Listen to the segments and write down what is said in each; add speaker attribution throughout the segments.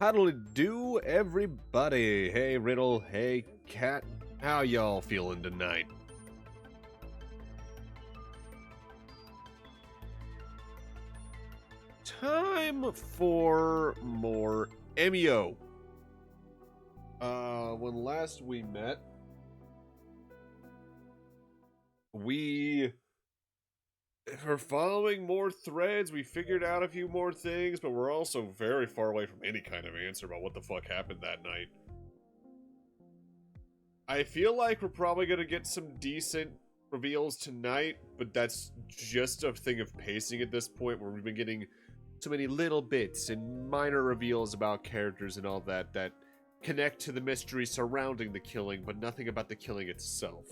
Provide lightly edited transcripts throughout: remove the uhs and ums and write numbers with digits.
Speaker 1: How'll it do, everybody? Hey, Riddle. Hey, Cat. How y'all feeling tonight? Time for more Emio. When last we met, we were following more threads, we figured out a few more things, but we're also very far away from any kind of answer about what the fuck happened that night. I feel like we're probably gonna get some decent reveals tonight, but that's just a thing of pacing at this point, where we've been getting so many little bits and minor reveals about characters and all that that connect to the mystery surrounding the killing, but nothing about the killing itself.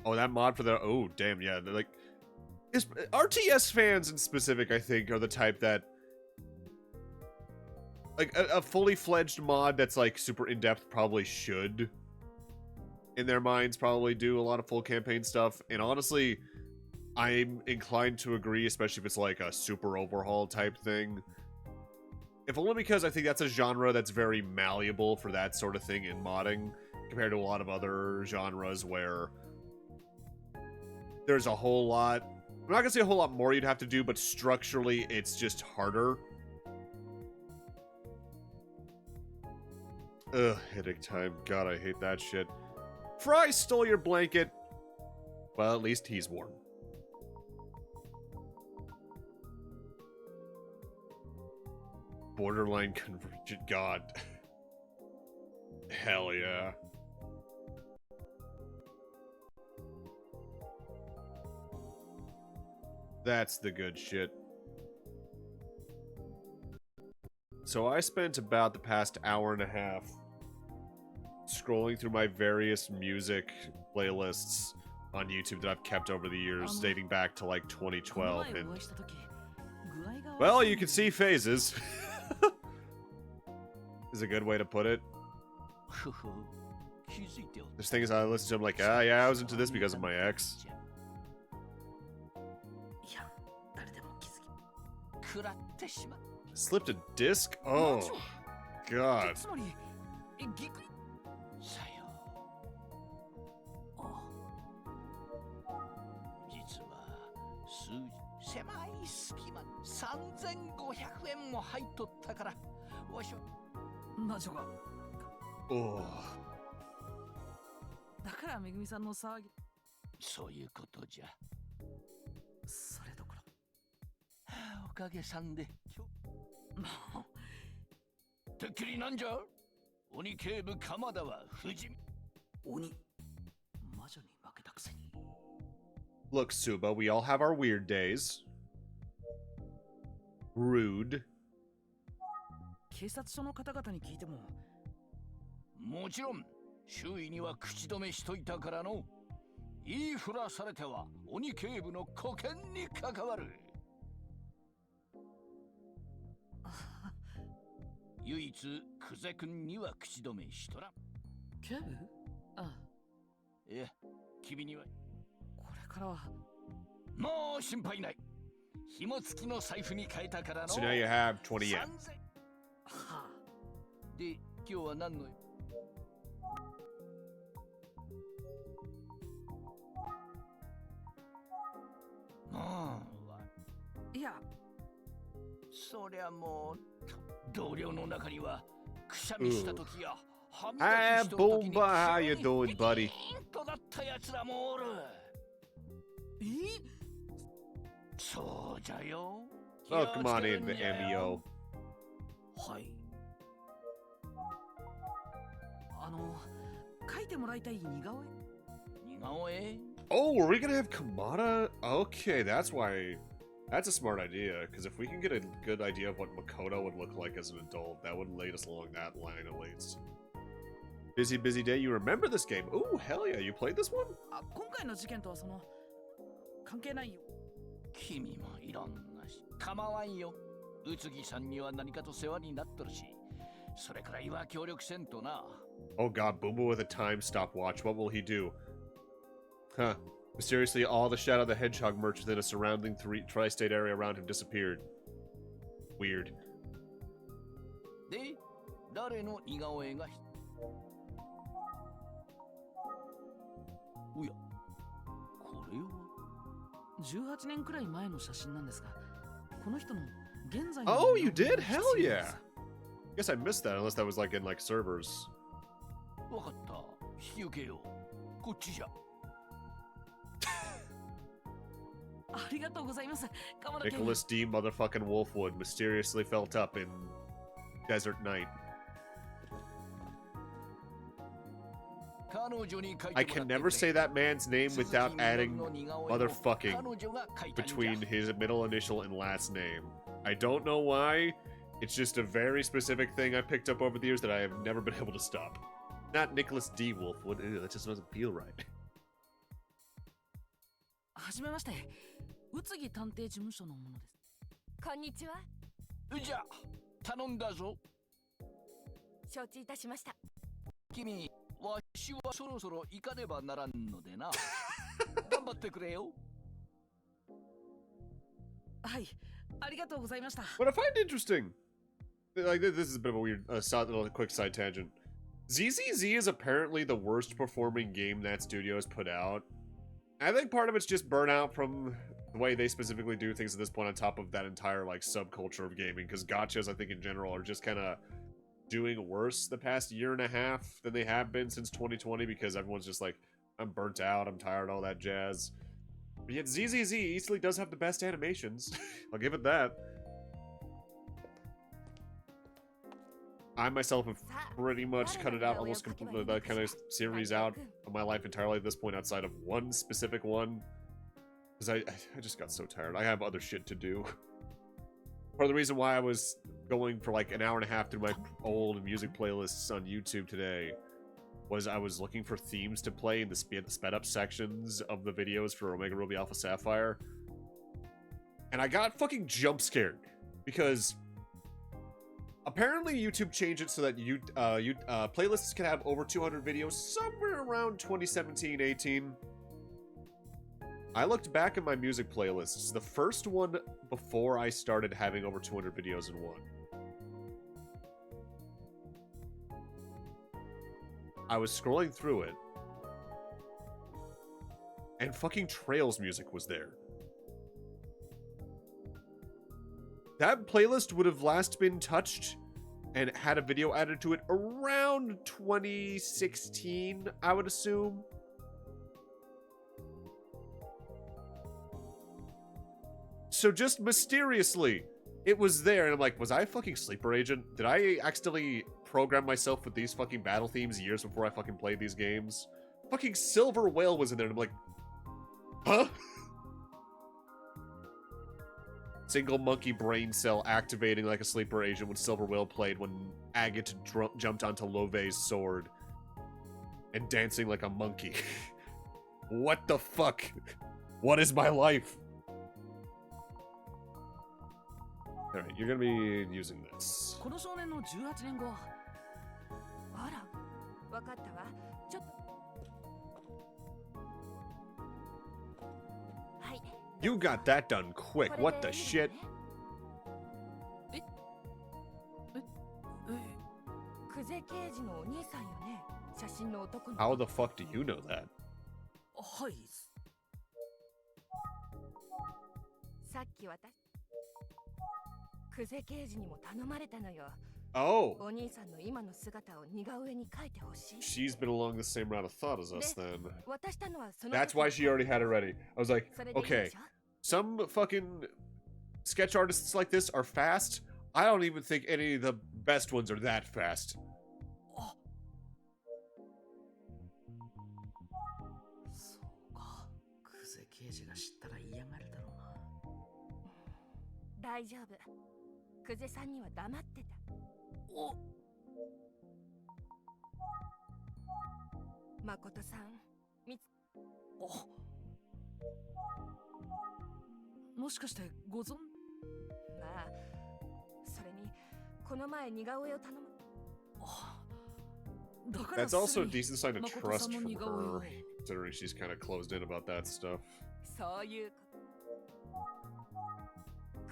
Speaker 1: Oh, that mod for the... Oh, damn, yeah. They're like... RTS fans in specific, I think, are the type that... Like, a fully fledged mod that's, like, super in-depth probably should, in their minds, probably do a lot of full campaign stuff. And honestly, I'm inclined to agree, especially if it's, like, a super overhaul type thing. If only because I think that's a genre that's very malleable for that sort of thing in modding, compared to a lot of other genres where there's a whole lot... I'm not gonna say a whole lot more you'd have to do, but structurally, it's just harder. Ugh, headache time. God, I hate that shit. Fry stole your blanket. Well, at least he's warm. Borderline convergent. God. Hell yeah. That's the good shit. So I spent about the past hour and a half scrolling through my various music playlists on YouTube that I've kept over the years, dating back to like 2012, and... well, you can see phases. Is a good way to put it. There's things I listen to, I'm like, ah, yeah, I was into this because of my ex. Slipped a disc? Oh, God. Oh.
Speaker 2: だからめぐみさんの騒ぎ。そういうことじゃ。それどころ。おかげさんで今日。もう。てっきりなんじゃ。鬼警部鎌田は不死。鬼。魔女に負けたくせに。
Speaker 1: Look, Suba, we all have our weird days. Rude.
Speaker 2: 警察署の方々に聞いても。もちろん。周囲には口止めしといたからの言いふらされては鬼警部の保険に関わる唯一久世君には口止めしとらん警部？ああいや君にはこれからはもう心配ない紐付きの財布に変えたからの
Speaker 1: So now you have 20 yen.
Speaker 2: はあで今日は何のいや、そりゃもう同僚の中にはくしゃみした時や歯磨きした時に
Speaker 1: How you doing, buddy?
Speaker 2: とだったやつらもおる。そうじゃよ。
Speaker 1: Oh, come on in, Emio.
Speaker 2: はい。書いてもらいたい似顔絵。似顔絵
Speaker 1: Oh, are we gonna have Kamada? Okay, that's why. That's a smart idea, because if we can get a good idea of what Makoto would look like as an adult, that would lead us along that line at least. Busy, busy day. You remember this game? Ooh, hell yeah. You played this one?
Speaker 2: 今回の事件とはその関係ないよ。君もいろんなし構わんよ。宇津木さんには何かと世話になっとるし、それくらいは協力せんとな。
Speaker 1: Oh god, Boomba with a time stopwatch. What will he do? Huh. Mysteriously, all the Shadow the Hedgehog merch within a surrounding tri-state area around him disappeared. weird.
Speaker 2: で、誰の似顔絵がおや、これは
Speaker 3: 18年くらい前の写真なんですが、この人の現在
Speaker 1: Oh, you did? Hell yeah! Guess I missed that unless that was like in like servers.
Speaker 2: わかった。引き受けよう。こっちじゃ。
Speaker 3: ありがとうございます。鎌田君。
Speaker 1: Nicholas D. motherfucking Wolfwood mysteriously felt up in Desert Night. I can never say that man's name without adding motherfucking between his middle initial and last name. I don't know why. It's just a very specific thing I picked up over the years that I have never been able to stop. Not Nicholas D. Wolfwood. Ew, that just doesn't feel right.
Speaker 3: はじめまして。宇津木探偵事務所の者です。
Speaker 4: こんにちは。
Speaker 2: じゃあ、頼んだぞ。
Speaker 4: 承知いたしました。
Speaker 2: 君、わしはそろそろ行かねばならんのでな。頑張ってくれよ。
Speaker 3: はい、ありがとうございました。
Speaker 1: What I find interesting, like this is a bit of a weird, quick side tangent. ZZZ is apparently the worst performing game that studio has put out. I think part of it's just burnout from the way they specifically do things at this point on top of that entire like subculture of gaming, because gachas I think in general are just kind of doing worse the past year and a half than they have been since 2020, because everyone's just like, I'm burnt out, I'm tired, all that jazz. But yet ZZZ easily does have the best animations. I'll give it that. I myself have pretty much cut it out, almost completely, that kind of series out of my life entirely at this point, outside of one specific one. Because I just got so tired. I have other shit to do. Part of the reason why I was going for like an hour and a half through my old music playlists on YouTube today was I was looking for themes to play in the sped up sections of the videos for Omega Ruby Alpha Sapphire. And I got fucking jump scared because apparently YouTube changed it so that playlists can have over 200 videos somewhere around 2017-18. I looked back at my music playlists, the first one before I started having over 200 videos in one. I was scrolling through it, and fucking Trails music was there. That playlist would have last been touched and had a video added to it around 2016, I would assume. So just mysteriously, it was there, and I'm like, was I a fucking sleeper agent? Did I accidentally program myself with these fucking battle themes years before I fucking played these games? Fucking Silver Whale was in there, and I'm like, huh? Single monkey brain cell activating like a sleeper agent when Silver Whale played when Agate jumped onto Love's sword. And dancing like a monkey. What the fuck? What is my life? Alright, you're gonna be using this.
Speaker 3: この少年の18年後。
Speaker 4: あら、わかったわ。ちょっと。はい。
Speaker 1: You got that done quick. What the shit?
Speaker 4: 久世刑事のお兄さんよね。写真の男の。
Speaker 1: How the fuck do you know that?
Speaker 3: はい。
Speaker 4: さっき私。久世刑事にも頼まれたのよ。
Speaker 1: Oh.
Speaker 4: お兄さんの今の姿を似顔絵に描いてほしい。
Speaker 1: She's been along the same route of thought as us then.
Speaker 4: 渡したのはその。
Speaker 1: That's why she already had it ready. I was like, okay, some fucking sketch artists like this are fast. I don't even think any of the best ones are that fast.
Speaker 3: そうか。久世刑事が知ったら嫌がるだろうな。
Speaker 4: 大丈夫。久世さんには黙ってた。
Speaker 3: お。
Speaker 4: 誠さん、
Speaker 3: もしかしてご存？
Speaker 4: まあ、それにこの前似顔絵を頼む。
Speaker 1: That's also a decent sign of trust from her, considering she's kind of closed in about that stuff.
Speaker 4: そういう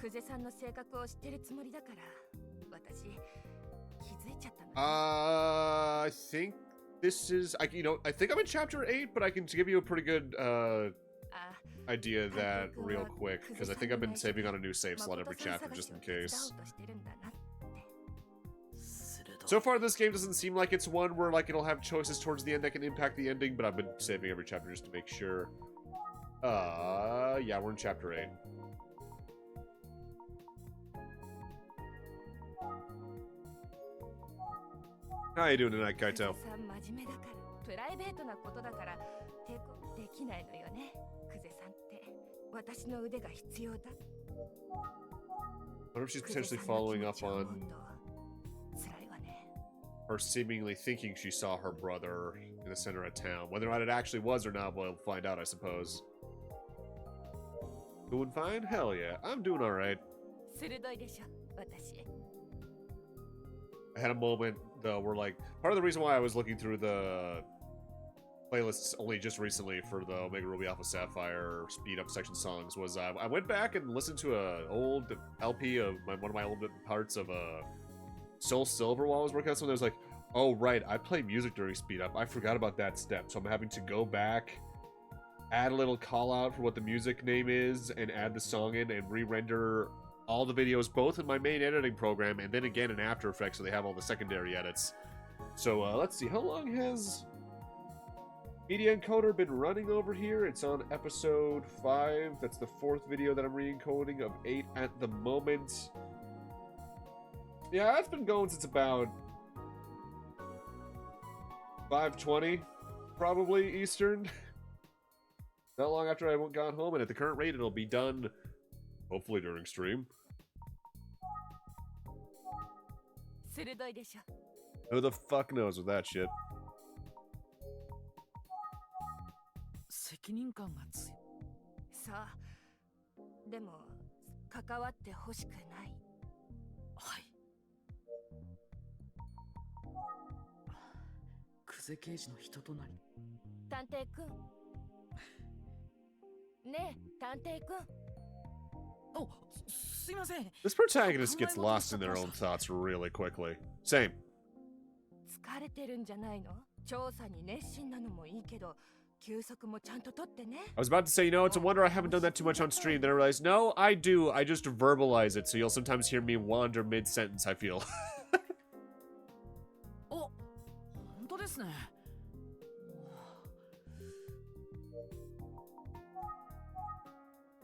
Speaker 4: こ久世さんの性格を知ってるつもりだから私気づいちゃったの。
Speaker 1: I think this is I think I'm in chapter 8, but I can give you a pretty good idea of that real quick because I think I've been saving on a new save slot every chapter just in case. So far, this game doesn't seem like it's one where like it'll have choices towards the end that can impact the ending, but I've been saving every chapter just to make sure. Yeah, we're in chapter 8. How you doing tonight, Kaito?
Speaker 4: 真面目だからプライベートなことだから抵抗できないのよね。久世さんって私の腕が必要だ。
Speaker 1: I wonder if she's potentially following up on her seemingly thinking she saw her brother in the center of town. Whether or not it actually was or not, we'll find out, I suppose. Doing fine? Hell yeah. I'm doing alright. I had a moment, though, where, like, part of the reason why I was looking through the playlists only just recently for the Omega Ruby Alpha Sapphire speed-up section songs was I went back and listened to an old LP of one of my old parts of Soul Silver while I was working on something. I was like, oh, right, I play music during speed-up. I forgot about that step, so I'm having to go back, add a little call-out for what the music name is, and add the song in and re-render all the videos, both in my main editing program and then again in After Effects, so they have all the secondary edits. So let's see, how long has Media Encoder been running over here? It's on episode 5. That's the 4th video that I'm re-encoding of 8 at the moment. Yeah, it's been going since about 5:20, probably Eastern. Not long after I got home, and at the current rate, it'll be done, hopefully during stream. Who the fuck knows with that shit?
Speaker 3: 責任感が強い。
Speaker 4: さあ、でも関わってほしくない。
Speaker 3: はい。久世刑事の人となり。
Speaker 4: 探偵くん。ねえ、探偵くん。
Speaker 3: お、すいません。
Speaker 1: This protagonist gets lost in their own thoughts really quickly. Same.
Speaker 4: 疲れてるんじゃないの？調査に熱心なのもいいけど。I
Speaker 1: was about to say, it's a wonder I haven't done that too much on stream. Then I realized, no, I do. I just verbalize it, so you'll sometimes hear me wander mid-sentence, I feel.
Speaker 3: お、本当ですね。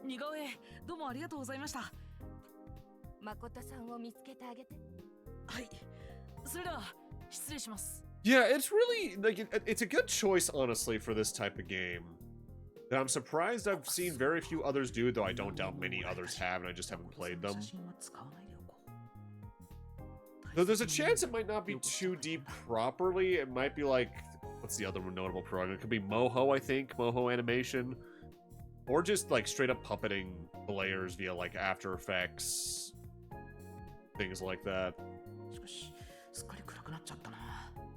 Speaker 3: 似顔絵、どうもありがとうございました。
Speaker 4: 誠さんを見つけてあげて。
Speaker 3: はい、それでは失礼します。
Speaker 1: Yeah, it's really, like, it's a good choice, honestly, for this type of game. That I'm surprised I've seen very few others do, though I don't doubt many others have, and I just haven't played them. Though there's a chance it might not be too deep properly. It might be like, what's the other notable program? It could be Moho, I think, Moho Animation. Or just, like, straight up puppeting players via, like, After Effects. Things like that.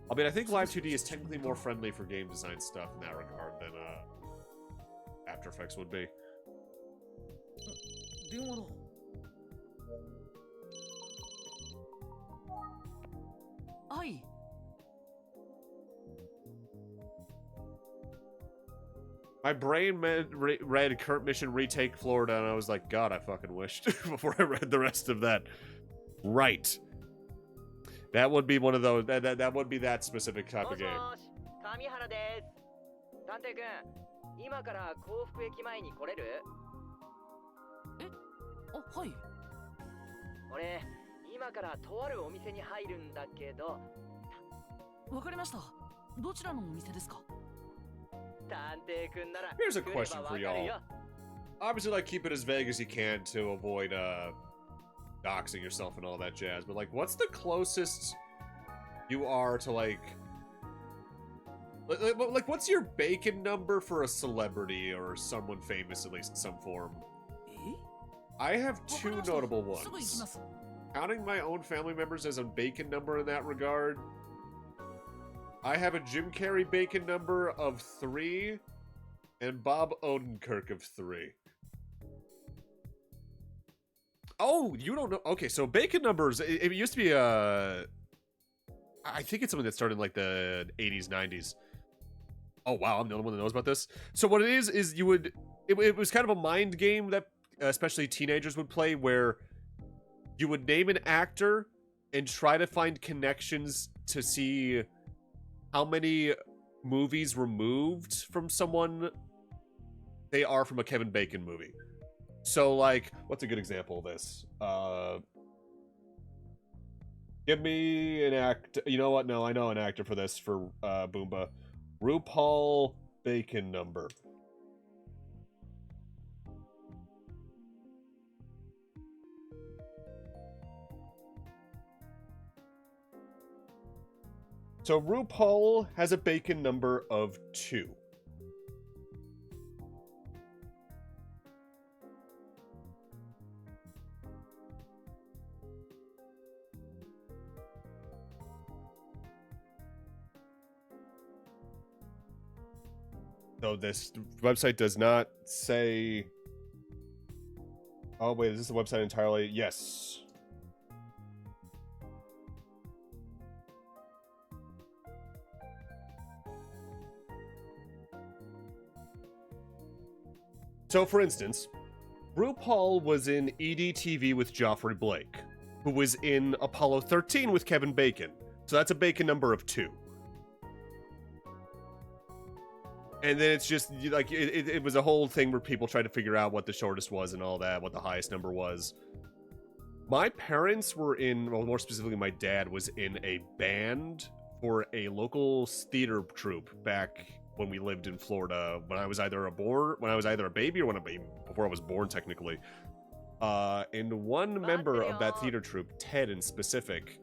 Speaker 1: I mean, I think Live 2D is technically more friendly for game design stuff in that regard than After Effects would be. My brain read Current Mission Retake Florida, and I was like, God, I fucking wished before I read the rest of that. Right. That would be one of those. That would be that specific type of game.
Speaker 5: 探偵君、今から幸福駅前に来れる？
Speaker 3: え、あ、はい。
Speaker 5: 俺、今からとあるお店に入るんだけど。
Speaker 3: わかりました。どちらのお店ですか？
Speaker 5: 探偵君なら。
Speaker 1: Here's a question for y'all. Obviously, like, keep it as vague as you can to avoid doxing yourself and all that jazz, but like, what's the closest you are to like what's your bacon number for a celebrity or someone famous, at least in some form? I have two notable ones. Counting my own family members as a bacon number in that regard, I have a Jim Carrey bacon number of 3 and Bob Odenkirk of 3. Oh, you don't know? Okay, so bacon numbers. It used to be I think it's something that started in like the 80s, 90s. Oh wow, I'm the only one that knows about this. So what it is you would it was kind of a mind game that especially teenagers would play, where you would name an actor and try to find connections to see how many movies removed from someone they are from a Kevin Bacon movie. So like, what's a good example of this? Give me an actor. You know what? No, I know an actor for this, for Boomba. RuPaul Bacon number. So RuPaul has a bacon number of 2. So this website does not say... Oh, wait, is this a website entirely? Yes. So, for instance, RuPaul was in EDTV with Joffrey Blake, who was in Apollo 13 with Kevin Bacon. So that's a bacon number of 2. And then it's just, like, it was a whole thing where people tried to figure out what the shortest was and all that, what the highest number was. My parents were in, well, more specifically, my dad was in a band for a local theater troupe back when we lived in Florida, when I was either a baby or before I was born, technically. And one member of that theater troupe, Ted in specific,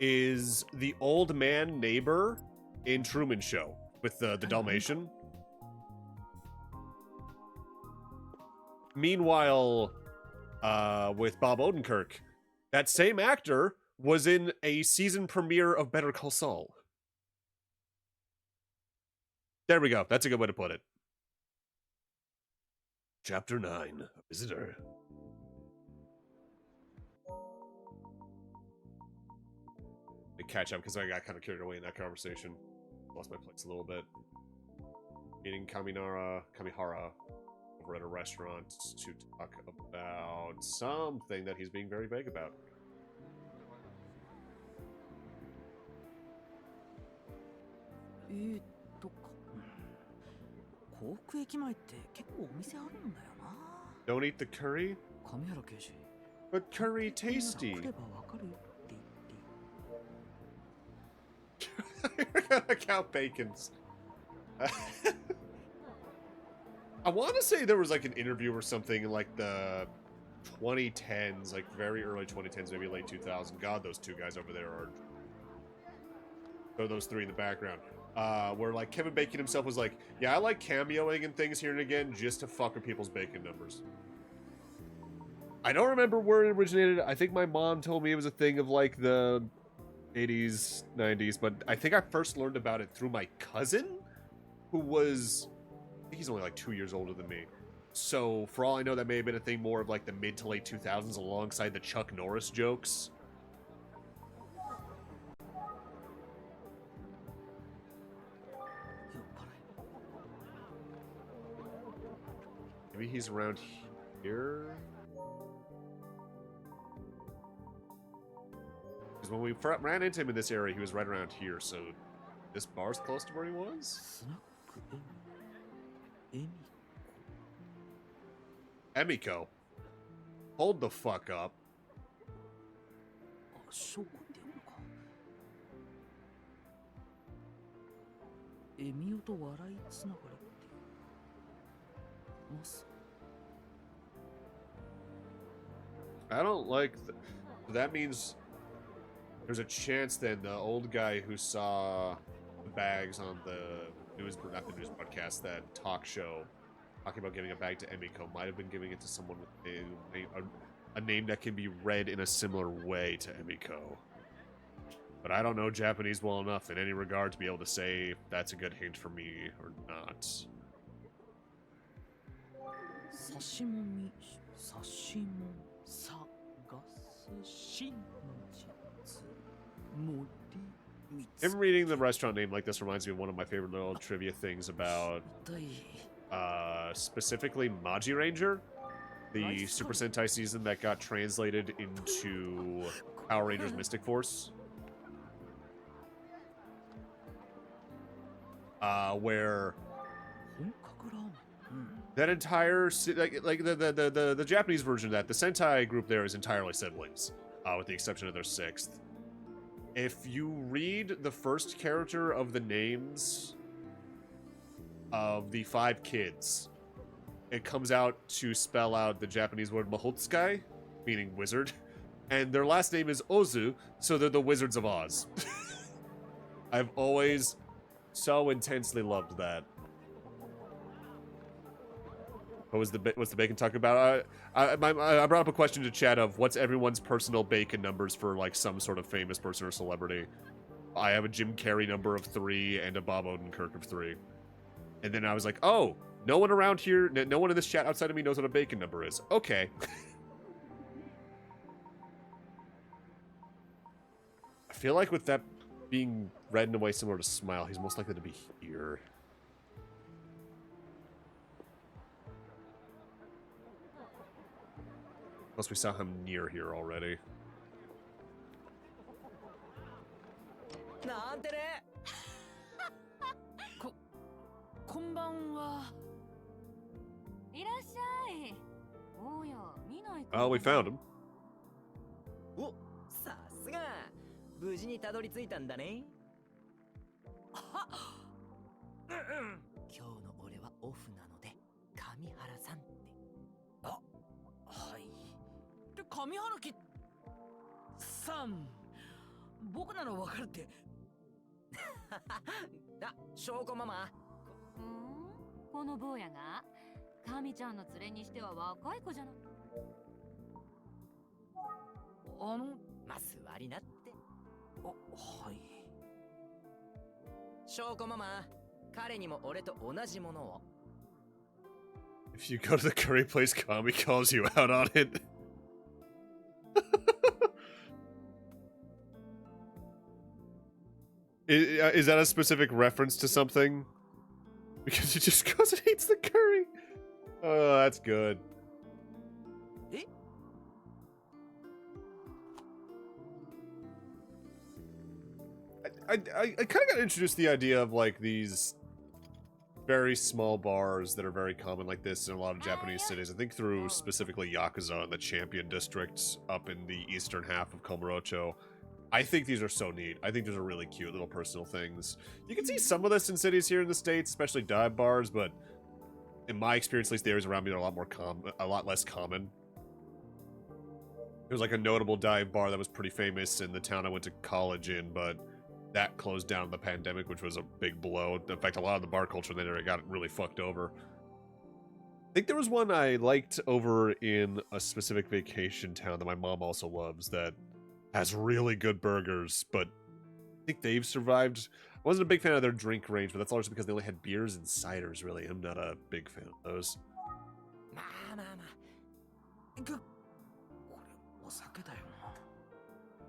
Speaker 1: is the old man neighbor in Truman Show with the Dalmatian. Meanwhile, with Bob Odenkirk, that same actor was in a season premiere of Better Call Saul. There we go. That's a good way to put it. Chapter 9, a visitor. I catch up because I got kind of carried away in that conversation. Lost my place a little bit. Meeting Kamihara over at a restaurant to talk about something that he's being very vague about. Don't eat the curry? But curry tasty. You're gonna count bacons. I want to say there was like an interview or something in like the 2010s, like very early 2010s, maybe late 2000s. God, those two guys over there are... Or those three in the background. Where like Kevin Bacon himself was like, yeah, I like cameoing and things here and again just to fuck with people's bacon numbers. I don't remember where it originated. I think my mom told me it was a thing of like the 80s, 90s, but I think I first learned about it through my cousin, who was... I think he's only like 2 years older than me. So, for all I know, that may have been a thing more of like the mid to late 2000s alongside the Chuck Norris jokes. Maybe he's around here? Because when we ran into him in this area, he was right around here, so this bar's close to where he was? Emiko. Hold the fuck up. I don't like... That means there's a chance then the old guy who saw the bags on the news, not the news broadcast, that talk show, talking about giving a bag to Emiko, might have been giving it to someone with a name that can be read in a similar way to Emiko. But I don't know Japanese well enough in any regard to be able to say if that's a good hint for me or not.
Speaker 3: 探す真実森見つ
Speaker 1: Him reading the restaurant name like this reminds me of one of my favorite little trivia things about,
Speaker 3: け
Speaker 1: specifically Magi Ranger, the Super Sentai season that got translated into Power Rangers Mystic Force. Where
Speaker 3: 本格ラーメン
Speaker 1: that entire like the Japanese version of that, the Sentai group there is entirely siblings, with the exception of their sixth. If you read the first character of the names of the 5 kids, it comes out to spell out the Japanese word Mahotsukai, meaning wizard, and their last name is Ozu, so they're the Wizards of Oz. I've always so intensely loved that. What's the bacon talk about? I brought up a question to chat of what's everyone's personal bacon numbers for like some sort of famous person or celebrity. I have a Jim Carrey number of 3 and a Bob Odenkirk of 3. And then I was like, oh, no one around here, no one in this chat outside of me knows what a bacon number is. Okay. I feel like with that being read in a way similar to Smile, he's most likely to be here. Unless we saw him near here already.
Speaker 5: なんてね。
Speaker 3: こんばんは。
Speaker 4: いらっしゃい。おや、見ないか。
Speaker 1: Oh, we found him.
Speaker 5: お、さすが。無事にたどり着いたんだね。今日の俺はオフなので、上原さんって。
Speaker 3: あ、はい。で、上原木さん。僕ならわかるって。
Speaker 5: あ、証拠ママ。
Speaker 4: この坊やが神ちゃんの連れにしては若い子じゃな。
Speaker 5: まあ、座りなって。
Speaker 3: はい。
Speaker 5: 証拠ママ、彼にも俺と同じものを。
Speaker 1: If you go to the curry place, Kami calls you out on it. Is that a specific reference to something? Because he just goes and eats the curry. Oh, that's good. I kind of got introduced to the idea of like these very small bars that are very common like this in a lot of Japanese cities. I think through specifically Yakuza and the Champion districts up in the eastern half of Komurocho. I think these are so neat. I think these are really cute little personal things. You can see some of this in cities here in the States, especially dive bars, but in my experience, at least the areas around me are a lot less common. There was like a notable dive bar that was pretty famous in the town I went to college in, but that closed down in the pandemic, which was a big blow. In fact, a lot of the bar culture in that area got really fucked over. I think there was one I liked over in a specific vacation town that my mom also loves that has really good burgers, but I think they've survived. I wasn't a big fan of their drink range, but that's also because they only had beers and ciders, really. I'm not a big fan of those.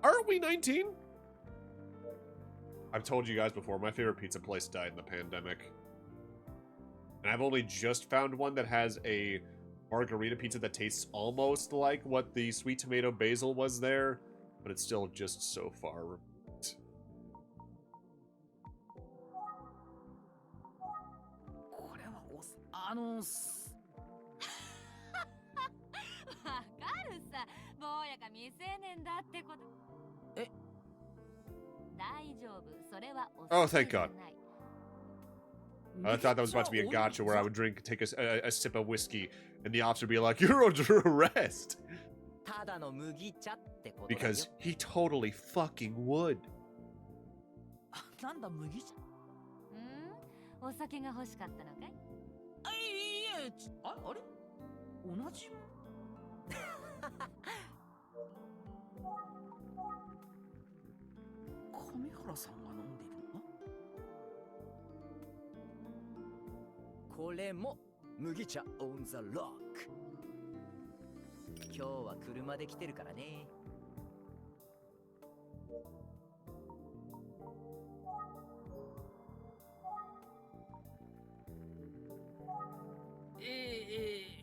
Speaker 1: Aren't we 19? I've told you guys before, my favorite pizza place died in the pandemic. And I've only just found one that has a margarita pizza that tastes almost like what the sweet tomato basil was there, but it's still just so far removed.
Speaker 3: これは
Speaker 4: わかるさ、坊やが未成年だってこと。
Speaker 3: え、
Speaker 4: 大丈夫、それはお
Speaker 1: Oh,
Speaker 4: 酒
Speaker 1: thank
Speaker 4: じゃ
Speaker 1: God.
Speaker 4: ない。
Speaker 1: I thought that was about to be a gotcha where I would take a sip of whiskey and the officer would be like, "You're under arrest."
Speaker 5: ただの麦茶ってことだよ。
Speaker 1: Because he totally fucking would.
Speaker 3: なんだ麦茶？
Speaker 4: お酒が欲しかったのかい？
Speaker 3: あ、いえ、あれ？同じ？上原さんが飲んでいるの？
Speaker 5: これも麦茶 on the rock。今今日は車で来てるからね。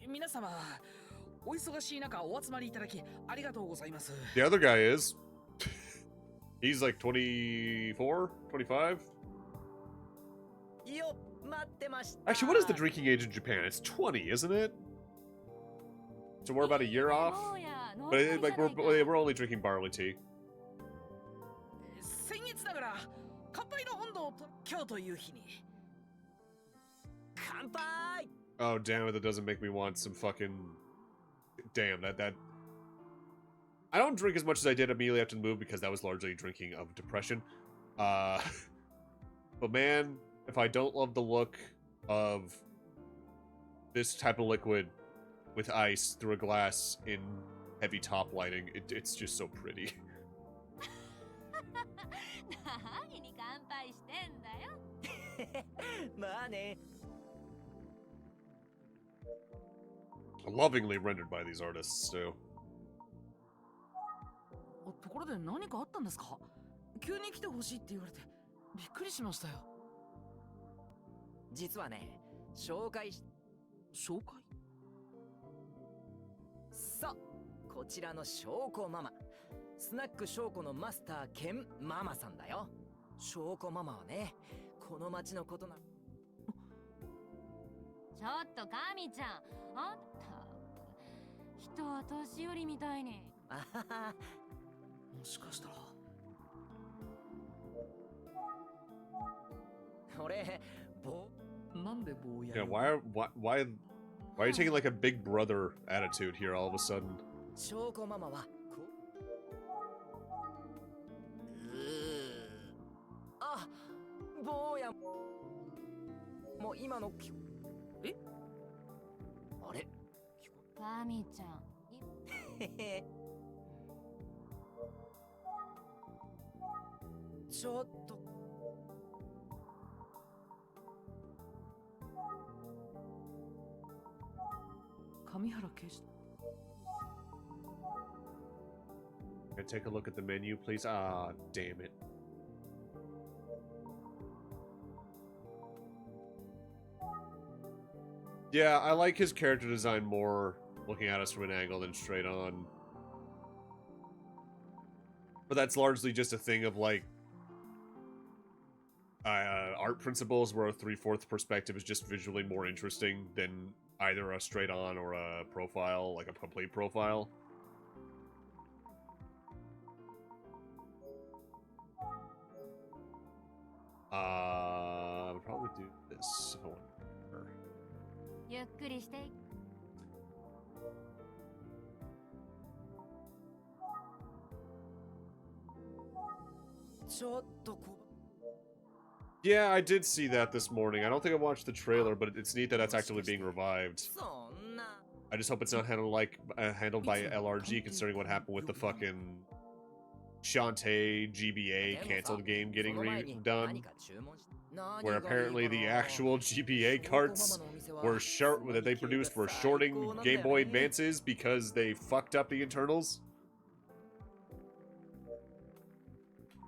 Speaker 3: 皆様、お忙しい中お集まりいただきありがとうございます。
Speaker 1: The other guy is. He's like 24, 25?
Speaker 5: よ、待ってました。
Speaker 1: Actually, what is the drinking age in Japan? It's 20, isn't it? So we're about a year off? But like we're only drinking barley tea.
Speaker 3: 先月ながら乾杯の温度を今日という日に。
Speaker 5: 乾杯。
Speaker 1: Oh, damn it, that doesn't make me want some fucking... Damn, that... I don't drink as much as I did immediately after the move because that was largely drinking of depression. But man, if I don't love the look of this type of liquid with ice through a glass in heavy top lighting, it's just so pretty.
Speaker 4: 何に乾杯してんだよ。
Speaker 5: まあね。
Speaker 1: Lovingly rendered by these artists, too.
Speaker 3: ところで何かあったんですか？急に来てほしいって言われてびっくりしましたよ。
Speaker 5: 実はね、紹介。
Speaker 3: 紹介？
Speaker 5: そう、こちらの翔子ママ。スナック翔子のマスター兼ママさんだよ。翔子ママはね、この町のことな。
Speaker 4: ちょっとカミちゃん、あんた人は年寄りみたいに。
Speaker 5: あはは。
Speaker 3: もしかしたら
Speaker 5: 俺、
Speaker 3: なんで坊や
Speaker 1: Yeah, why are you taking like a big brother attitude here all of a sudden?
Speaker 5: 翔子ママはあ、坊やもう今のえ？あれ？
Speaker 4: カミちゃん。
Speaker 5: へへ。ちょっと。
Speaker 3: 上原刑事。
Speaker 1: Can I take a look at the menu, please? Ah, damn it. Yeah, I like his character design more looking at us from an angle than straight on. But that's largely just a thing of, like, art principles where a 3/4 perspective is just visually more interesting than either a straight on or a profile, like a complete profile. I'll probably do this. Oh,
Speaker 4: ゆっくりして。
Speaker 5: ちょっとこ。
Speaker 1: Yeah, I did see that this morning. I don't think I watched the trailer, but it's neat that that's actually being revived.
Speaker 5: そんな。
Speaker 1: I just hope it's not handled by LRG, considering what happened with the fucking Shantae GBA canceled game getting redone, where apparently the actual GBA carts were that they produced were shorting Game Boy Advances because they fucked up the internals.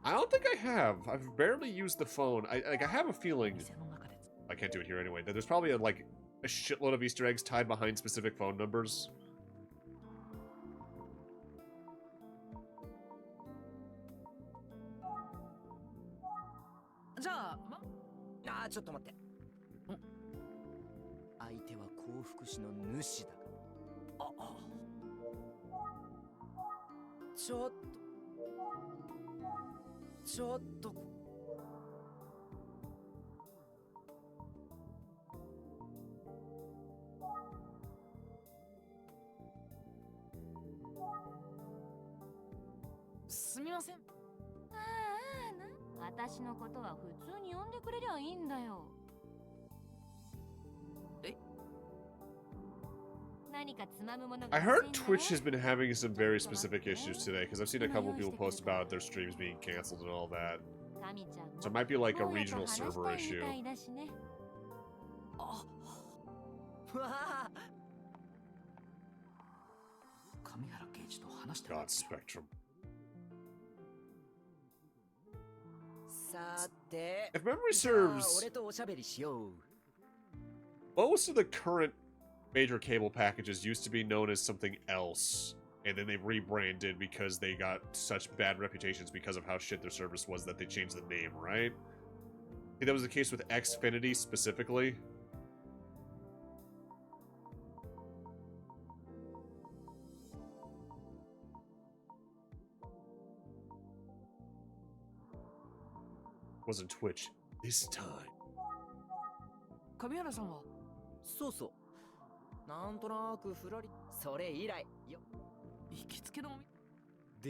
Speaker 1: I don't think I have. I've barely used the phone. I have a feeling, I can't do it here anyway, that there's probably a shitload of Easter eggs tied behind specific phone numbers.
Speaker 3: じゃあ、
Speaker 5: あ、ちょっと待って。相手は幸福士の主だ。ちょっと。
Speaker 3: すみません。
Speaker 4: 私のことは普通に呼んでくれりゃいいんだよ。
Speaker 3: え？
Speaker 4: 何かつまむものが
Speaker 1: I heard Twitch has been having some very specific issues today, because I've seen a couple of people post about their streams being canceled and all that. So it might be like a regional server issue.
Speaker 5: わあ。
Speaker 3: 上原刑事と話して
Speaker 1: God, Spectrum.
Speaker 5: さて
Speaker 1: If memory
Speaker 5: じゃあ
Speaker 1: serves,
Speaker 5: 俺とおしゃべりしよう
Speaker 1: most of the current major cable packages used to be known as something else. And then they rebranded because they got such bad reputations because of how shit their service was that they changed the name, right? I think that was the case with Xfinity specifically. Wasn't Twitch this time.
Speaker 3: 上原さんは
Speaker 5: そうそうなんとなくふらりそれ以来よ
Speaker 3: 行きつけのお店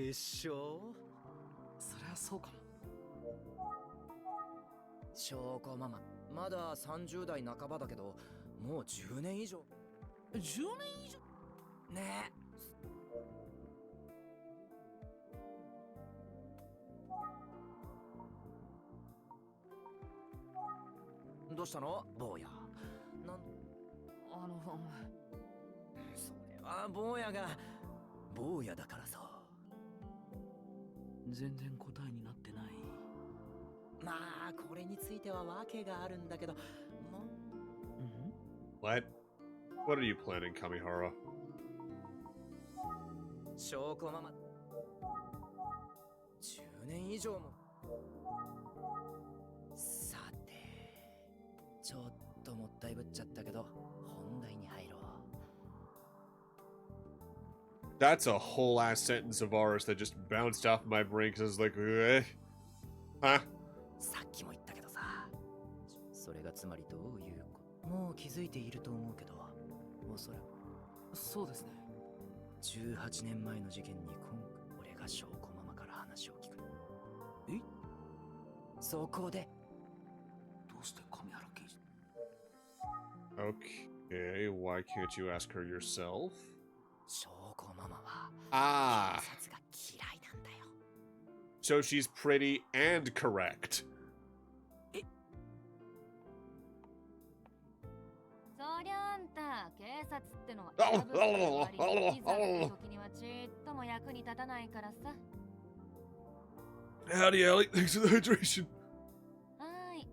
Speaker 5: でしょ
Speaker 3: そりゃそうかも。
Speaker 5: 翔子ママまだ30代半ばだけどもう10年以上
Speaker 3: 10年以上
Speaker 5: ねえどうしたの坊やなんそれは坊やが坊やだからさ
Speaker 3: 全然答えになってない。
Speaker 5: まあこれについては訳があるんだけども
Speaker 1: What? What are you planning, Kamihara?
Speaker 5: 翔子ママ10年以上もさてちょっともったいぶっちゃったけど本題に入ろう
Speaker 1: That's a whole ass sentence of ours that just bounced off my brain because I was like, huh?
Speaker 5: さっきも言ったけどさそれがつまりどういうこともう気づいていると思うけどおそらく
Speaker 3: そうですね。
Speaker 5: 18年前の事件に今回俺が翔子ママから話を聞く
Speaker 3: え
Speaker 5: そこで
Speaker 3: どうして上原刑事
Speaker 1: Okay, why can't you ask her yourself?
Speaker 5: 翔子ママは
Speaker 1: Ah,
Speaker 5: 警察が嫌いなんだよ
Speaker 1: so she's pretty and correct.
Speaker 4: そりゃあんた警察ってのは選ぶって割にいざって時にはちっとも役に立たないからさ。
Speaker 1: Howdy, Allie. Thanks for the hydration.
Speaker 4: はーい、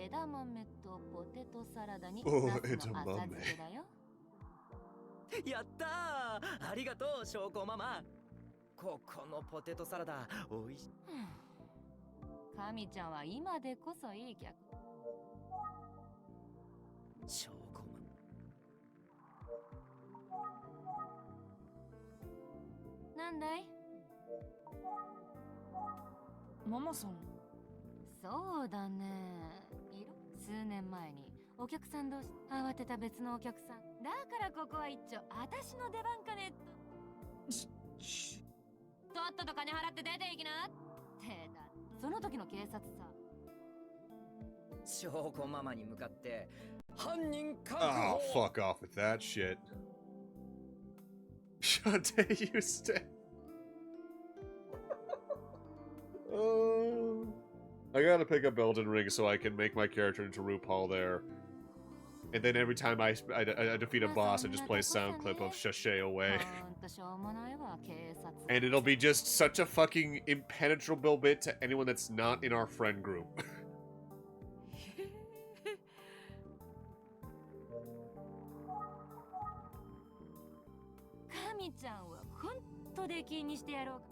Speaker 4: 枝豆とポテトサラダに
Speaker 1: お
Speaker 4: ナス
Speaker 1: 枝豆
Speaker 4: の浅漬けだよ。
Speaker 5: やったーありがとう翔子ママここのポテトサラダおいしい
Speaker 4: 神ちゃんは今でこそいい客。
Speaker 5: 翔子マ
Speaker 4: なんだい？
Speaker 3: ママさん
Speaker 4: そうだね。数年前にお客さん同士慌てた別のお客さん。だからここは一丁私の出番かねとっとと金払って出ていきなってだ。その時の警察さ。
Speaker 5: 翔子ママに向かって犯人確
Speaker 1: Oh,
Speaker 5: 保
Speaker 1: fuck off with that shit. Shantae, you stay. Oh, I gotta pick up Elden Ring so I can make my character into RuPaul there. And then every time I defeat a boss, I just play a sound clip of Sashay away.
Speaker 4: ほんとしょうもないわ警察。
Speaker 1: And it'll be just such a fucking impenetrable bit to anyone that's not in our friend group.
Speaker 4: 神ちゃんはほんと出禁にしてやろうか。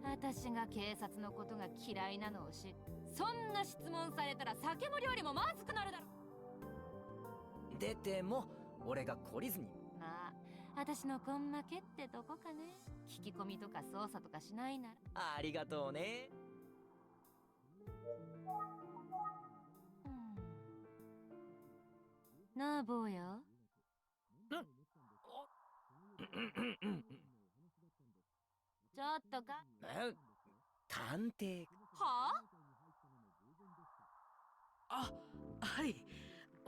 Speaker 4: 私が警察のことが嫌いなのを知ってそんな質問されたら酒も料理もまずくなるだろ。
Speaker 5: 出ても俺が懲りずに
Speaker 4: まあ私の根負けってとこかね。聞き込みとか操作とかしないなら。
Speaker 5: ありがとうね
Speaker 4: なあ坊や。ちょっとか。
Speaker 5: 探偵
Speaker 4: は
Speaker 3: あ、はい。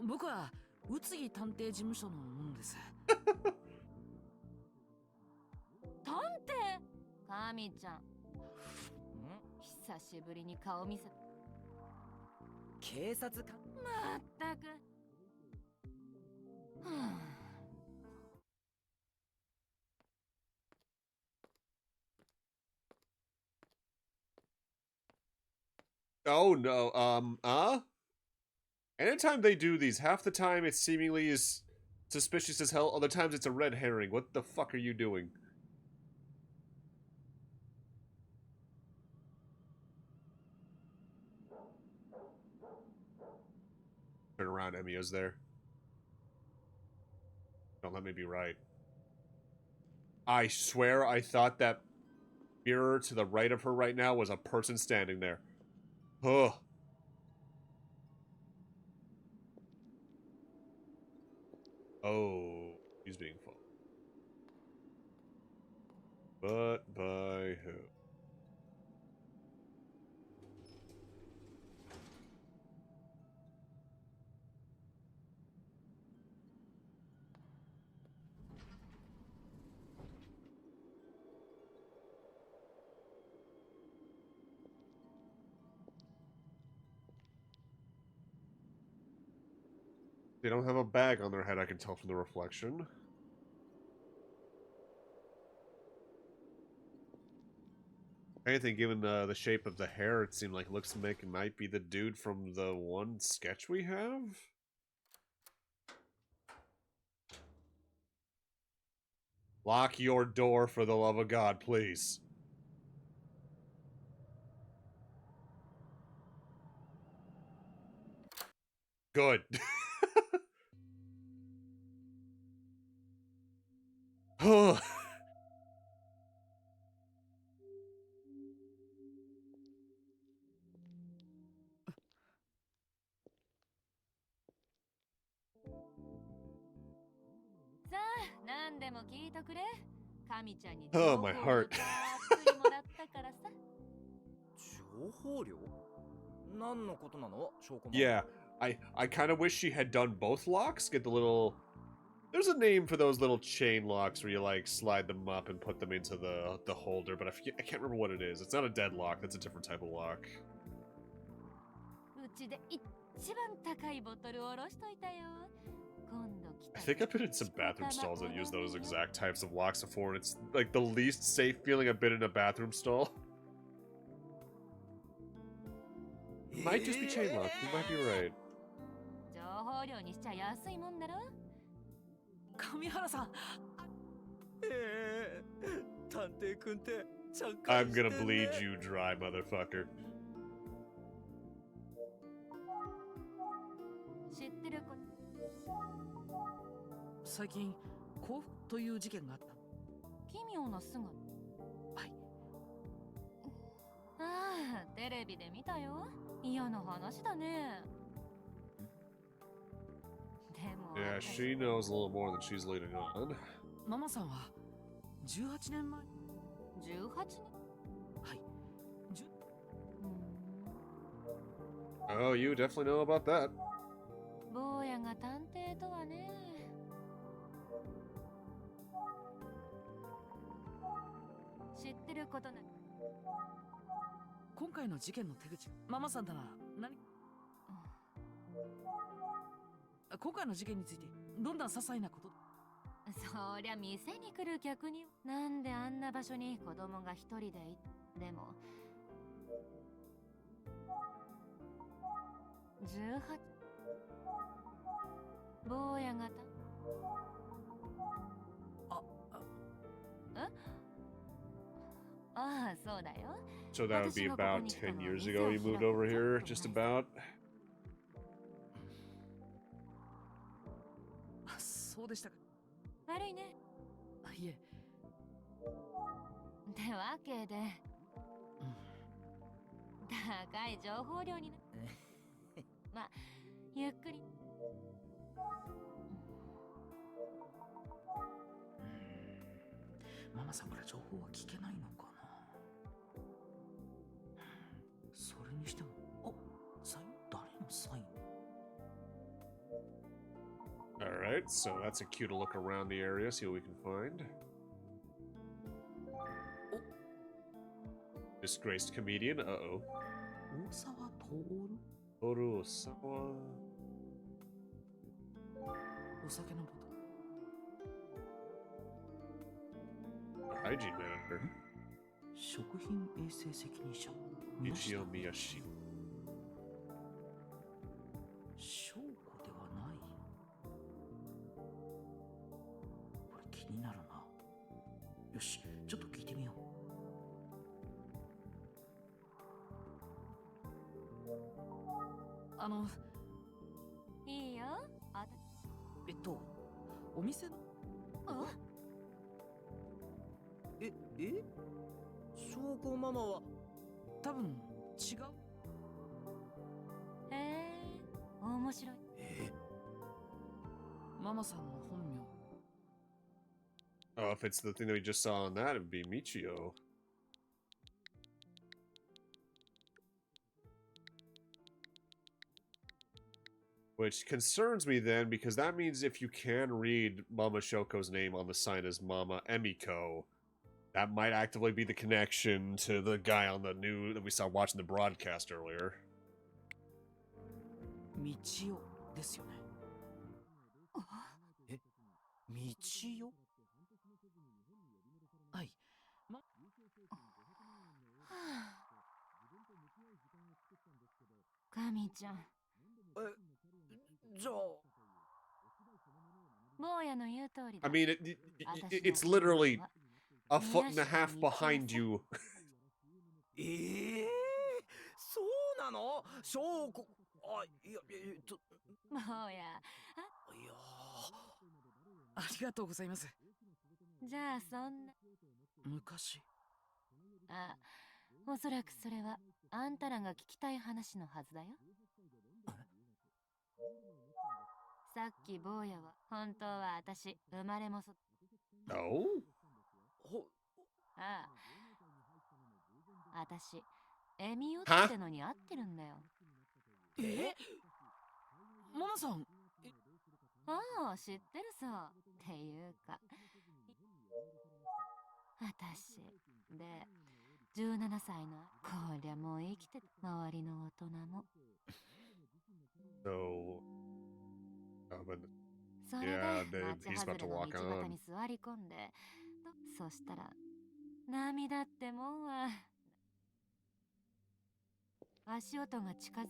Speaker 3: 僕は宇津木探偵事務所の者です。
Speaker 4: 探偵神ちゃん。久しぶりに顔見せ。
Speaker 5: 警察官
Speaker 4: まったく。
Speaker 1: Oh no, anytime they do these, half the time it seemingly is suspicious as hell, other times it's a red herring. What the fuck are you doing? Turn around, Emio's there. Don't let me be right. I swear I thought that mirror to the right of her right now was a person standing there. Ugh. Oh, he's being followed. But by who? They don't have a bag on their head, I can tell from the reflection. Anything, given the shape of the hair, it seemed like it might be the dude from the one sketch we have? Lock your door, for the love of God, please. Good. Oh, my heart.
Speaker 5: 情報量何のことなの証拠ママ
Speaker 1: Yeah, I kind of wish she had done both locks. Get the little... There's a name for those little chain locks where you, like, slide them up and put them into the holder, but I can't remember what it is. It's not a deadlock. That's a different type of lock. I think I've been in some bathroom stalls that use those exact types of locks before, and it's, like, the least safe feeling I've been in a bathroom stall. It might just be chain lock. You might be right.
Speaker 3: 神原さん
Speaker 5: 探偵くんってちゃん
Speaker 1: I'm gonna bleed you dry, motherfucker.
Speaker 3: 最近幸福という事件があった奇妙な姿はい
Speaker 4: ああ、テレビで見たよ。嫌な話だね。でも
Speaker 1: Yeah, she knows a little more than she's leading on.
Speaker 3: ママさんは18年前
Speaker 4: 18年
Speaker 3: はい10
Speaker 1: Oh, you definitely know about that.
Speaker 4: 坊やが探偵とはね。知ってることな
Speaker 3: 今回の事件の手口ママさんなら何今回の事件についてどんな些細なこと
Speaker 4: そりゃ店に来る客になんであんな場所に子供が一人ででも18坊やがああ、そうだよ。
Speaker 1: So that would be about 10 years ago you moved over here, just about.
Speaker 3: あそうでしたか
Speaker 4: 悪いね。
Speaker 3: あいえ
Speaker 4: ってわけで、高い情報量になまあ、ゆっくり
Speaker 3: ママさんから情報は聞けないのかなそれにしてもサイン誰のサイン
Speaker 1: Alright, so that's a cue to look around the area, see what we can find. Disgraced comedian, uh-oh.
Speaker 3: 大沢徹
Speaker 1: Toru Osawa.
Speaker 3: お酒のボトル
Speaker 1: Hygiene manager.
Speaker 3: 食品衛生責任者
Speaker 1: Ichio Miyashi.
Speaker 2: よし、ちょっと聞いてみよう。
Speaker 4: いいよ。
Speaker 2: お店の
Speaker 4: あ
Speaker 5: 証拠ママは
Speaker 2: 多分違う。
Speaker 4: へえ、面白い。
Speaker 2: ママさんの本名。
Speaker 1: Oh, if it's the thing that we just saw on that, it would be Michio. Which concerns me then, because that means if you can read Mama Shoko's name on the sign as Mama Emiko, that might actively be the connection to the guy on the new that we saw watching the broadcast earlier.
Speaker 2: 道代ですよね。
Speaker 5: 道よ。
Speaker 2: はい。
Speaker 4: はあ、神ちゃん、
Speaker 5: じゃあ
Speaker 4: 坊やの言う通りだ。
Speaker 1: I mean, it's literally a foot and a half behind you.
Speaker 5: そうなの？証拠。
Speaker 4: 坊や、
Speaker 5: いや
Speaker 2: ありがとうございます。
Speaker 4: じゃあそんな。
Speaker 2: 昔。
Speaker 4: あ、おそらくそれはあんたらが聞きたい話のはずだよ。さっき坊やは本当は私生まれもそ。
Speaker 1: No?
Speaker 4: ああ、私エミオってのに合ってるんだよ。
Speaker 2: ママさん。
Speaker 4: ああ、知ってるさ。っていうか、私で17歳のこりゃもう生きて、周りの大人も。
Speaker 1: So, but
Speaker 4: それで
Speaker 1: Yeah,
Speaker 4: 町
Speaker 1: he's
Speaker 4: 外
Speaker 1: about
Speaker 4: れ
Speaker 1: to
Speaker 4: の
Speaker 1: walk
Speaker 4: 道端
Speaker 1: on.
Speaker 4: に座り込んで、そしたら涙ってもんは足音が近づい。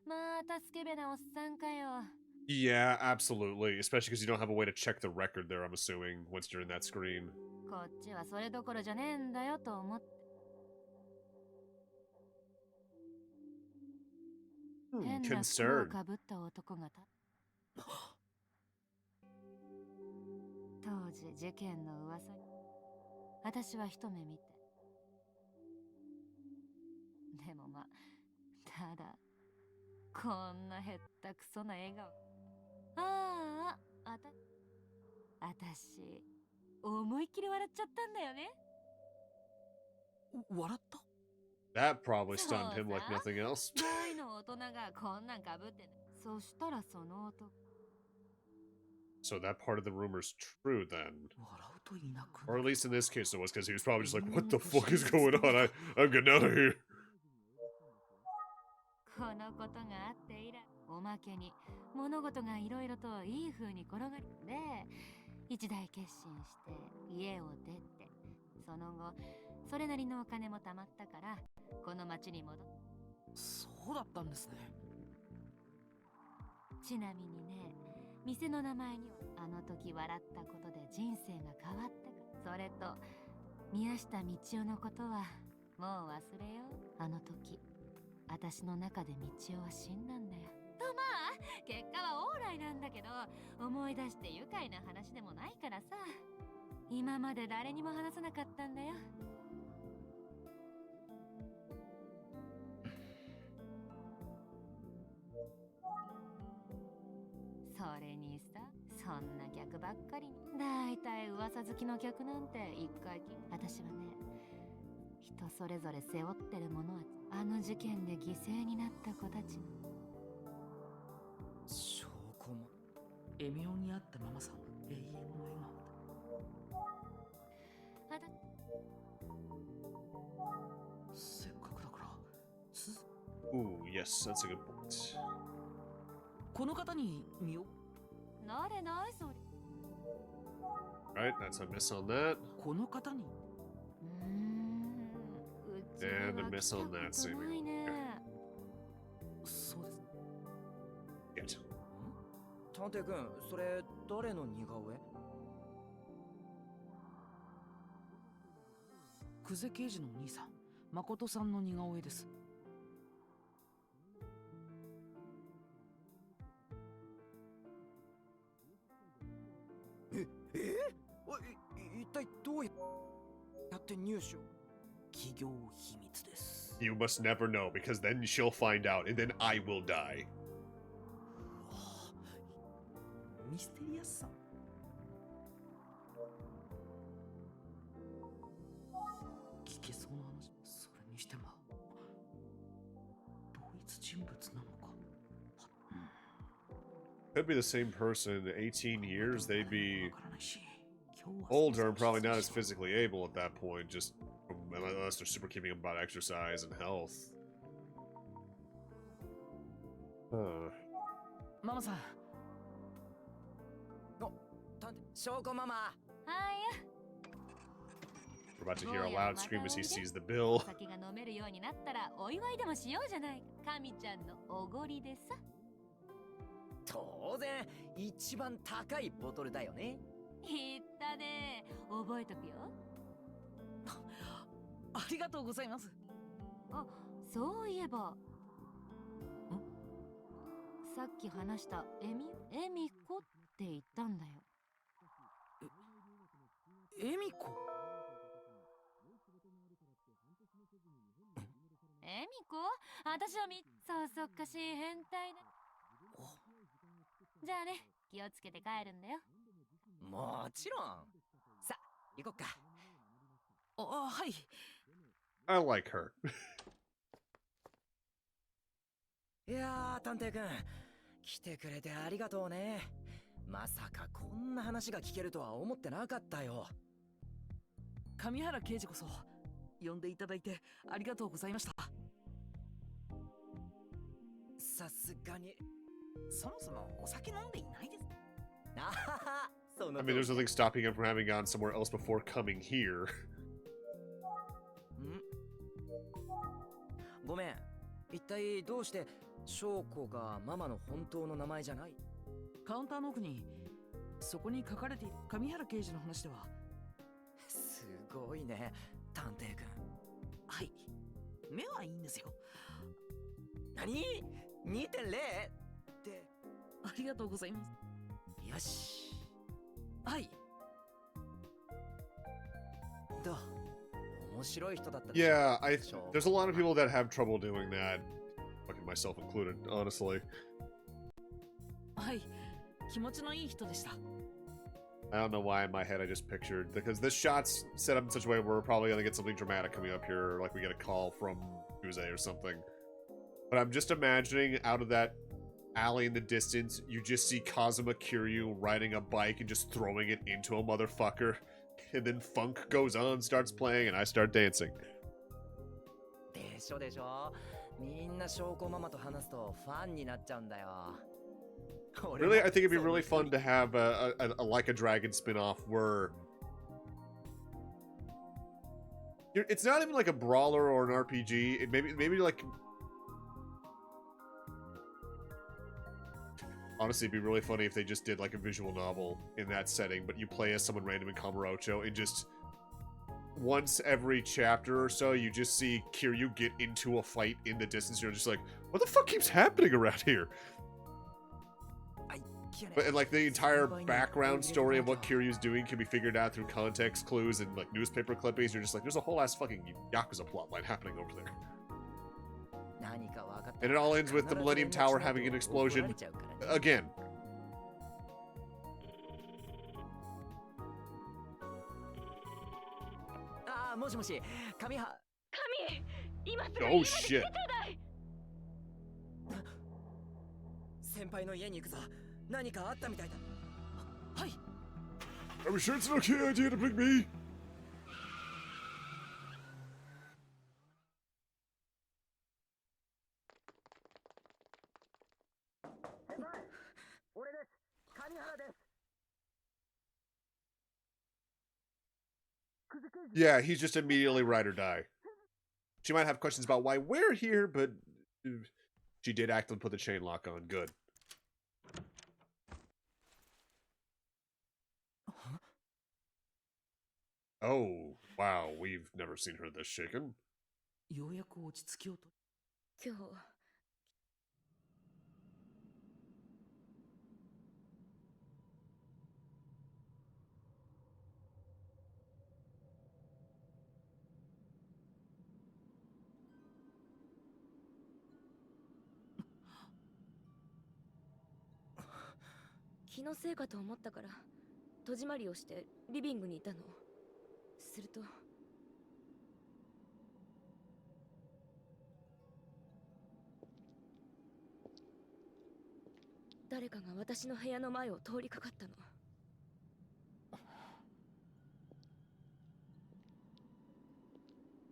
Speaker 4: またスケベなおっさんかよ。
Speaker 1: Yeah, absolutely. Especially because you don't have a way to check the record there, I'm assuming, once you're in that screen.
Speaker 4: こっちはそれどころじゃねえんだよと思って。変な服を
Speaker 1: Concern.
Speaker 4: かぶった男が当時事件の噂に私は一目見て。でもまあ、ただこんなへったくそな笑顔。私思いっきり笑っちゃったんだよね。
Speaker 2: 笑った？
Speaker 1: That probably stunned him like nothing else.
Speaker 4: 大の大人がこんなんかぶってね。そしたらその男。
Speaker 1: So that part of the rumor's true then.
Speaker 2: 笑うといなく
Speaker 1: Or
Speaker 2: な
Speaker 1: at
Speaker 2: る。
Speaker 1: least in this case it was, because he was probably just like, what the fuck is going on? I'm getting out of here.
Speaker 4: このことがあって以来、おまけに物事がいろいろといい風に転がりで、一大決心して家を出て、その後それなりのお金も貯まったからこの町に戻っ。
Speaker 2: そうだったんですね。
Speaker 4: ちなみにね、店の名前にはあの時笑ったことで人生が変わったか。それと宮下道夫のことはもう忘れよう。あの時私の中で道夫は死んだんだよ。とまあ結果はオーライなんだけど、思い出して愉快な話でもないからさ、今まで誰にも話さなかったんだよ。それにさ、そんな客ばっかりに。だいたい噂好きの客なんて一回きり。私はね、人それぞれ背負ってるものはあの事件で犠牲になった子たちの。
Speaker 2: 証拠も。エミオに会ったママさんの永遠の笑顔だ。
Speaker 4: あだ。
Speaker 2: せっかくだから。
Speaker 1: Ooh, yes, that's a good point.
Speaker 2: この方に見よ。
Speaker 4: なれないそれ。
Speaker 1: Right, that's a miss on that.
Speaker 2: この方に。
Speaker 4: うち
Speaker 1: And a
Speaker 4: は
Speaker 1: miss on
Speaker 4: 来た
Speaker 1: that
Speaker 4: こと
Speaker 1: seeming.
Speaker 4: ないね。
Speaker 2: そうです。
Speaker 1: Yet.
Speaker 5: 探偵君、それ誰の似顔絵？
Speaker 3: 久世刑事のお兄さん、誠さんの似顔絵です。
Speaker 5: 一体どうやって入手？企業秘密です。
Speaker 1: You must never know, because then she'll find out, and then I will die.
Speaker 3: ミステリアスさ。聞けそうな話。それにしても同一人物なのか。
Speaker 1: Could be the same person. 18 years, they'd be
Speaker 3: わからないし、今日は
Speaker 1: older and probably not as physically able at that point, just unless they're super keeping about exercise and health. Huh.
Speaker 3: ママさん、
Speaker 5: 探偵、証拠ママ。
Speaker 4: は
Speaker 1: We're about to
Speaker 4: い
Speaker 1: hear a
Speaker 4: や。
Speaker 1: loud scream as he
Speaker 4: お
Speaker 1: sees the
Speaker 4: お
Speaker 1: bill.
Speaker 4: 酒が飲めるようになったらお祝いでもしようじゃない。神ちゃんのおごりでさ。
Speaker 5: 当然、一番高いボトルだよね。
Speaker 4: 言ったね。覚えとくよ。
Speaker 3: ありがとうございます。
Speaker 4: あ、そういえば。さっき話したエミコって言ったんだよ。
Speaker 3: エミコ。
Speaker 4: エミコ？私はそそっかしい変態だ。じゃあね、気をつけて帰るんだよ。
Speaker 5: もちろん。さあ、行こっか。
Speaker 3: はい。
Speaker 1: I like her.
Speaker 5: いやー、探偵君、来てくれてありがとうね。まさかこんな話が聞けるとは思ってなかったよ。
Speaker 3: 上原刑事こそ呼んでいただいてありがとうございました。
Speaker 5: さすがに。
Speaker 3: そもそもお酒飲んでいないです。
Speaker 5: あはは、その
Speaker 1: I
Speaker 5: 通
Speaker 1: mean,
Speaker 5: り
Speaker 1: there's nothing stopping him from having gone somewhere else before coming here.
Speaker 5: ごめん。一体どうして翔子がママの本当の名前じゃない？
Speaker 3: カウンターの奥にそこに書かれている上原刑事の話では。
Speaker 5: すごいね、探偵君。
Speaker 3: はい、目はいいんですよ。
Speaker 5: 何？ 2.0 って。
Speaker 3: ありがとうございます。
Speaker 5: よし。
Speaker 3: はい。
Speaker 5: どう？面白い人だったでしょ。
Speaker 1: Yeah, there's a lot of people that have trouble doing that, fucking myself included, honestly.
Speaker 3: はい、気持ちのいい人でした。
Speaker 1: I don't know why in my head I just pictured, because this shot's set up in such a way where we're probably gonna get something dramatic coming up here, like we get a call from Uze or something. But I'm just imagining out of that alley in the distance, you just see Kazuma Kiryu riding a bike and just throwing it into a motherfucker. And then funk goes on, starts playing, and I start dancing.
Speaker 5: でしょでしょ。みんな翔子ママと話すとファンになっちゃうんだよ。
Speaker 1: Really, I think it'd be really fun to have a Like a Dragon spin-off where it's not even like a brawler or an RPG. It maybe like, honestly, it'd be really funny if they just did like a visual novel in that setting, but you play as someone random in Kamurocho, and just once every chapter or so, you just see Kiryu get into a fight in the distance. You're just like, what the fuck keeps happening around here? But and like the entire background story of what Kiryu's doing can be figured out through context clues and like newspaper clippings. You're just like, there's a whole ass fucking Yakuza plotline happening over there. And it all ends with the Millennium Tower having an explosion again.
Speaker 5: あ、もしもし、神は。
Speaker 4: 神、今すぐ
Speaker 1: Oh shit.
Speaker 5: 先輩の家に行くぞ。何かあったみたいだ。
Speaker 3: はい。
Speaker 1: Are we sure it's an okay idea to bring me?
Speaker 5: 俺です。神原です。
Speaker 1: Yeah, he's just immediately ride or die. She might have questions about why we're here, but she did actively put the chain lock on. Good. Oh, wow, we've never seen her this shaken.
Speaker 2: ようやく落ち着きをと。
Speaker 6: 今日気のせいかと思ったから戸締まりをしてリビングにいたの。すると誰かが私の部屋の前を通りかかったの。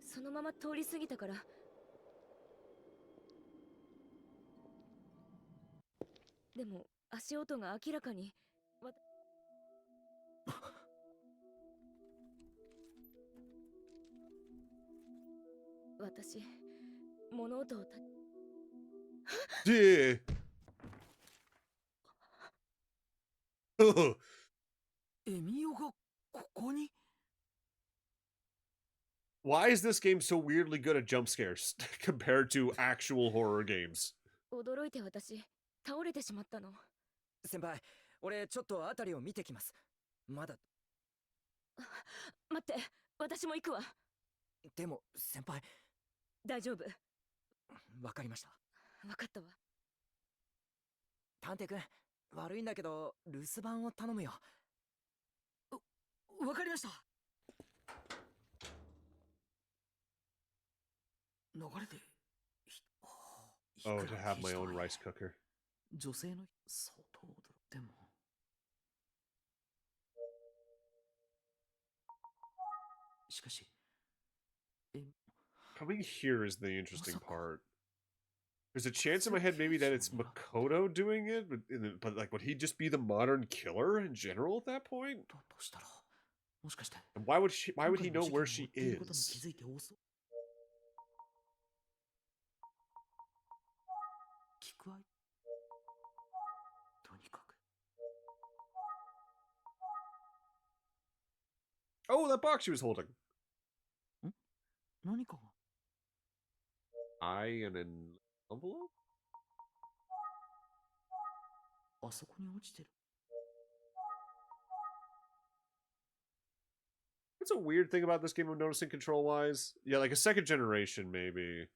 Speaker 6: そのまま通り過ぎたからでも足音が明らかに私物音を
Speaker 1: Yeah. Oh,
Speaker 2: エミオがここに
Speaker 1: why is this game so weirdly good at jump scares compared to actual horror games?
Speaker 6: 驚いて私倒れてしまったの。
Speaker 5: 先輩、俺ちょっと辺りを見てきます。まだ。
Speaker 6: 待って私も行くわ。
Speaker 5: でも先輩。
Speaker 6: 大丈夫。
Speaker 5: わかりました。
Speaker 6: 分かったわ。
Speaker 5: 探偵くん、悪いんだけど留守番を頼むよ。
Speaker 2: わかりました。流れで
Speaker 1: Oh, to have my own rice cooker.
Speaker 2: 女性の相当驚いてもしかし
Speaker 1: Coming here is the interesting part. There's a chance in my head maybe that it's Makoto doing it, but like, would he just be the modern killer in general at that point?
Speaker 2: だとしたらもしかして
Speaker 1: And why would he know where she
Speaker 2: 今回の事件を追っていることに
Speaker 1: is?
Speaker 2: 気づいて遅い聞くあいとにかく
Speaker 1: Oh, that box she was holding.
Speaker 2: 何かが
Speaker 1: I and an envelope?
Speaker 2: あそこに落ちてる
Speaker 1: What's a weird thing about this game I'm noticing control-wise? Yeah, like a second generation, maybe.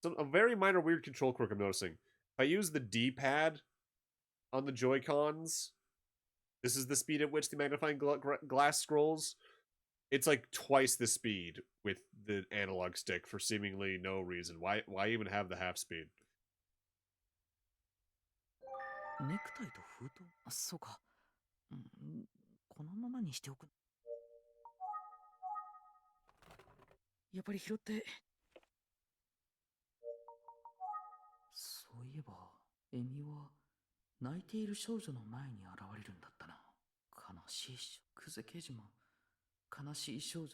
Speaker 1: A very minor weird control quirk I'm noticing. If I use the D-pad on the Joy-Cons, this is the speed at which the magnifying glass scrolls. It's like twice the speed with the analog stick for seemingly no reason. Why even have the half speed?
Speaker 2: ネクタイと封筒あ、そうか、このままにしておくやっぱり拾ってそういえばエミは泣いている少女の前に現れるんだったな悲しい久世刑事も悲しい少女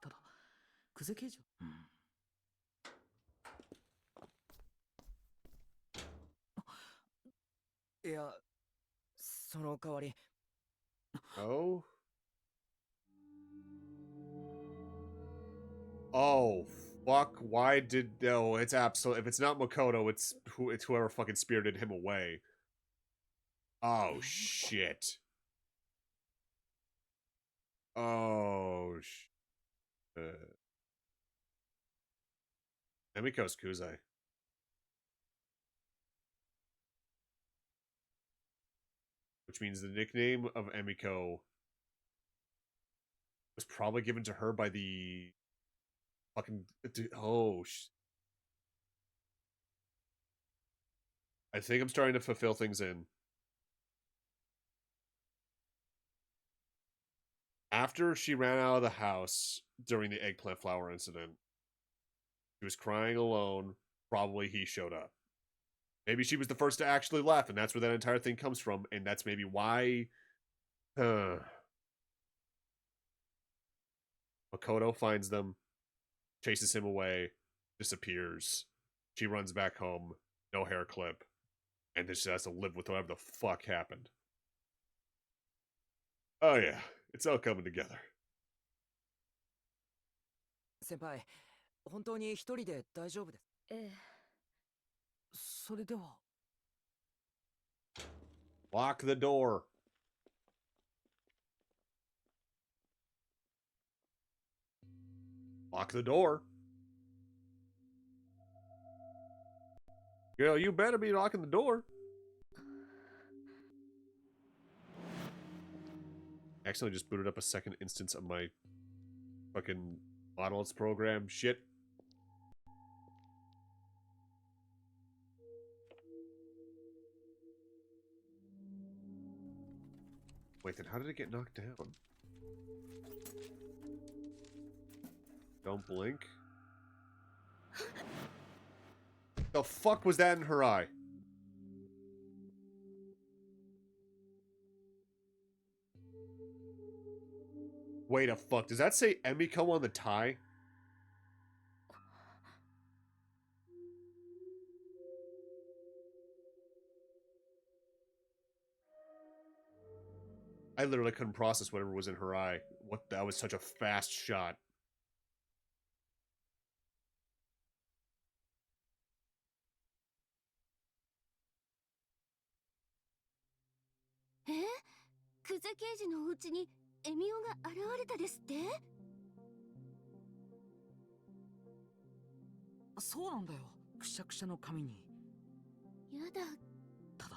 Speaker 2: ただ久世刑事
Speaker 5: いや、その代わり。
Speaker 1: Oh? Oh, fuck. Why did... No, it's absolute... If it's not Makoto, it's whoever fucking spirited him away. Oh, shit. Oh, Emiko's Kuzai. Which means the nickname of Emiko was probably given to her by the fucking... Oh, I think I'm starting to fulfill things in. After she ran out of the house during the eggplant flower incident, she was crying alone. Probably he showed up. Maybe she was the first to actually laugh, and that's where that entire thing comes from, and that's maybe why... Makoto finds them, chases him away, disappears. She runs back home, no hair clip, and then she has to live with whatever the fuck happened. Oh yeah, It's all coming together.
Speaker 5: 先輩、本当に一人で大丈夫です。
Speaker 6: ええ。
Speaker 3: それでは。
Speaker 1: Lock the door. Lock the door. Girl, you better be locking the door. Accidentally just booted up a second instance of my fucking Monoliths program. Shit. Wait, then how did it get knocked down? Don't blink. The fuck was that in her eye? Wait a fuck. Does that say Emio on the tie? I literally couldn't process whatever was in her eye. What? That was such a fast shot.
Speaker 4: Eh? クゼ刑事のお家にエミオが現れたですって？
Speaker 3: そうなんだよ。くしゃくしゃの髪に。
Speaker 4: やだ。
Speaker 3: ただ。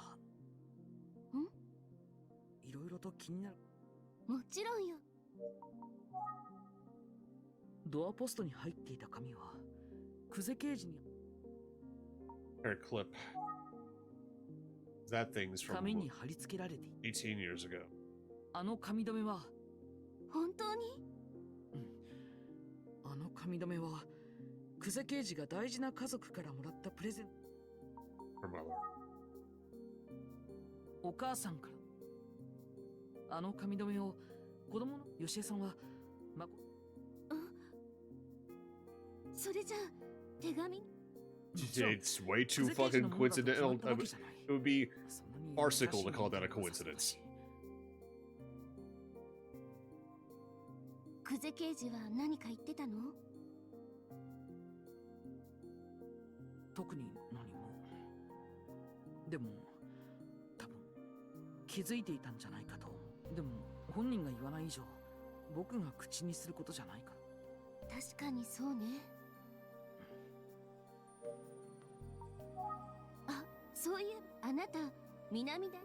Speaker 4: ん？
Speaker 3: いろいろと気になる。
Speaker 4: もちろんよ。
Speaker 3: ドアポストに入っていた紙はクゼ刑事に。
Speaker 1: Hair clip. That thing's from
Speaker 3: 紙に貼り付けられている。
Speaker 1: 18 years ago.
Speaker 3: あの紙留めは。
Speaker 4: 本当に？
Speaker 3: あの紙留めはクゼ刑事が大事な家族からもらったプレゼント。
Speaker 1: Her mother.
Speaker 3: お母さんから。あの紙留めを子供の吉江さんは
Speaker 4: それじゃあ手紙。
Speaker 1: It's way too fucking coincidental. It would be farcical to call that a coincidence.
Speaker 4: クゼ刑事は何か言ってたの？
Speaker 3: 特に何も。でも多分気づいていたんじゃないかと。でも本人が言わない以上僕が口にすることじゃないから。
Speaker 4: 確かにそうね。あ、そういえばあなた南だ。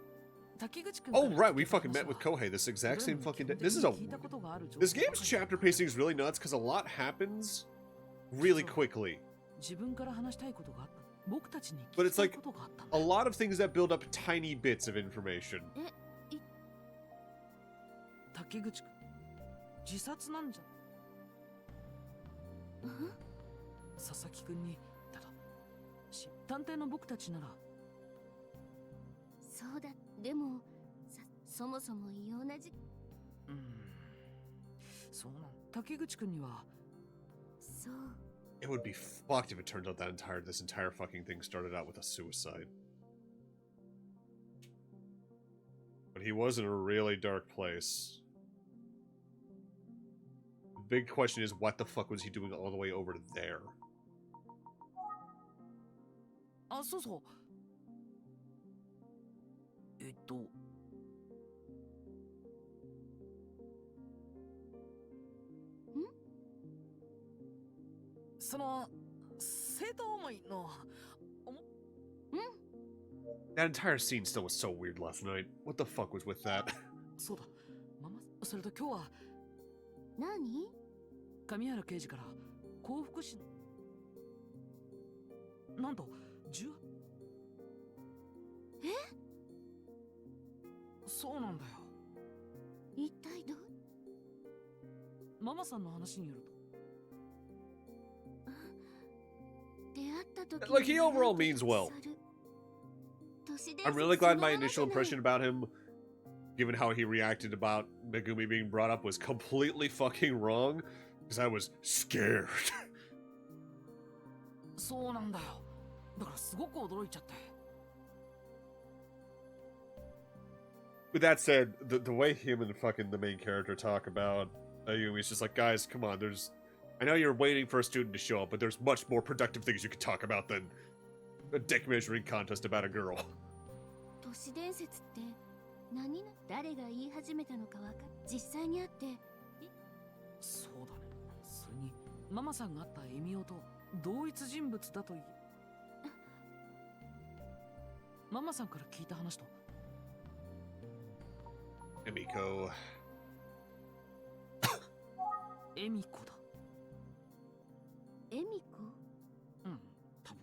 Speaker 1: Oh right, we fucking met with Kohei this exact same fucking day. This game's chapter pacing is really nuts because a lot happens really quickly. But it's like a lot of things that build up tiny bits of information.
Speaker 3: 竹口君、自殺なんじゃ。佐々木君に、ただ、探偵の僕たちなら。
Speaker 4: そうだ、でも、そもそも異様な事。
Speaker 3: そうなん。竹口君には。
Speaker 4: そう。
Speaker 1: It would be fucked if it turned out that this entire fucking thing started out with a suicide. But he was in a really dark place. The big question is, what the fuck was he doing all the way over there?
Speaker 3: あ、そうそう。その生徒思いの。
Speaker 1: That entire scene still was so weird last night. What the fuck was with that?
Speaker 3: そうだ。ママ、それと今日は。
Speaker 4: 何？
Speaker 3: 上原刑事から幸福士の。なんと10。そうなんだよ。
Speaker 4: 一体どう？
Speaker 3: ママさんの話によると。
Speaker 1: Like, he overall means well. I'm really glad my initial impression about him, given how he reacted about Megumi being brought up, was completely fucking wrong, because I was scared.
Speaker 3: そうなんだよ。だからすごく驚いちゃって。
Speaker 1: With that said, the way him and fucking the main character talk about Ayumi is just like, guys, come on, I know you're waiting for a student to show up, but there's much more productive things you could talk about than a dick measuring contest about a girl.
Speaker 4: 都市伝説って何な誰が言い始めたのかわか実際にあって
Speaker 3: そうだね。それにママさんが会ったエミオと同一人物だとママさんから聞いた話と
Speaker 1: Emiko.
Speaker 3: エミコだ。
Speaker 4: エミコ
Speaker 3: うん、多分。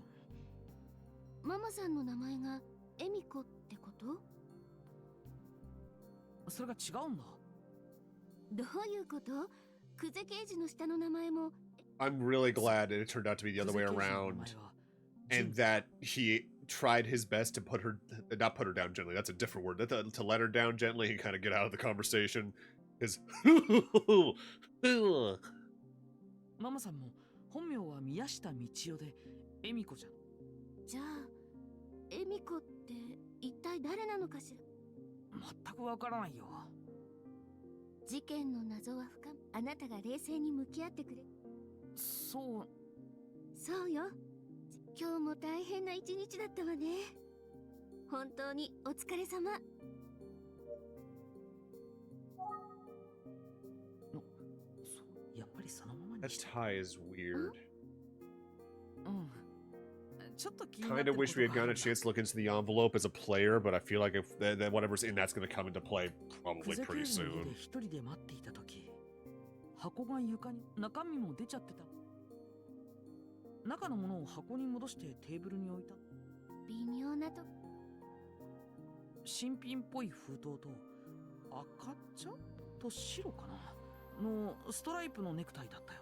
Speaker 4: ママさんの名前がエミコってこと？
Speaker 3: それが違うんだ。
Speaker 4: どういうこと？クゼ刑事の下の名前も
Speaker 1: I'm really glad it turned out to be the other way around, and that he tried his best to not put her down gently. That's a different word. To let her down gently and kind of get out of the conversation. Because
Speaker 3: ママさんも本名は宮下道夫でエミコじゃん。
Speaker 4: じゃあエミコって一体誰なのかしら？
Speaker 3: 全くわからないよ。
Speaker 4: 事件の謎は深み、あなたが冷静に向き合ってくれ。そうよ。今日も大変な一日だったわね。本当にお疲れ様。
Speaker 3: やっぱりそのままに。
Speaker 1: that tie is weird.
Speaker 3: うん。ちょっと気になって
Speaker 1: Kind
Speaker 3: る
Speaker 1: of
Speaker 3: こと
Speaker 1: wish we had
Speaker 3: があ
Speaker 1: gotten
Speaker 3: る
Speaker 1: a
Speaker 3: んだ。
Speaker 1: chance to look into the envelope as a player, but I feel like if that whatever's in that's going to come into play
Speaker 3: ク
Speaker 1: probably
Speaker 3: ゼ刑
Speaker 1: pretty
Speaker 3: 事の家
Speaker 1: soon.
Speaker 3: で一人で待っていた時、箱が床に中身も出ちゃってた。中のものを箱に戻してテーブルに置いた。
Speaker 4: 微妙なと。
Speaker 3: 新品っぽい封筒と赤茶と白かなのストライプのネクタイだったよ。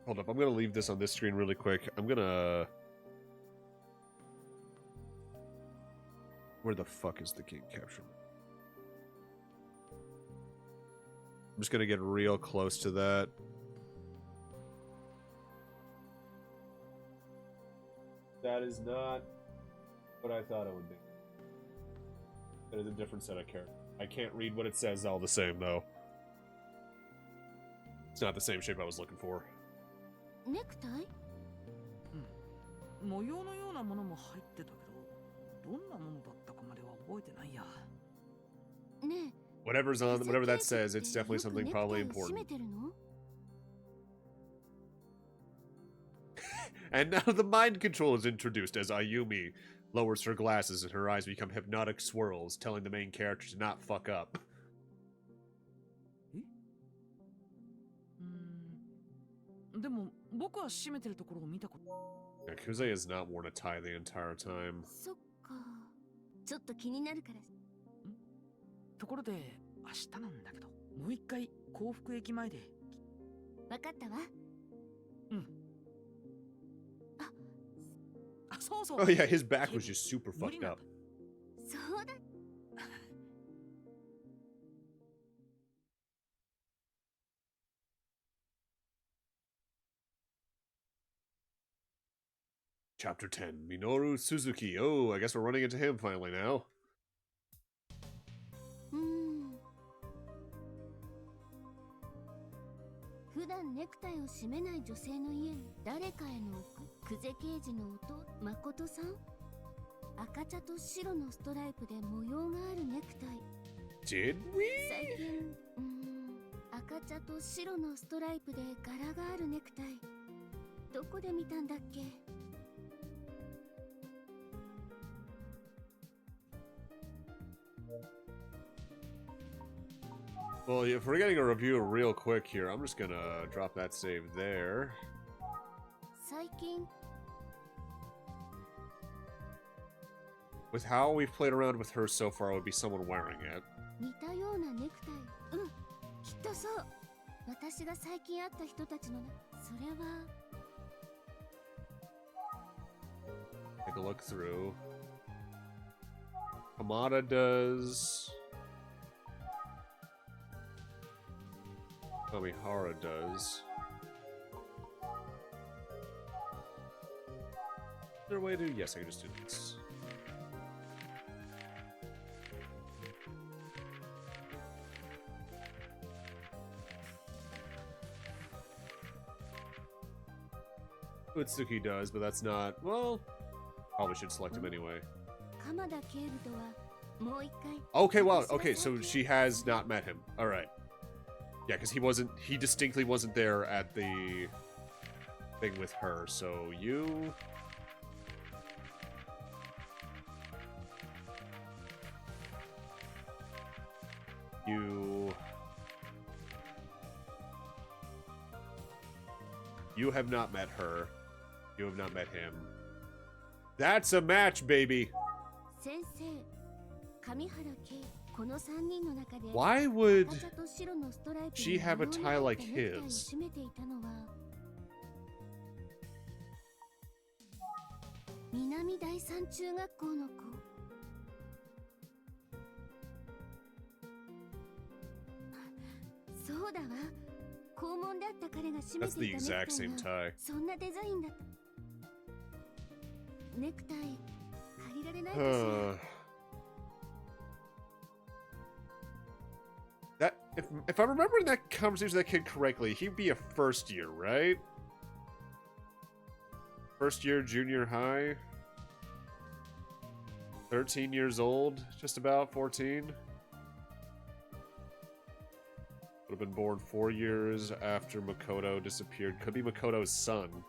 Speaker 1: Hold up, I'm going to leave this on this screen really quick. I'm going to... Where the fuck is the game capture? I'm just going to get real close to that. That is not what I thought it would be. That is a different set of characters. I can't read what it says all the same, though. It's not the same shape I was looking for.
Speaker 4: ネクタイ？
Speaker 3: うん。模様のようなものも入ってたけど、どんなものだったかまでは覚えてないや。
Speaker 4: ねえ。
Speaker 1: Whatever's on, whatever that says, it's definitely something probably
Speaker 4: よくネクタイを締
Speaker 1: important.
Speaker 4: めてるの？
Speaker 1: And now the mind control is introduced as Ayumi lowers her glasses and her eyes become hypnotic swirls, telling the main character to not fuck up.
Speaker 3: でも僕は閉めてるところを見たこと。
Speaker 1: Yeah, Kuze has not worn a tie the entire time.
Speaker 4: そっか。ちょっと気になるから。
Speaker 3: ところで明日なんだけど、もう一回幸福駅前で。
Speaker 4: わかったわ。
Speaker 3: うん。あ、そうそう。
Speaker 1: Oh yeah, his back was just super
Speaker 3: 無理
Speaker 1: fucked
Speaker 3: なんだ。
Speaker 1: up.
Speaker 4: そうだ。
Speaker 1: Chapter 10, Minoru Suzuki. Oh, I guess we're running into him finally now.
Speaker 4: 普段ネクタイを締めない女性の家に誰かへのクゼ刑事の弟誠さん。赤茶と白のストライプで模様があるネクタイ。
Speaker 1: Did we?
Speaker 4: 最近赤茶と白のストライプで柄があるネクタイどこで見たんだっけ？
Speaker 1: Well, if we're getting a review real quick here, I'm just gonna drop that save there.
Speaker 4: 最近
Speaker 1: With how we've played around with her so far, it would be someone wearing it.
Speaker 4: 似たようなネクタイ。きっとそう。私が最近会った人たちのそれは
Speaker 1: Take a look through. Hamada does. Kamihara does. Is there a way to? Yes, I can just do this. Utsuki does, but that's not. Well, probably should select him anyway.
Speaker 4: 鎌田警部とはもう一回
Speaker 1: Okay, wow. Okay, so she has not met him. All right. Yeah, because he distinctly wasn't there at the thing with her. So you have not met her. You have not met him. That's a match, baby.
Speaker 4: 先生上原圭この3人の中で
Speaker 1: Why would
Speaker 4: 赤茶と白のストライプ
Speaker 1: she have a tie like
Speaker 4: ネクタイを
Speaker 1: his?
Speaker 4: 締めていたのは南第三中学校の子そうだわ校門であった彼が締め
Speaker 1: That's
Speaker 4: て
Speaker 1: the
Speaker 4: いたネク
Speaker 1: exact
Speaker 4: タイ
Speaker 1: same
Speaker 4: が
Speaker 1: tie.
Speaker 4: そんなデザインだったネクタイ借りられないかし
Speaker 1: Uh,
Speaker 4: ら
Speaker 1: that if I'm remembering that conversation with that kid correctly, he'd be a first year, right? First year junior high. 13 years old, just about 14. Would have been born 4 years after Makoto disappeared. Could be Makoto's son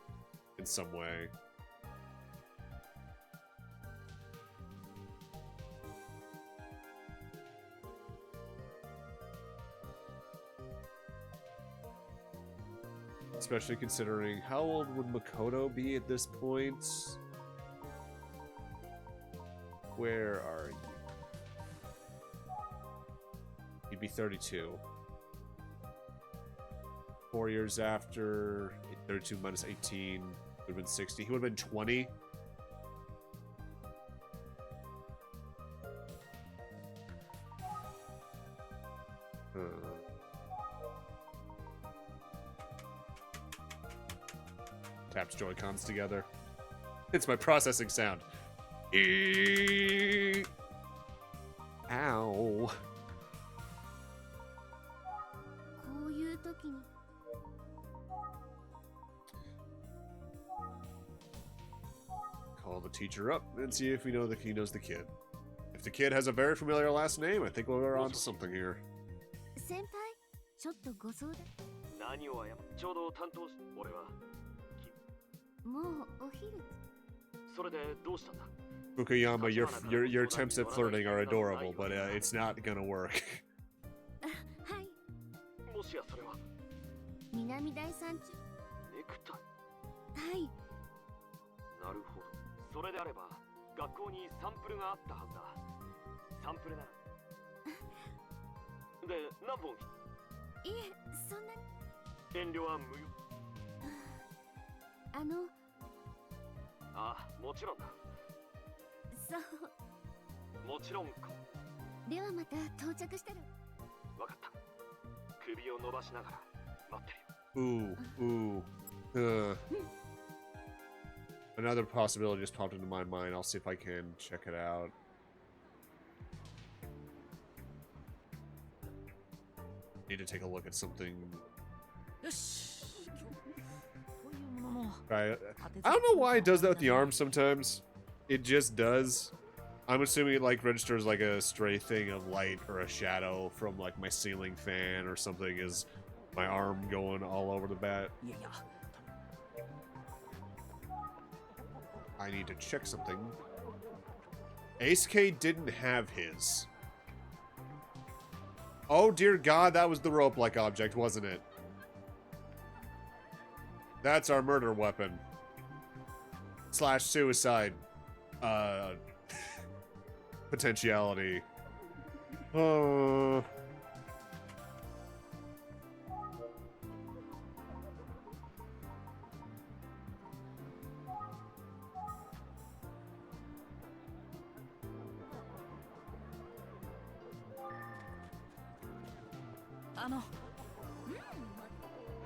Speaker 1: in some way. Especially considering how old would Makoto be at this point? Where are you? He'd be 32. 4 years after 32 minus 18 would have been 60. He would have been 20. Taps Joy-Cons together. It's my processing sound. Ow.
Speaker 4: こういう時に
Speaker 1: Call the teacher up and see if we know that he knows the kid. If the kid has a very familiar last name, I think we're on to something here.
Speaker 4: 先輩ちょっとご相談
Speaker 2: 何をちょうど担当し俺は
Speaker 4: もうお昼
Speaker 2: それでどうしたんだ
Speaker 1: Fukuyama, your attempts at flirting are adorable, but it's not gonna work.
Speaker 4: はい
Speaker 2: もしやそれは
Speaker 4: 南第三中
Speaker 2: ネクタイ
Speaker 4: はい
Speaker 2: なるほどそれであれば学校にサンプルがあったはずだサンプルならで何本
Speaker 4: いえそんなに
Speaker 2: 遠慮は無用ああもちろんだ
Speaker 4: そう
Speaker 2: もちろんか
Speaker 4: ではまた到着したら
Speaker 2: わかった首を伸ばしながら待ってるよ
Speaker 1: Ooh. Another possibility just popped into my mind. I'll see if I can check it out. Need to take a look at something.
Speaker 3: よしこういうものの
Speaker 1: I don't know why it does that with the arms sometimes. It just does. I'm assuming it like registers like a stray thing of light or a shadow from like my ceiling fan or something is my arm going all over the bat.
Speaker 3: いやいや
Speaker 1: I need to check something. Ace K didn't have his. Oh dear God, that was the rope-like object, wasn't it? That's our murder weapon. / suicide. Potentiality. Oh.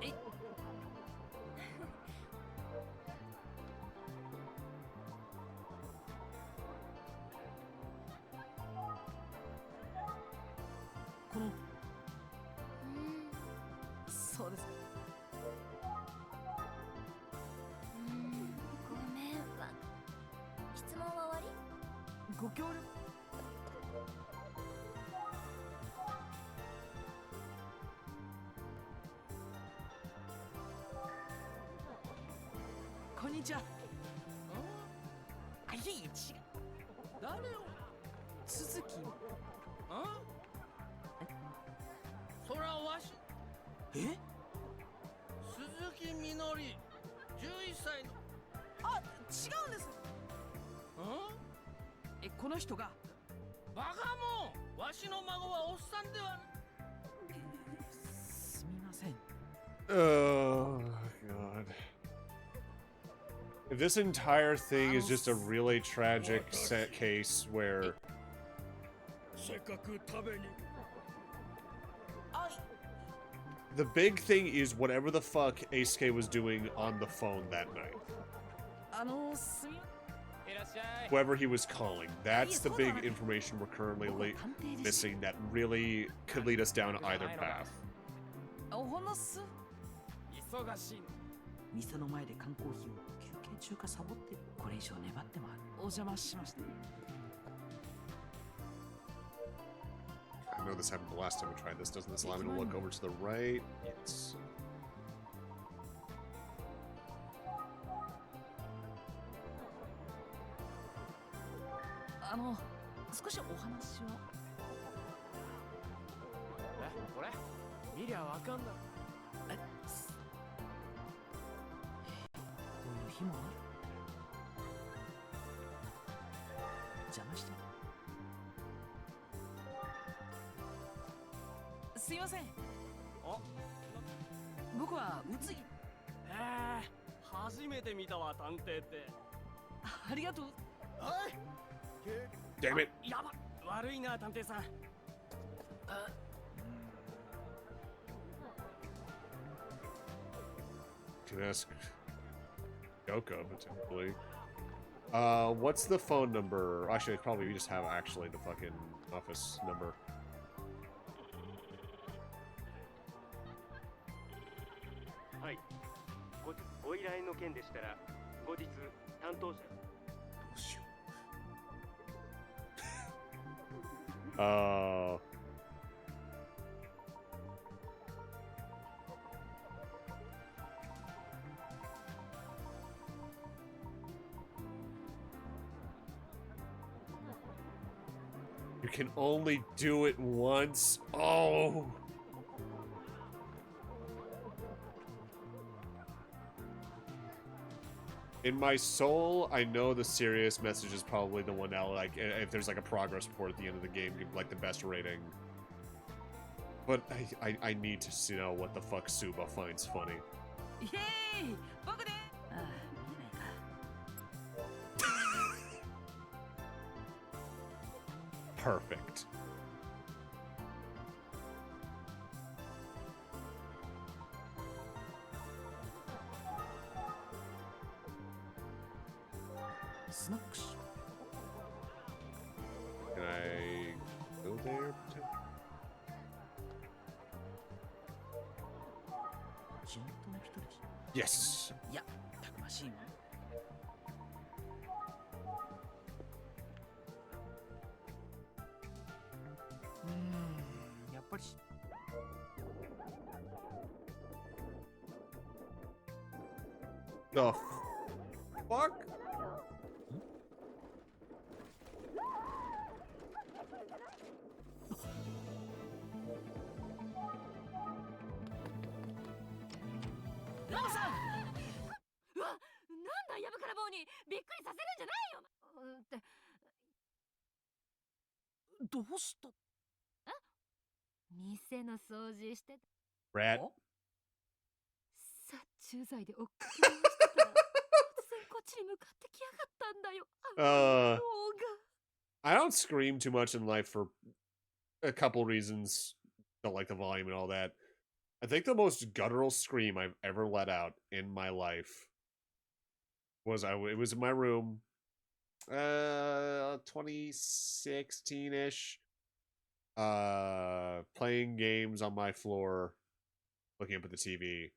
Speaker 3: えこのそうですご協力こんにちは。あ、いえいえ、違う。誰を鈴木。
Speaker 2: あそらわし
Speaker 3: え
Speaker 2: 鈴木みのり11歳の
Speaker 3: あ、違うんです。この人が。
Speaker 2: バカモンわしの孫はおっさんでは
Speaker 3: すみません。
Speaker 1: Oh, God. This entire thing is just a really tragic set case where
Speaker 2: せっかく食べに
Speaker 1: the big thing is whatever the fuck Aisuke was doing on the phone that night.
Speaker 3: すみ
Speaker 2: いらっしゃい
Speaker 1: Whoever he was calling. That's the big information we're currently missing that really could lead us down either path.
Speaker 3: おほんのす。
Speaker 2: 忙しい
Speaker 3: 店の前で缶コーヒーを休憩中かサボってる。これ以上粘ってもお邪魔しました。
Speaker 1: I know this happened the last time we tried this. Doesn't this allow me to look over to the right? Yes.
Speaker 3: 少しお話を。
Speaker 2: これ見りゃわかんだろ
Speaker 3: こういう日もある。邪魔してすいません。僕は宇津井。
Speaker 2: へえ初めて見たわ探偵って
Speaker 3: ありがとう。
Speaker 2: おい
Speaker 1: Damn it.
Speaker 2: やば悪いな探偵さん
Speaker 1: Can ask Yoko potentially. What's the phone number? Actually, probably we just have actually the fucking office number.
Speaker 7: はいご依頼の件でしたら後日担当者
Speaker 1: You can only do it once. Oh. In my soul, I know the serious message is probably the one now, like, if there's like a progress report at the end of the game, give like the best rating. But I need to know what the fuck Suba finds funny.
Speaker 3: イエーイ僕で。ああ、見えないか。
Speaker 1: Perfect.
Speaker 3: Snacks.
Speaker 1: Can I go there?
Speaker 3: 地元の人です。
Speaker 1: Yes.
Speaker 3: いや、たくましいもん。やっぱり。
Speaker 1: The fuck?
Speaker 3: Rama-san!
Speaker 4: うわ、なんだやぶから棒にびっくりさせるんじゃないよ。って
Speaker 3: どうした？
Speaker 4: 店の掃除してた。
Speaker 1: Rat.
Speaker 4: 殺虫剤でおっかけ回してたら突然こっちに向かってきやがったんだよ。
Speaker 1: I don't scream too much in life for a couple reasons. Don't like the volume and all that. I think the most guttural scream I've ever let out in my life was it was in my room, 2016-ish, playing games on my floor, looking up at the TV,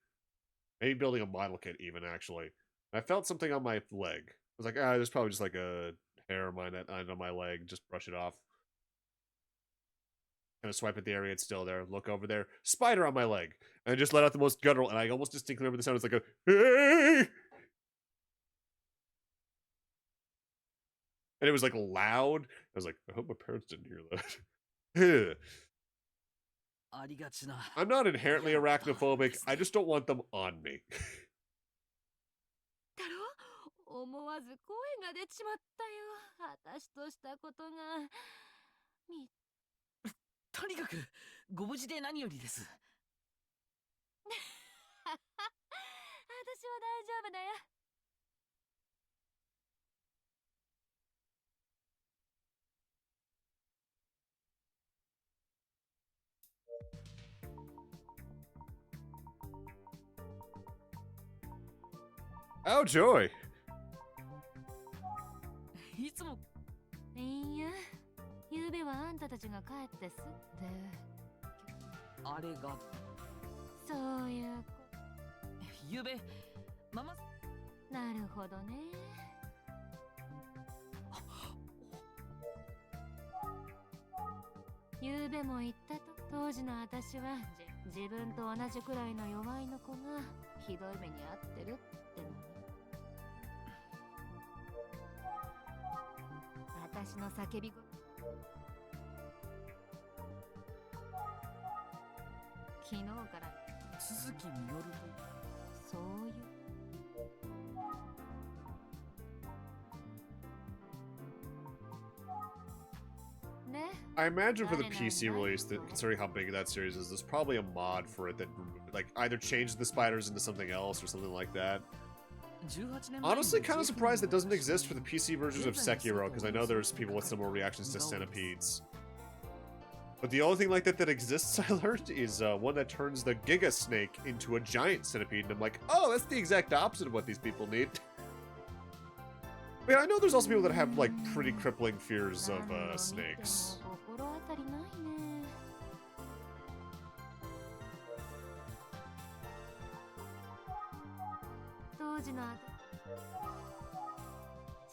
Speaker 1: maybe building a model kit even, actually. I felt something on my leg. I was like, there's probably just like a hair of mine on my leg. Just brush it off. Kind of swipe at the area, it's still there. Look over there, spider on my leg. And I just let out the most guttural, and I almost distinctly remember the sound. It's like a hey! And it was like loud. I was like, I hope my parents didn't hear that. I'm not inherently arachnophobic. I just don't want them on me.
Speaker 4: だろ思わず声が出ちまったよ。私としたことが。
Speaker 3: とにかくご無事で何よりです。
Speaker 4: 私は大丈夫だよ。
Speaker 1: Oh joy!
Speaker 3: いつも
Speaker 4: いや、ゆうべはあんたたちが帰ってすって。
Speaker 3: あれが
Speaker 4: そういうこ。
Speaker 3: ゆうべママ。
Speaker 4: なるほどね。ゆうべも言ったと、当時の私は自分と同じくらいの弱いの子がひどい目に遭ってるってのに。私の叫び声。昨日から
Speaker 3: 鈴木みのる。
Speaker 4: そういう。
Speaker 1: I imagine for the PC release, that considering how big that series is, there's probably a mod for it that like either changed the spiders into something else or something like that. Honestly, kind of surprised that doesn't exist for the PC versions of Sekiro, because I know there's people with similar reactions to centipedes. But the only thing like that that exists, I learned, is one that turns the Giga Snake into a giant centipede, and I'm like, oh, that's the exact opposite of what these people need. I mean, I know there's also people that have, like, pretty crippling fears of snakes.
Speaker 4: 当時の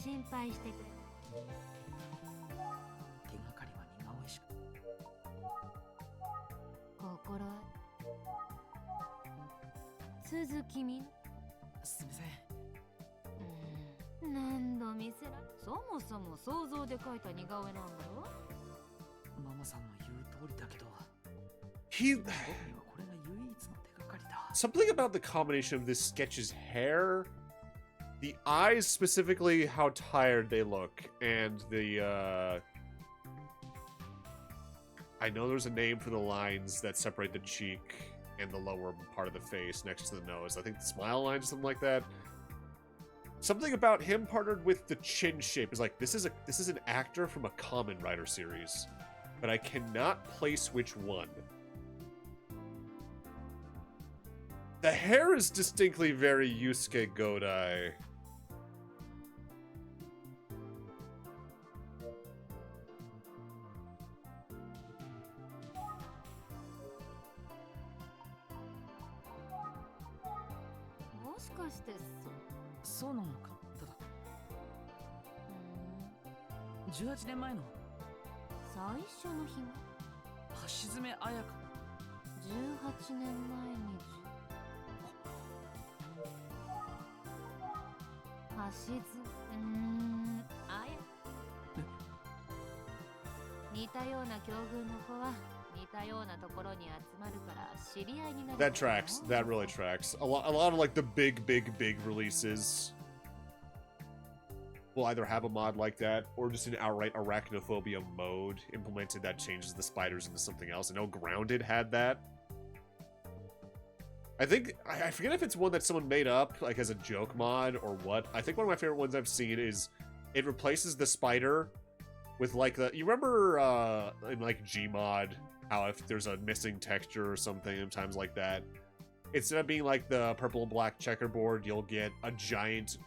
Speaker 4: 心配してくれ。
Speaker 3: 手がかりは似顔絵しか。
Speaker 4: 心は鈴木み。
Speaker 3: すみません。
Speaker 4: 何度見せら。そもそも想像で描いた似顔絵なんだろ。
Speaker 3: ママさんの言う通りだけど。
Speaker 1: Something about the combination of this sketch's hair, the eyes specifically, how tired they look, and the, I know there's a name for the lines that separate the cheek and the lower part of the face next to the nose. I think the smile line, something like that. Something about him partnered with the chin shape is like, this is an actor from a Kamen Rider series, but I cannot place which one. The hair is distinctly very Yusuke Godai. That tracks. That really tracks. A lot of like the big releases will either have a mod like that or just an outright arachnophobia mode implemented that changes the spiders into something else. I know Grounded had that. I think, I forget if it's one that someone made up, like as a joke mod or what. I think one of my favorite ones I've seen is it replaces the spider with like the, you remember in like Gmod, how if there's a missing texture or something, sometimes like that, instead of being like the purple and black checkerboard, you'll get a giant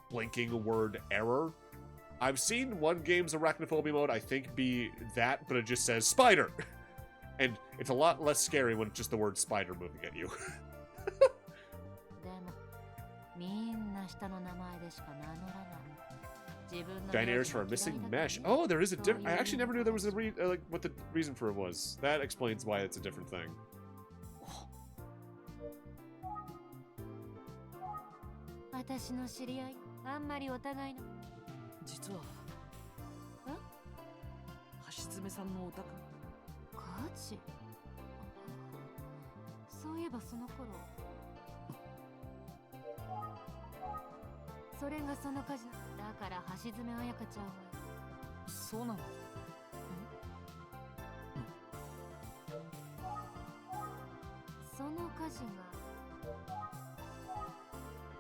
Speaker 1: blinking word error. I've seen one game's arachnophobia mode, I think, be that, but it just says spider. And it's a lot less scary when it's just the word spider moving at you. Giant ears for a missing mesh. Oh, there is a different. I actually never knew there was a like what the reason for it was. That explains why it's a different thing.
Speaker 4: 私の知り合い、あんまりお互いの。
Speaker 3: 実は橋爪さんのお宅。
Speaker 4: 火事。そういえばその頃。それがその火事だから橋爪彩香ちゃんは。
Speaker 3: そうなの。
Speaker 4: その火事が。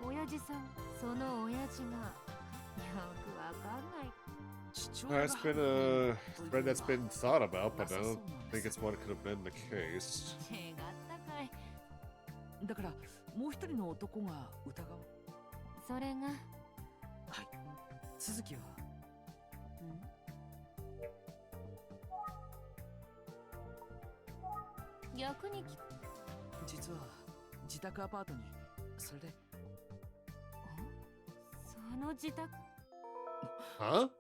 Speaker 4: 親父さん、その親父が。よくわかんない。
Speaker 1: That's been a thread that's been thought about, but I don't think it's what could have been the case.
Speaker 4: 違ったかい。
Speaker 3: だからもう一人の男が疑う。
Speaker 4: それが。
Speaker 3: はい。続きは。
Speaker 4: 逆に聞く。
Speaker 3: 実は自宅アパートにそれで。
Speaker 4: その自宅。
Speaker 1: Huh?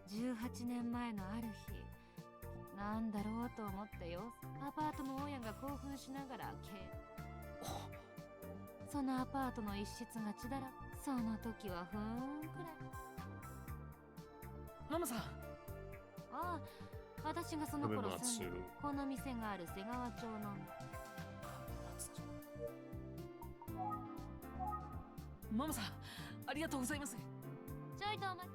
Speaker 4: 18年前のある日、なんだろうと思ってよ。アパートの大家が興奮しながらそのアパートの一室が血だら。その時はふーんくらい。
Speaker 3: ママさん。
Speaker 4: ああ、私がその頃住んでこの店がある瀬川町の。
Speaker 3: ママさん、ありがとうございます。
Speaker 4: ちょいとお待ち。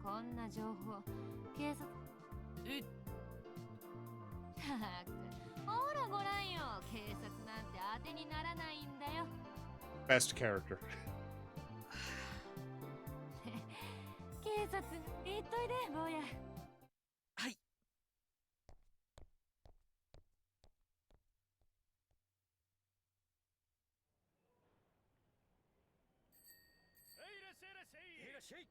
Speaker 4: こんな情報、警察。ほらごらんよ、警察なんて当てにならないんだよ。
Speaker 1: Best character.
Speaker 4: 警察、言っといで、坊や。
Speaker 3: はい。
Speaker 2: いらっしゃい。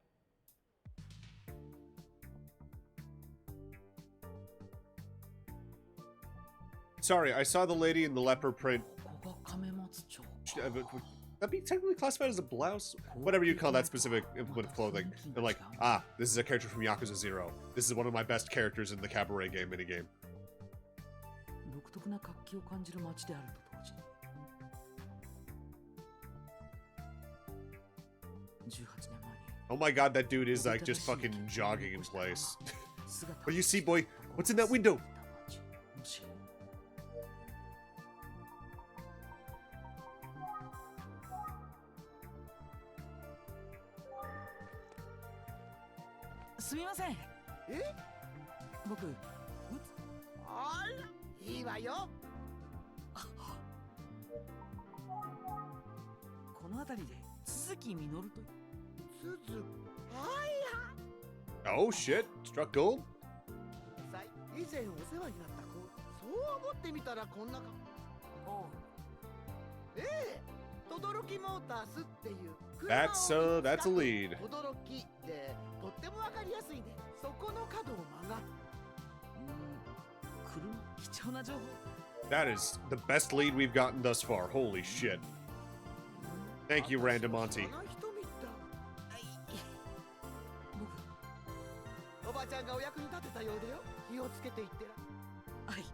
Speaker 1: Sorry, I saw the lady in the leopard print.
Speaker 3: ここが亀松町。
Speaker 1: Would that be technically classified as a blouse? Whatever you call that specific implement of clothing. And like, ah, this is a character from Yakuza 0. This is one of my best characters in the cabaret game minigame.
Speaker 3: 独特な活気を感じる街であると同時に。18年前に。
Speaker 1: Oh my god, that dude is like just fucking jogging in place. But you see, boy, what's in that window?
Speaker 3: すみません。僕、
Speaker 8: あら、いいわよ。
Speaker 3: この辺りで鈴木みのると。
Speaker 1: Oh shit, struck gold?
Speaker 8: 以前お世話になった子、そう思ってみたらこんなか。ええ、轟モータースっていう。
Speaker 1: That's a lead.
Speaker 8: 轟でとってもわかりやすいね。そこの角を曲がっ。
Speaker 3: 貴重な情報。
Speaker 1: That is the best lead we've gotten thus far. Holy shit. Thank you, Randomonte.
Speaker 8: おばちゃんがお役に立てたようでよ。気をつけていってら。
Speaker 3: はい。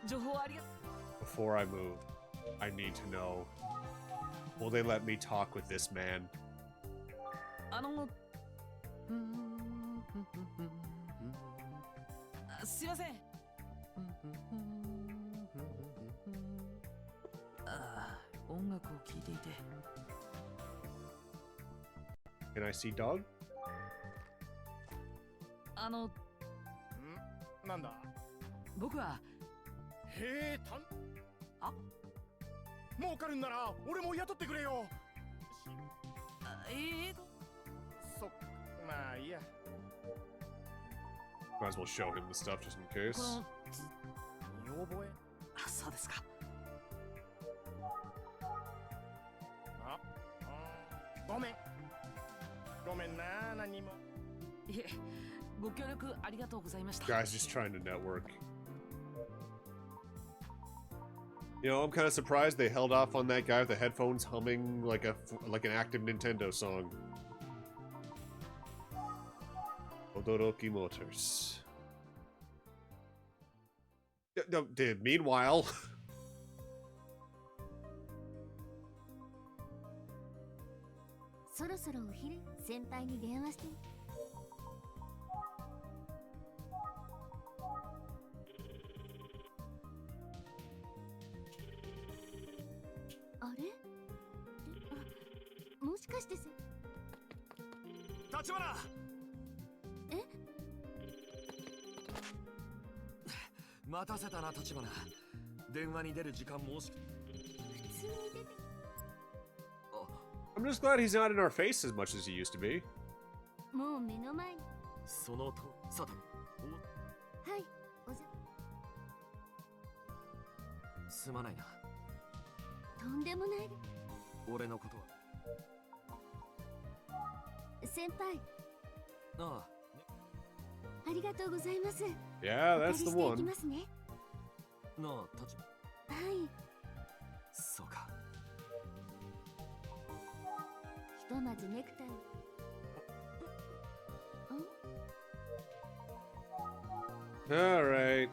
Speaker 3: 情報ありがとう。
Speaker 1: Before I move, I need to know. Will they let me talk with this man?
Speaker 3: すいません。音楽を聴いていて。
Speaker 1: Can I see dog?
Speaker 2: なんだ。
Speaker 3: 僕は。
Speaker 2: へえ、儲かるんなら俺も雇ってくれよ。そっ、まあいいや。
Speaker 1: Might as well show him the stuff just in case.
Speaker 2: 見覚え。
Speaker 3: そうですか。
Speaker 2: ごめん。ごめんな、何も。
Speaker 3: いえ、ご協力ありがとうございました。
Speaker 1: Guys just trying to network. You know, I'm kind of surprised they held off on that guy with the headphones humming like an active Nintendo song. Todoroki Motors. No, dude, meanwhile... I'm just glad he's not in our face as much as he used to be. Yeah, that's the one. All right.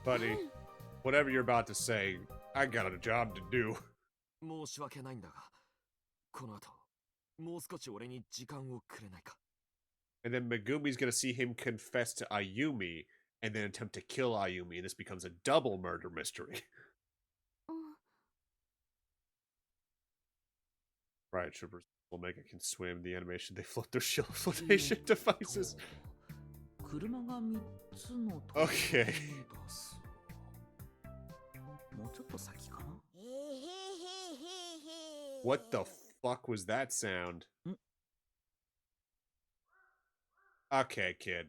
Speaker 1: Buddy, whatever you're about to say, I got a job to do. And then Megumi's gonna see him confess to Ayumi and then attempt to kill Ayumi, and this becomes a double murder mystery. Right, Troopers. Omega can swim. The animation, they float their shield flotation devices. Okay. What the fuck was that sound? Okay, kid.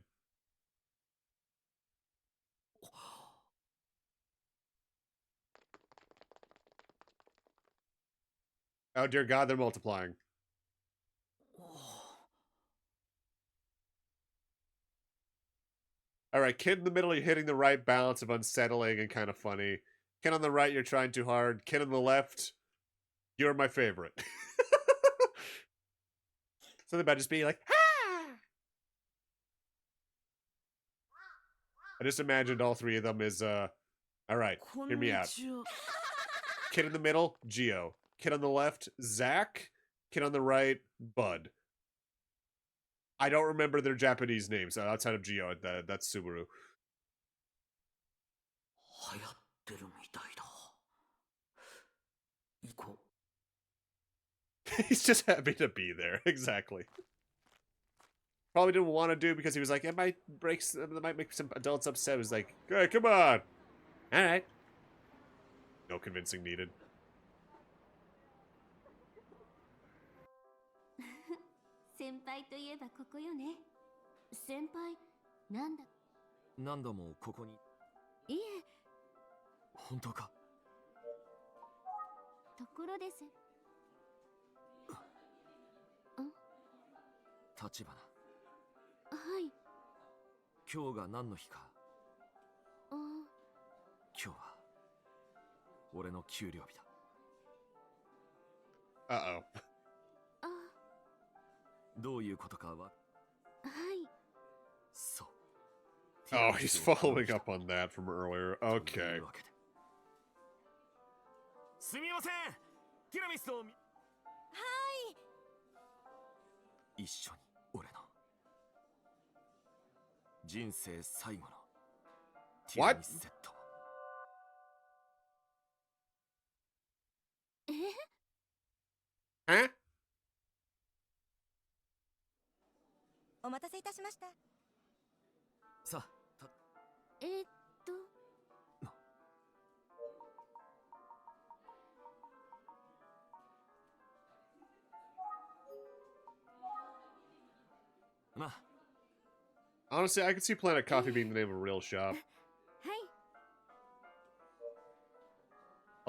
Speaker 1: Oh dear God, they're multiplying. Alright, kid in the middle, you're hitting the right balance of unsettling and kind of funny. Kid on the right, you're trying too hard. Kid on the left, you're my favorite. Something about just being like, ah! I just imagined all three of them as, alright, hear me out. Kid in the middle, Gio. Kid on the left, Zach. Kid on the right, Bud. I don't remember their Japanese names outside of Gio. That's Subaru. He's just happy to be there. Exactly. Probably didn't want to do it because he was like, it might make some adults upset. It was like, hey, come on. All right. No convincing needed. Uh-oh. Oh, he's following up on that from earlier. Okay. What? Huh?
Speaker 6: お待たせいたしました。
Speaker 1: Honestly, I could see Planet Coffee being the name of a real shop.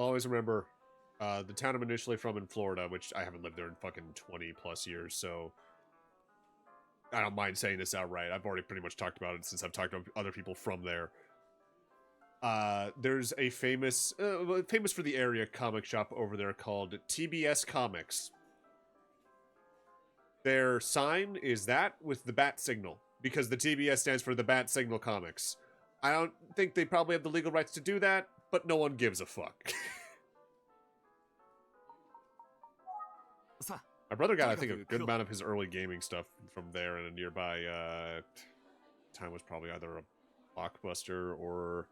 Speaker 1: I'll always remember the town I'm initially from in Florida, which I haven't lived there in fucking 20 plus years, so I don't mind saying this outright. I've already pretty much talked about it since I've talked to other people from there. There's a famous for the area comic shop over there called TBS Comics. Their sign is that with the bat signal, because the TBS stands for the Bat Signal Comics. I don't think they probably have the legal rights to do that, but no one gives a fuck. My brother got, I think, a good amount of his early gaming stuff from there, and a nearby time was probably either a Blockbuster or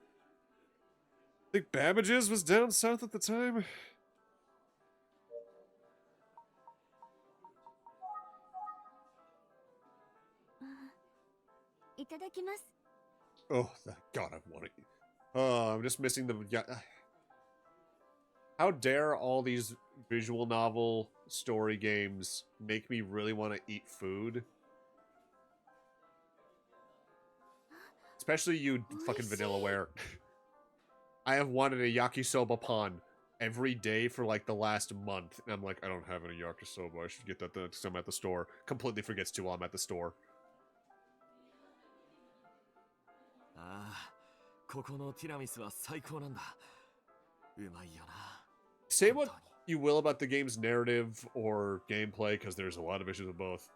Speaker 1: I think Babbage's was down south at the time. Oh, God, I want it. Oh, I'm just missing the... Yeah. How dare all these visual novel story games make me really want to eat food? Especially you fucking Vanillaware. I have wanted a yakisoba pan every day for like the last month. And I'm like, I don't have any yakisoba. I should get that next time I'm at the store. Completely forgets to while I'm at the store. Say what you will about the game's narrative or gameplay, because there's a lot of issues with both.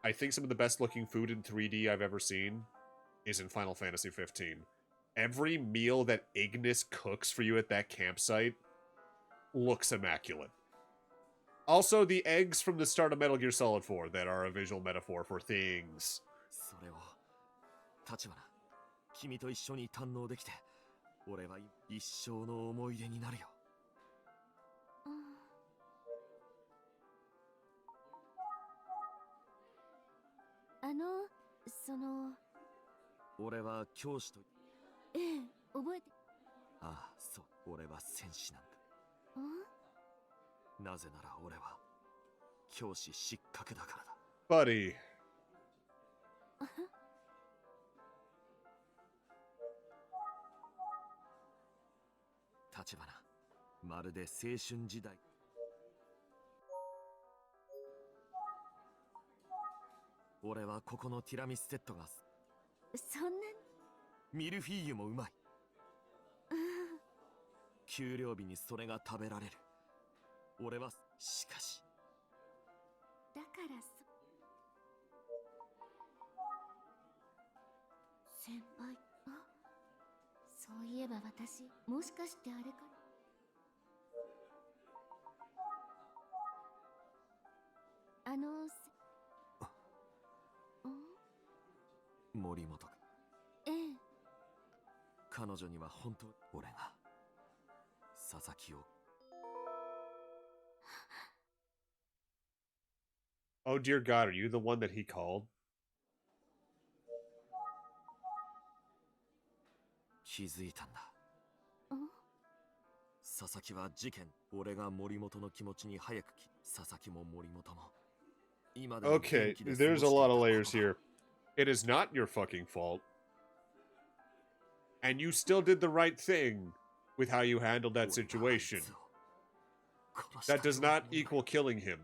Speaker 1: I think some of the best looking food in 3D I've ever seen is in Final Fantasy 15. Every meal that Ignis cooks for you at that campsite looks immaculate. Also, the eggs from the start of Metal Gear Solid 4 that are a visual metaphor for things. Buddy. Oh dear God, are you the one that he called? Okay, there's a lot of layers here. It is not your fucking fault. And you still did the right thing with how you handled that situation. That does not equal killing him.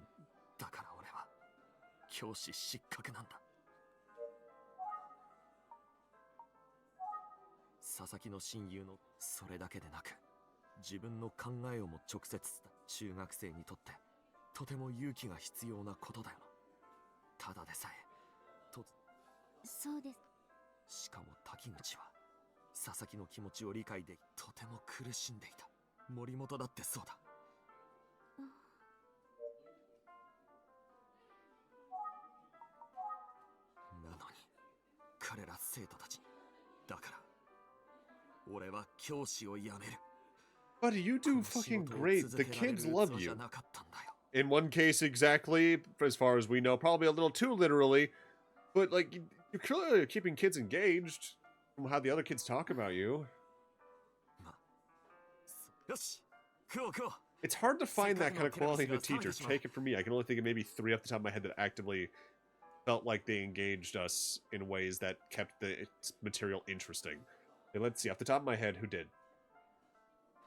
Speaker 1: Buddy, you do fucking great. The kids love you. In one case exactly, as far as we know, probably a little too literally, but like, you're clearly keeping kids engaged from how the other kids talk about you. It's hard to find that kind of quality in a teacher. Take it from me. I can only think of maybe 3 off the top of my head that actively felt like they engaged us in ways that kept the material interesting. And let's see, off the top of my head, who did?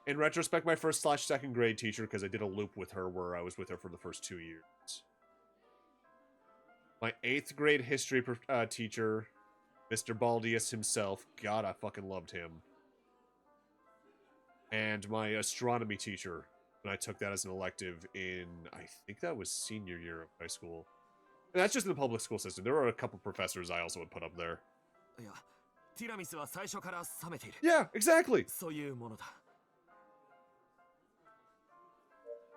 Speaker 1: In retrospect, my first/second grade teacher, because I did a loop with her where I was with her for the first 2 years. My 8th grade history teacher, Mr. Baldius himself. God, I fucking loved him. And my astronomy teacher, and I took that as an elective in, I think that was senior year of high school. And that's just in the public school system. There were a couple professors I also would put up there. Yeah, exactly.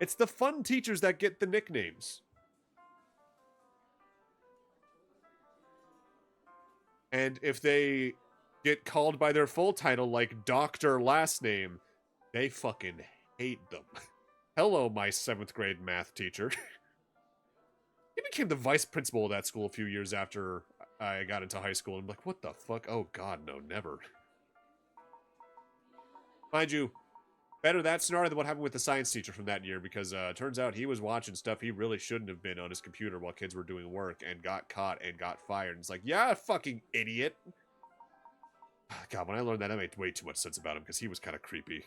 Speaker 1: It's the fun teachers that get the nicknames. And if they get called by their full title, like Doctor last name, they fucking hate them. Hello, my 7th grade math teacher. He became the vice principal of that school a few years after I got into high school. And I'm like, what the fuck? Oh god, no, never. Mind you, better that scenario than what happened with the science teacher from that year, because turns out he was watching stuff he really shouldn't have been on his computer while kids were doing work and got caught and got fired. And it's like, yeah, fucking idiot. God, when I learned that, I made way too much sense about him because he was kind of creepy.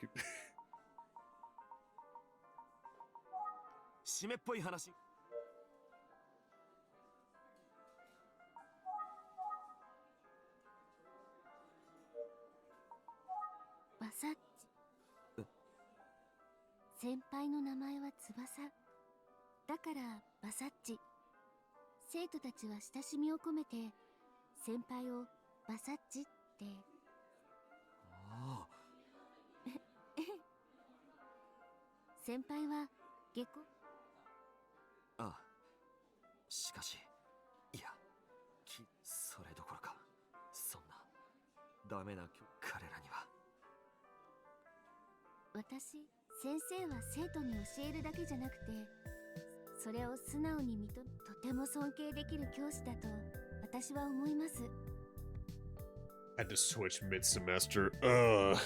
Speaker 1: Had to switch mid-semester. Ugh.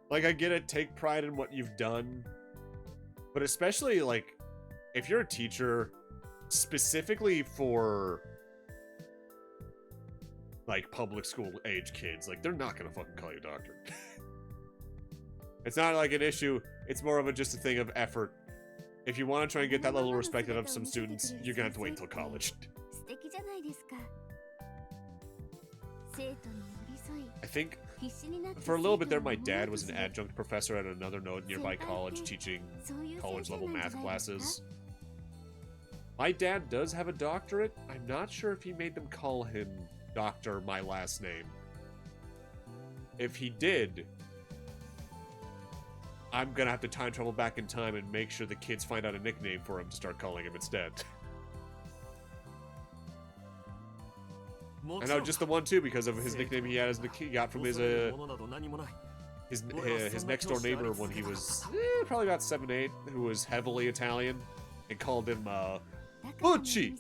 Speaker 1: Like, I get it, take pride in what you've done. But especially, like, if you're a teacher, specifically for, like, public school age kids, like, they're not gonna fucking call you doctor. It's not like an issue, it's more of just a thing of effort. If you want to try and get that level of respect out of some students, you're gonna have to wait until college. I think, for a little bit there, my dad was an adjunct professor at another nearby college teaching college-level math classes. My dad does have a doctorate. I'm not sure if he made them call him Doctor, my last name. If he did, I'm gonna have to time travel back in time and make sure the kids find out a nickname for him to start calling him instead. I know just the one too, because of his nickname he had as he got from his next door neighbor when he was probably about 7, 8, who was heavily Italian, and called him Butchie.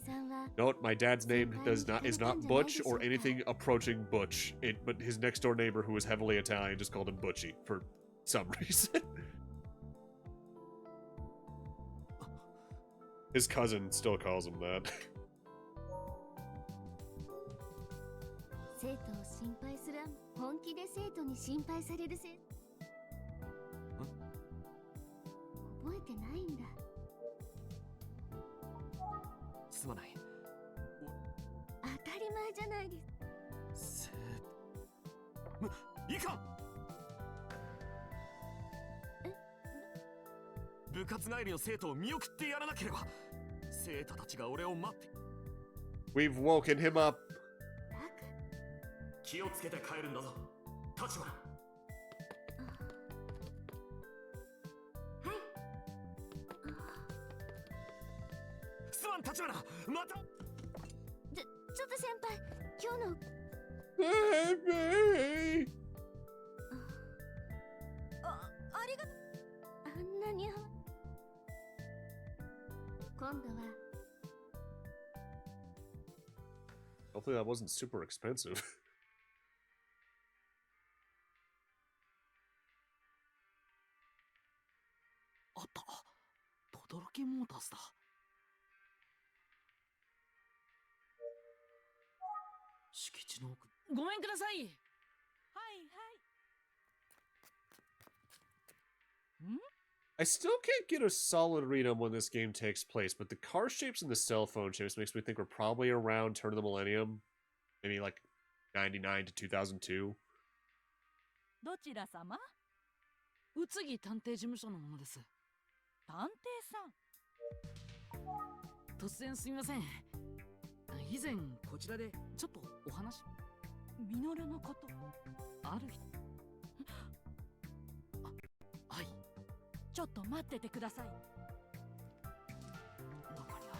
Speaker 1: Note, my dad's name is not Butch or anything approaching Butch. But his next door neighbor, who was heavily Italian, just called him Butchie for some reason. His cousin still calls him that. We've woken him up. Hopefully that wasn't super expensive. I still can't get a solid read on when this game takes place, but the car shapes and the cell phone shapes makes me think we're probably around turn of the millennium. Maybe like 99 to 2002.
Speaker 9: どちら様？
Speaker 3: 宇津木探偵事務所のものです。
Speaker 9: 探偵さん。
Speaker 3: 突然すみません。以前こちらでちょっとお話。
Speaker 9: ミノルのこと。
Speaker 3: ある人。はい。
Speaker 9: ちょっと待っててください。
Speaker 3: 中にあ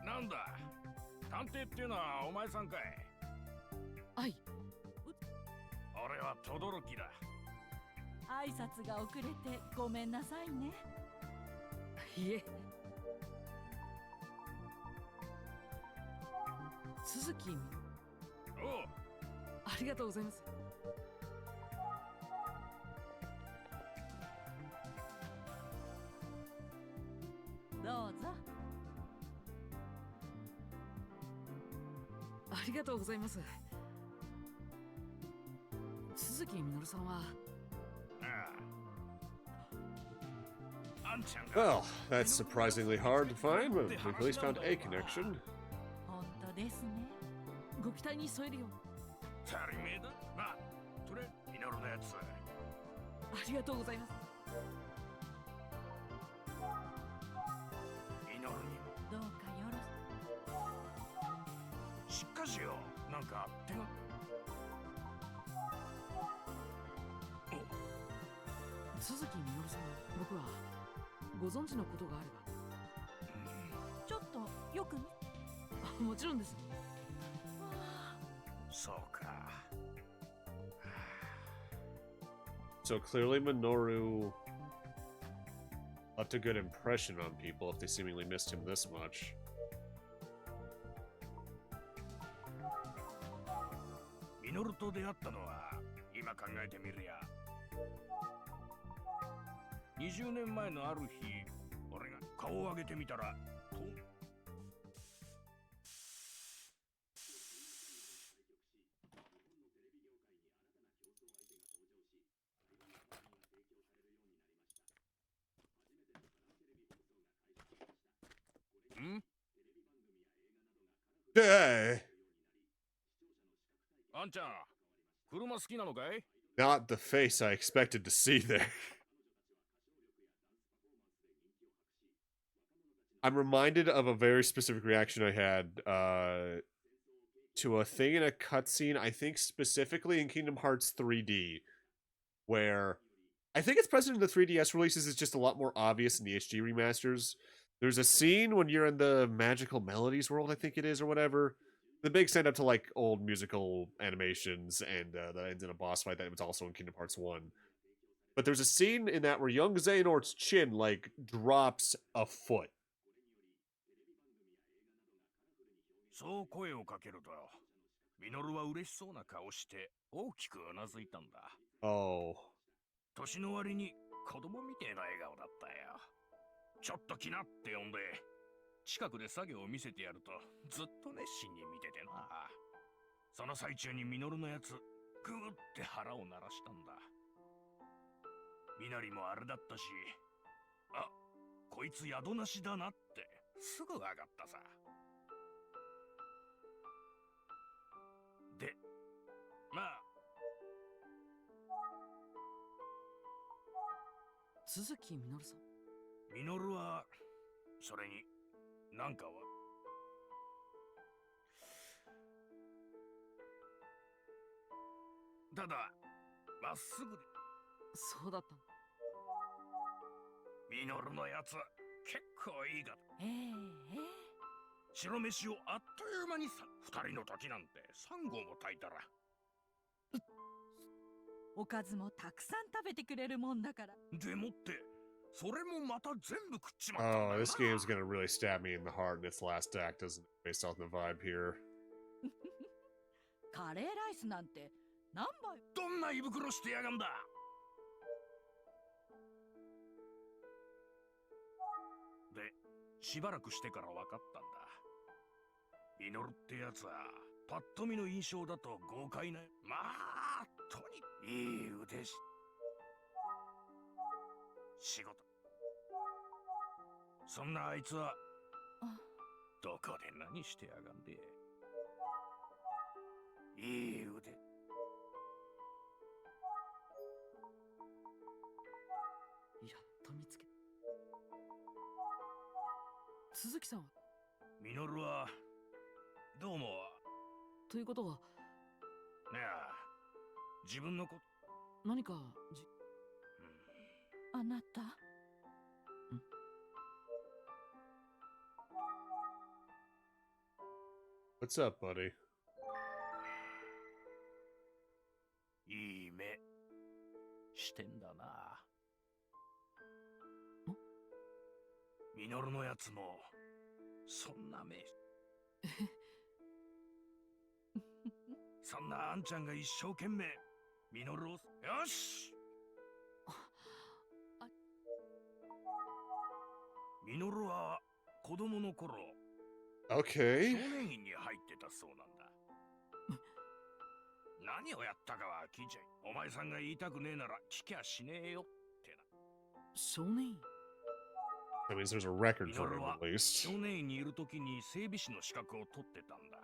Speaker 3: る。
Speaker 2: なんだ、探偵っていうのはお前さんかい。
Speaker 3: はい。
Speaker 2: 俺は轟だ。
Speaker 9: 挨拶が遅れてごめんなさいね。
Speaker 3: いえ。鈴木。
Speaker 2: おう。
Speaker 3: ありがとうございます。
Speaker 9: どうぞ。
Speaker 3: ありがとうございます。鈴木みのるさんは。
Speaker 1: Well, that's surprisingly hard to find, but we've at least found a connection.
Speaker 9: 本当ですね。
Speaker 3: ご期待に添えるよ。
Speaker 2: 足りめえだ。なあ、それミノルのやつ。
Speaker 3: ありがとうございます。
Speaker 2: ミノルにも。
Speaker 9: どうかよろ
Speaker 2: しかしよ、なんか手が。
Speaker 3: 鈴木みのるさん、僕はご存知のことがあれば。
Speaker 9: ちょっとよく見。
Speaker 3: もちろんです。
Speaker 2: そうか。
Speaker 1: So clearly Minoru left a good impression on people if they seemingly missed him this much.
Speaker 2: ミノルと出会ったのは今考えてみるや。20年前のある日、俺が顔を上げてみたら、あんちゃん、車好きなのかい？
Speaker 1: Not the face I expected to see there. I'm reminded of a very specific reaction I had to a thing in a cutscene, I think specifically in Kingdom Hearts 3D, where I think it's present in the 3DS releases, it's just a lot more obvious in the HD remasters. There's a scene when you're in the Magical Melodies world, I think it is, or whatever. The big stand up to like old musical animations, and that ends in a boss fight that was also in Kingdom Hearts 1. But there's a scene in that where young Xehanort's chin like drops a foot.
Speaker 2: そう声をかけると、ミノルは嬉しそうな顔して大きくうなずいたんだ。
Speaker 1: Oh.
Speaker 2: 年の割に子供みてえな笑顔だったよ。ちょっと来なって呼んで、近くで作業を見せてやるとずっと熱心に見ててな。その最中にミノルのやつ、グーって腹を鳴らしたんだ。ミナリもあれだったし、あ、こいつ宿なしだなってすぐ分かったさ。で、まあ。
Speaker 3: 鈴木みのるさん。
Speaker 2: ミノルは、それに、なんかは。ただ、まっすぐで。
Speaker 3: そうだったの。
Speaker 2: ミノルのやつ、結構いいが。白飯をあっという間に2人の時なんて3合も炊いたら。
Speaker 9: おかずもたくさん食べてくれるもんだから。
Speaker 2: でもって、それもまた全部食っちまったんだよな。
Speaker 1: Oh, this game's gonna really stab me in the heart in its last act, doesn't it? Based off the vibe here.
Speaker 9: カレーライスなんて何杯
Speaker 2: どんな胃袋してやがんだ。で、しばらくしてから分かったんだ。ミノルってやつはパッと見の印象だと豪快な。まあ、とにいい腕し。仕事。そんなあいつは、どこで何してやがんで。いい腕。
Speaker 3: やっと見つけ。鈴木さんは
Speaker 2: ミノルは、どうも。
Speaker 3: ということは、
Speaker 2: ねえ、自分のこと。
Speaker 3: 何か
Speaker 9: あなた
Speaker 1: What's up, buddy?
Speaker 2: いい目してんだな。ミノルのやつもそんな目。そんなあんちゃんが一生懸命ミノルを。よし。ミノルは子供の頃、
Speaker 1: Okay.
Speaker 2: 少年院に入ってたそうなんだ。何をやったかは聞いちゃい。お前さんが言いたくねえなら聞きゃしねえよってな。
Speaker 3: 少年院
Speaker 1: That means there's a record
Speaker 2: ミ
Speaker 1: for
Speaker 2: ノル
Speaker 1: him
Speaker 2: は
Speaker 1: at least.
Speaker 2: 少年院にいるときに整備士の資格を取ってたんだ。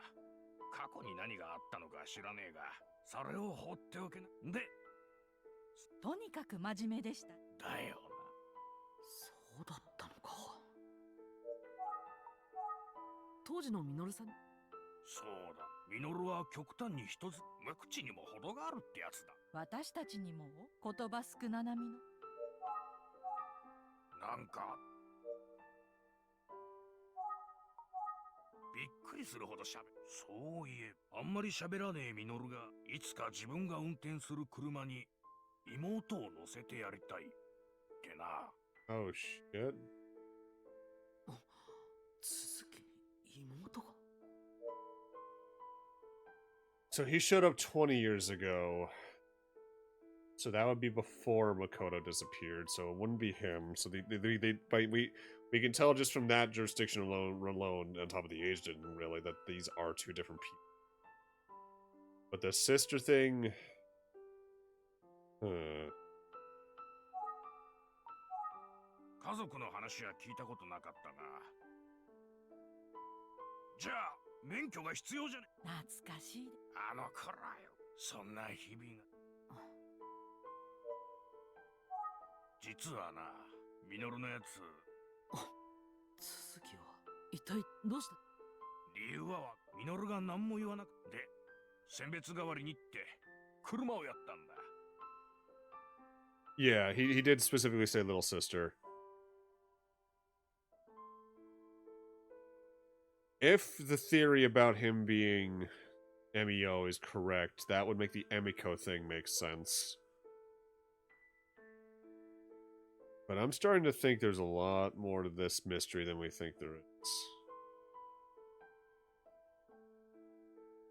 Speaker 2: 過去に何があったのか知らねえが、それを放っておけな。で、
Speaker 9: とにかく真面目でした。
Speaker 2: だよ
Speaker 3: そうだったのか。当時のミノルさん、
Speaker 2: な。そうだ。ミノルは極端に一つ無口にも程があるってやつだ。
Speaker 9: 私たちにも言葉少ななみの。
Speaker 2: なんかびっくりするほどそういえば、あんまり喋らねえミノルがいつか自分が運転する車に妹を乗せてやりたいってな。
Speaker 1: Oh shit.
Speaker 3: 続きに妹が。
Speaker 1: So he showed up 20 years ago. So that would be before Makoto disappeared. So it wouldn't be him. So we can tell just from that jurisdiction alone, on top of the age, didn't really, that these are two different people. But the sister thing, huh.
Speaker 2: 家族の話は聞いたことなかったが、じゃあ免許が必要じゃね。
Speaker 9: 懐かしい。
Speaker 2: あの頃よ、そんな日々が。実はな、ミノルのやつ。
Speaker 3: 続きは一体どうした。
Speaker 2: 理由はミノルが何も言わなくて、選別代わりにって車をやったんだ。
Speaker 1: Yeah, he did specifically say little sister. If the theory about him being Emio is correct, that would make the Emiko thing make sense. But I'm starting to think there's a lot more to this mystery than we think there is.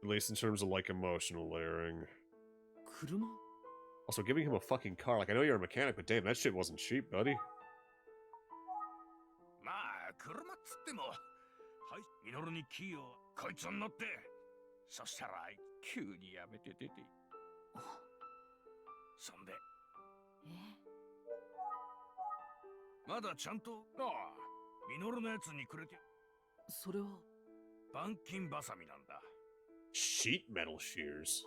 Speaker 1: At least in terms of, like, emotional layering.
Speaker 3: 車
Speaker 1: Also, giving him a fucking car. Like, I know you're a mechanic, but damn, that shit wasn't cheap, buddy.
Speaker 2: まあ、車っつっても、はい、ミノルにキーを、こいつに乗って。そしたら、急にやめて出て。そんで、まだちゃんと、ミノルのやつにくれて。
Speaker 3: それは
Speaker 2: 板金バサミなんだ。
Speaker 1: Sheet metal shears.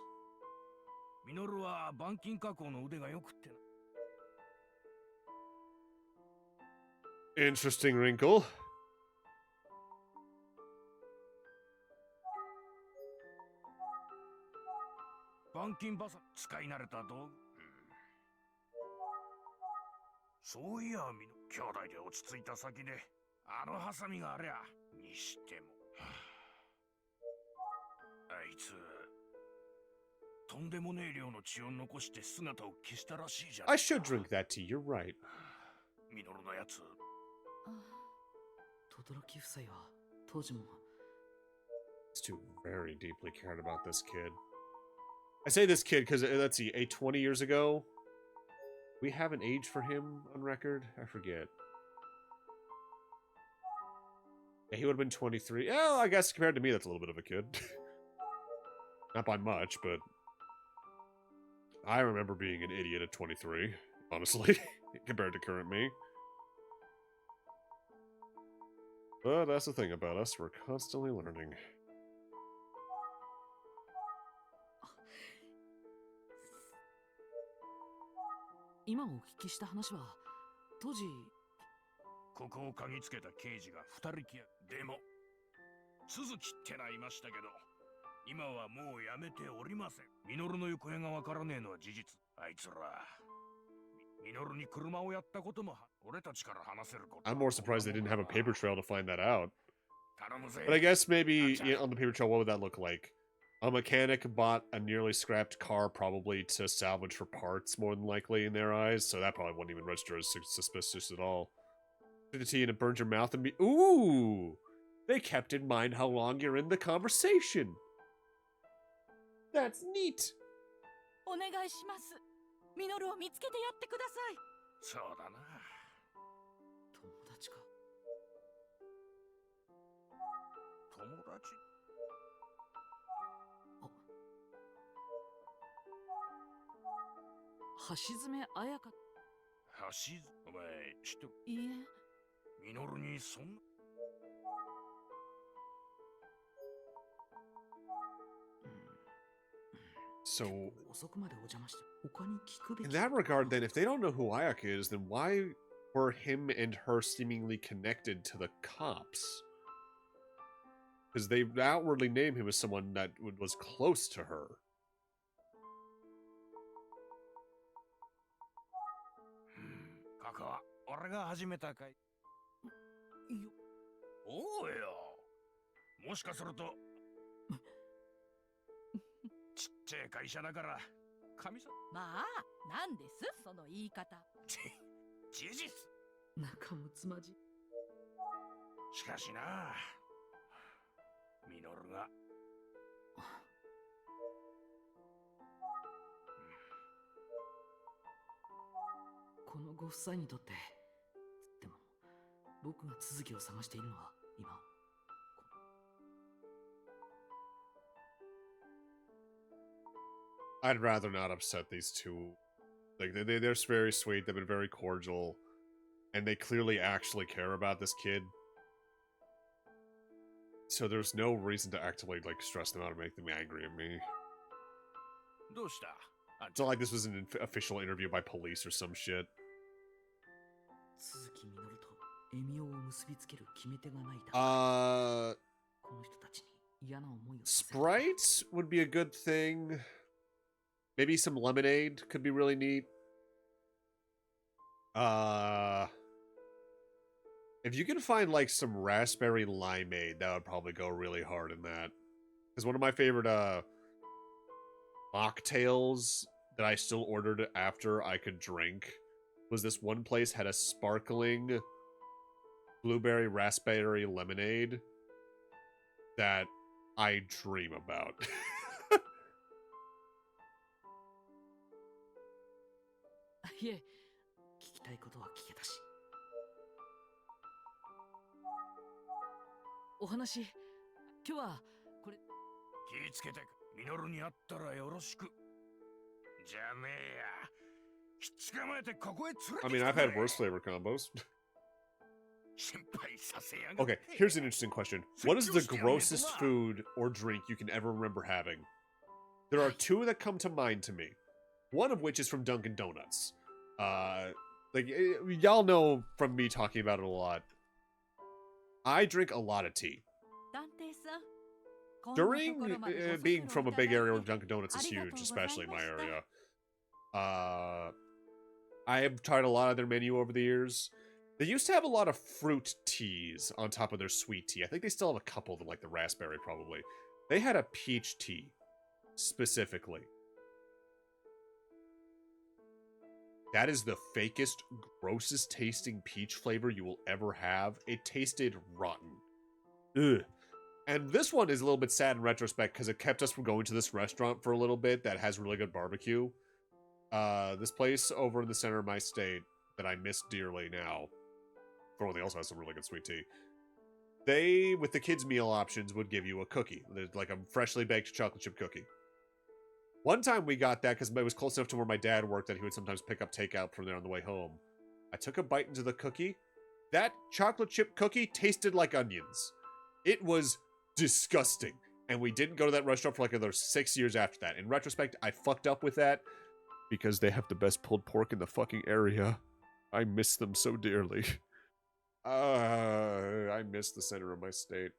Speaker 2: ミノルは板金加工の腕が良くってな。
Speaker 1: Interesting wrinkle.
Speaker 2: 板金バサミ使い慣れた道具。そういや、兄弟で落ち着いた先で、あのハサミがありゃ、にしても。あいつ、とんでもねえ量の血を残して姿を消したらしいじゃん。
Speaker 1: I should drink that tea, you're right.
Speaker 2: ミノルのやつ。
Speaker 3: 轟夫妻は当時も
Speaker 1: These two very deeply cared about this kid. I say this kid because, let's see, 20 years ago? We have an age for him on record? I forget. Yeah, he would have been 23. Oh, I guess compared to me, that's a little bit of a kid. Not by much, but I remember being an idiot at 23, honestly, compared to current me. But that's the thing about us, we're constantly learning.
Speaker 3: 今お聞きした話は当時
Speaker 2: ここを嗅ぎつけた刑事が2人きやでも鈴木ってないましたけど今はもうやめておりません。ミノルの行方がわからねえのは事実。あいつらミノルに車をやったことも俺たちから話せること。
Speaker 1: I'm more surprised they didn't have a paper trail to find that out.
Speaker 2: 頼むぜ。
Speaker 1: But I guess maybe on the paper trail, what would that look like? A mechanic bought a nearly scrapped car probably to salvage for parts, more than likely, in their eyes, so that probably wouldn't even register as suspicious at all. Took the tea and it burned your mouth and be— Ooh! They kept in mind how long you're in the conversation. That's neat.
Speaker 9: お願いします。ミノルを見つけてやってください。
Speaker 2: そうだな。
Speaker 3: 友達か。
Speaker 2: 友達？
Speaker 3: 橋爪彩香。
Speaker 2: 橋？お前知ってる？
Speaker 3: いいえ。
Speaker 2: ミノルにそんな。
Speaker 1: So, in that regard, then, if they don't know who Ayak is, then why were him and her seemingly connected to the cops? Because they outwardly name him as someone that was close to her.
Speaker 2: Kaka, 俺が始めたかい。おうよ。もしかすると。 ちっちゃい会社だから神様。
Speaker 9: まあ、なんですその言い方。
Speaker 2: 事実。
Speaker 3: 仲睦まじ。
Speaker 2: しかしな、ミノルが。
Speaker 3: このご夫妻にとって、でも僕が続きを探しているのは今。
Speaker 1: I'd rather not upset these two. Like, they're very sweet, they've been very cordial, and they clearly actually care about this kid. So there's no reason to actively, like, stress them out or make them angry at me. It's not like this was an official interview by police or some shit. Sprites would be a good thing. Maybe some lemonade could be really neat. If you can find, like, some raspberry limeade, that would probably go really hard in that. Because one of my favorite, mocktails that I still ordered after I could drink was this one place had a sparkling blueberry raspberry lemonade that I dream about.
Speaker 3: いえ、聞きたいことは聞けたし。お話、今日はこれ。
Speaker 2: 気ぃつけて、ミノルに会ったらよろしく。じゃねえや。ひっ捕まえてここへ連れてきてくれ。
Speaker 1: I mean, I've had worse flavor combos.
Speaker 2: 心配させやがって。
Speaker 1: Okay, here's an interesting question. What is the grossest food or drink you can ever remember having? There are two that come to mind to me. One of which is from Dunkin' Donuts. Like, y'all know from me talking about it a lot. I drink a lot of tea. During being from a big area where Dunkin' Donuts is huge, especially in my area, I have tried a lot of their menu over the years. They used to have a lot of fruit teas on top of their sweet tea. I think they still have a couple of them, like the raspberry, probably. They had a peach tea, specifically. That is the fakest, grossest tasting peach flavor you will ever have. It tasted rotten. Ugh. And this one is a little bit sad in retrospect because it kept us from going to this restaurant for a little bit that has really good barbecue. This place over in the center of my state that I miss dearly now. For one, they also have some really good sweet tea. They, with the kids' meal options, would give you a cookie. There's like a freshly baked chocolate chip cookie. One time we got that because it was close enough to where my dad worked that he would sometimes pick up takeout from there on the way home. I took a bite into the cookie. That chocolate chip cookie tasted like onions. It was disgusting. And we didn't go to that restaurant for like another 6 years after that. In retrospect, I fucked up with that because they have the best pulled pork in the fucking area. I miss them so dearly. I miss the center of my state.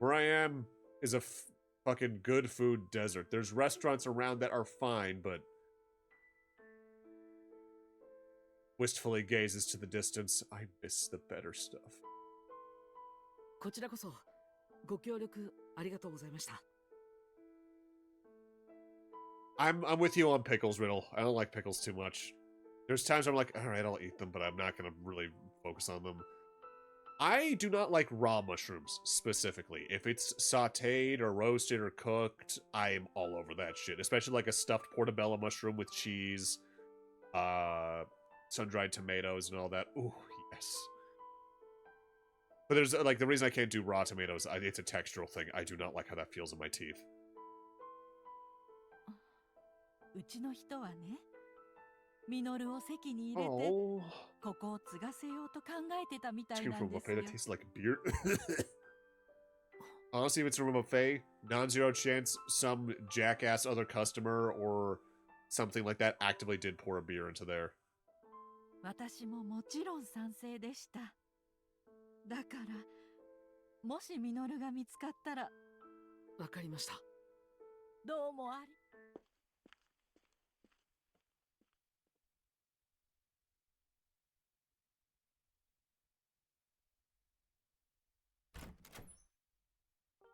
Speaker 1: Where I am is a fucking good food desert. There's restaurants around that are fine, but wistfully gazes to the distance. I miss the better stuff.
Speaker 3: こちらこそご協力ありがとうございました。
Speaker 1: I'm with you on pickles, Riddle. I don't like pickles too much. There's times where I'm like, all right, I'll eat them, but I'm not gonna really focus on them. I do not like raw mushrooms, specifically. If it's sauteed or roasted or cooked, I am all over that shit. Especially like a stuffed portobello mushroom with cheese, sun-dried tomatoes and all that. Ooh, yes. But there's, like, the reason I can't do raw tomatoes, it's a textural thing. I do not like how that feels in my teeth.
Speaker 9: うちの人はね、ミノルを席に入れて、
Speaker 1: Oh.
Speaker 9: ここを継がせようと考えてたみたい
Speaker 1: Chicken
Speaker 9: な
Speaker 1: from
Speaker 9: ん
Speaker 1: a
Speaker 9: です
Speaker 1: buffet
Speaker 9: よ。
Speaker 1: that tastes like beer. Honestly, if it's from a buffet, non-zero chance some jackass other customer or something like that actively did pour a beer into there.
Speaker 9: 私ももちろん賛成でした。だから、もしミノルが見つかったら、
Speaker 3: わかりました。
Speaker 9: どうもあり。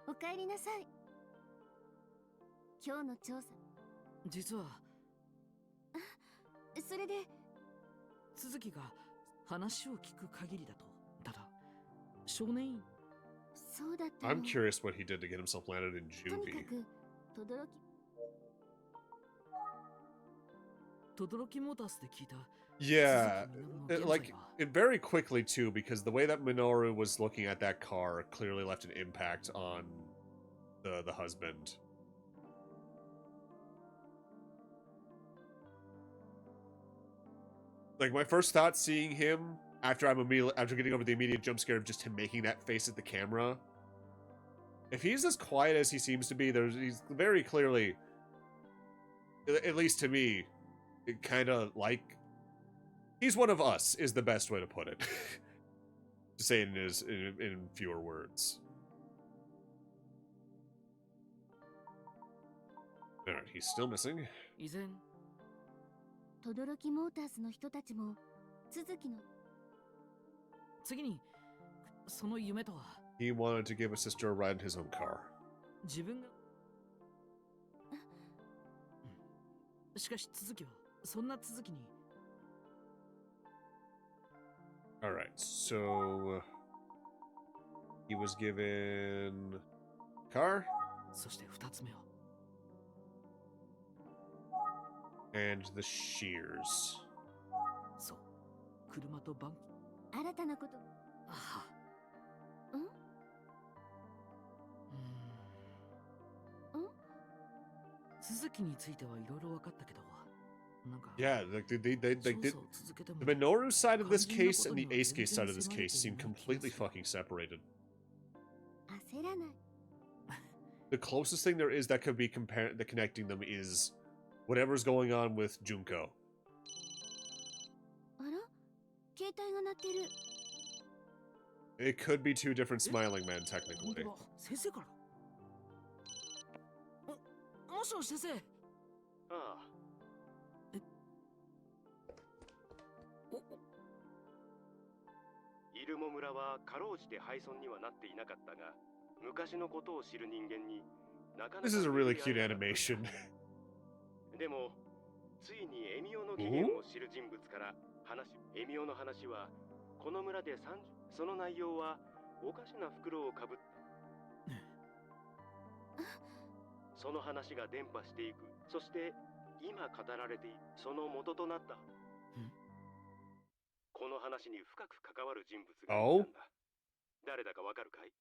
Speaker 4: おかえりなさい。今日の調査。
Speaker 3: 実は。
Speaker 4: それで。
Speaker 3: 続きが話を聞く限りだと。ただ、少年院。
Speaker 4: そうだったの。
Speaker 1: I'm curious what he did to get himself landed in
Speaker 4: とにか
Speaker 1: juvie.
Speaker 4: く、
Speaker 3: 轟モータースで聞いた。
Speaker 1: Yeah, like, it very quickly, too, because the way that Minoru was looking at that car clearly left an impact on the husband. Like, my first thought seeing him, after getting over the immediate jump scare of just him making that face at the camera, if he's as quiet as he seems to be, he's very clearly, at least to me, kind of like... He's one of us, is the best way to put it. To say it in fewer words. Alright, he's still missing.
Speaker 3: 以前、
Speaker 4: 轟モータースの人たちも、続きの。
Speaker 3: 次に、その夢とは。
Speaker 1: He wanted to give his sister a ride in his own car.
Speaker 3: 自分が。しかし続きは、そんな続きに。
Speaker 1: Alright, so he was given car.
Speaker 3: そして二つ目は。
Speaker 1: And the shears.
Speaker 3: そう。車とバン。
Speaker 4: 新たなこと。
Speaker 3: ああ。
Speaker 4: ん？
Speaker 3: 続きについてはいろいろ分かったけど。
Speaker 1: Yeah, like they did. The Minoru side of this case and the Eisuke side of this case seem completely fucking separated. The closest thing there is that could be connecting them is whatever's going on with Junko. It could be two different smiling men, technically.
Speaker 3: 先生から。もしもし先生。
Speaker 7: ああ。イルモ村はかろうじて廃村にはなっていなかったが、昔のことを知る人間になかなか。
Speaker 1: This is a really cute animation.
Speaker 7: でも、ついにエミオの起源を知る人物からエミオの話は、この村でその内容はおかしな袋をかぶった。その話が伝播していく。そして今語られているその元となった。この話に深く関わる人物がいたんだ。誰だかわかるかい？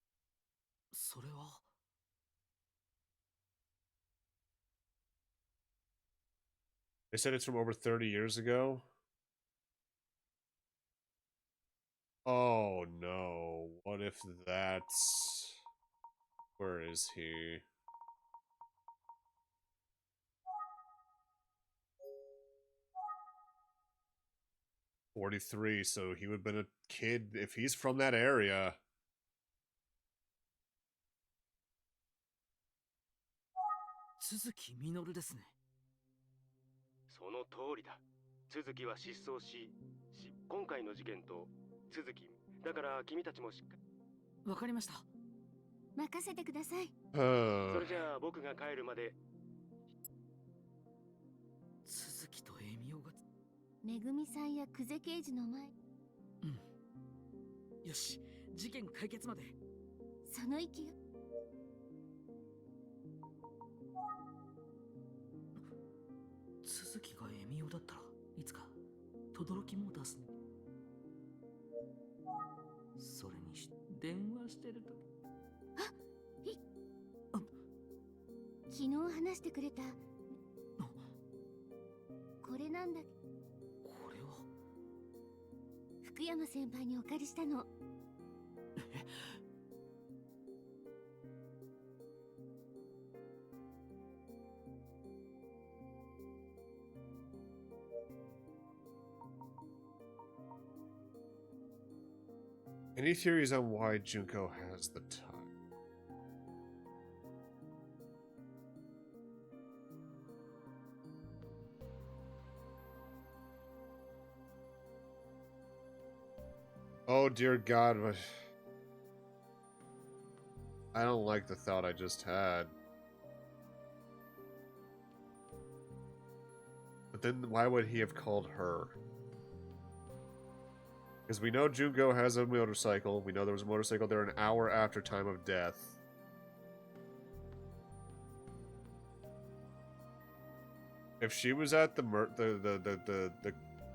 Speaker 3: それは。
Speaker 1: They said it's from over 30 years ago. Oh no. What if that's... Where is he? "43, so he would have been a kid if he's from that area.
Speaker 2: Minoru ですね。
Speaker 7: その通りだ。都築は失踪し、今回の事件と都築。だから君たちもしっかり。
Speaker 3: わかりました。
Speaker 4: 任せてください。
Speaker 7: それじゃあ僕が帰るまで。
Speaker 3: 鈴木とエミオが。
Speaker 4: めぐみさんや久世刑事の前。
Speaker 3: うん。よし、事件解決まで。
Speaker 4: その息が。
Speaker 3: 鈴木がエミオだったらいつか轟も出すね。それにし電話してると
Speaker 4: 昨日話してくれたこれなんだ。
Speaker 3: これは
Speaker 4: 福山先輩にお借りしたの。
Speaker 1: Any theories on why Junko has the time? Oh dear God, but I don't like the thought I just had. But then why would he have called her? Because we know Junko has a motorcycle. We know there was a motorcycle there an hour after time of death. If she was at the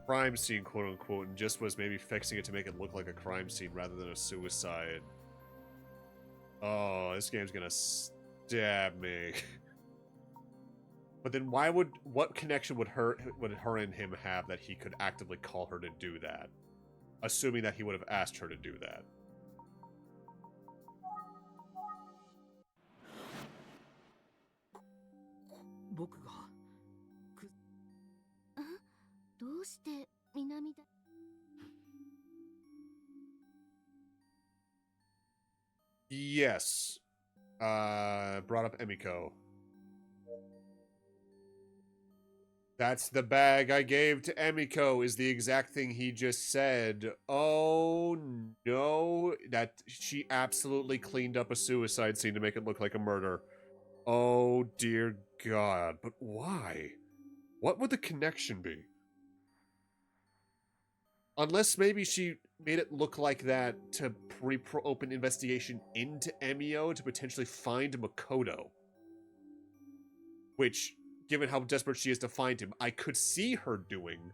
Speaker 1: crime scene, quote unquote, and just was maybe fixing it to make it look like a crime scene rather than a suicide. Oh, this game's gonna stab me. But then what connection would her and him have that he could actively call her to do that? Assuming that he would have asked her to do that.
Speaker 3: 僕が
Speaker 4: どうして南だ。
Speaker 1: Yes. Brought up Emiko. That's the bag I gave to Emiko, is the exact thing he just said. Oh no, that she absolutely cleaned up a suicide scene to make it look like a murder. Oh dear God, but why? What would the connection be? Unless maybe she made it look like that to pre-open investigation into Emio to potentially find Makoto. Which, given how desperate she is to find him, I could see her doing.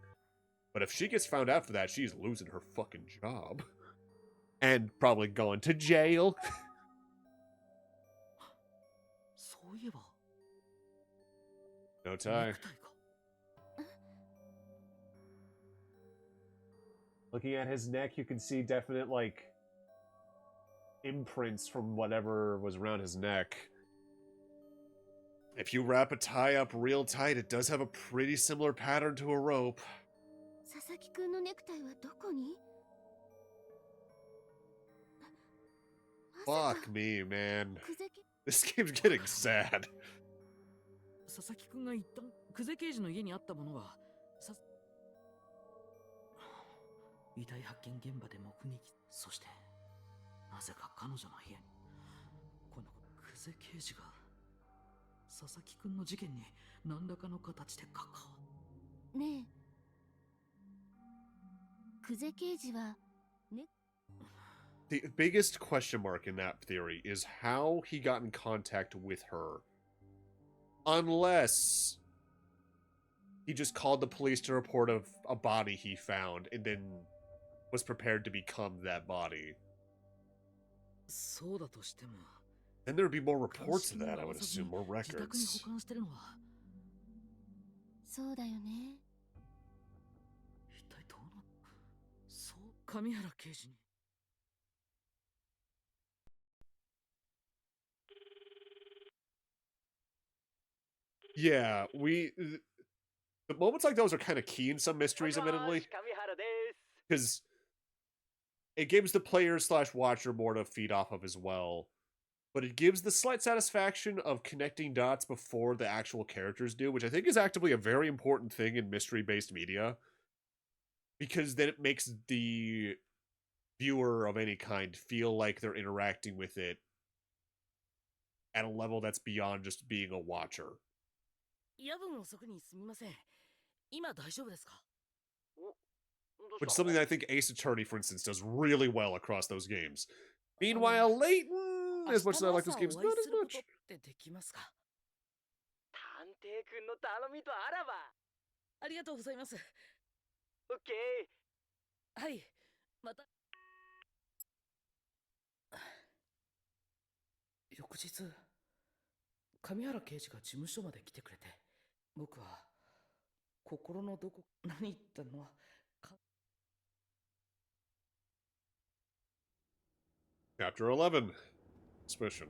Speaker 1: But if she gets found after that, she's losing her fucking job. And probably going to jail. No tie. Looking at his neck, you can see definite, like, imprints from whatever was around his neck. If you wrap a tie up real tight, it does have a pretty similar pattern to a rope.
Speaker 4: Sasaki-kunのネクタイはどこに?
Speaker 1: Fuck me, man. This game's getting sad.
Speaker 3: 佐々木くんが言った久世刑事の家にあったものは遺体発見現場で目撃、そしてなぜか彼女の部屋にこの久世刑事が佐々木くんの事件に何らかの形で関わ
Speaker 4: ねえ、久世刑事はね。
Speaker 1: The biggest question mark in that theory is how he got in contact with her. Unless he just called the police to report a body he found and then was prepared to become that body.
Speaker 3: そうだとしても
Speaker 1: Then there would be more reports of that, I would assume, more records.
Speaker 6: そうだよね。
Speaker 3: 一体どうな、そう、上原刑事に。
Speaker 1: Yeah, the moments like those are kind of key in some mysteries, admittedly, because it gives the player slash watcher more to feed off of as well. But it gives the slight satisfaction of connecting dots before the actual characters do, which I think is actively a very important thing in mystery-based media, because then it makes the viewer of any kind feel like they're interacting with it at a level that's beyond just being a watcher.
Speaker 3: 夜分遅くにすみません。今大丈夫ですか？
Speaker 1: Which is something that I think Ace Attorney, for instance, does really well across those games. Meanwhile, Layton, as much as I like those games, not as much.
Speaker 3: ってできますか？
Speaker 5: 探偵くんの頼みとあらば。
Speaker 3: ありがとうございます。
Speaker 5: オッケー。
Speaker 3: はい、また。翌日、上原刑事が事務所まで来てくれて、僕は心のどこ、何言ったのは、
Speaker 1: Chapter 11. Suspicion.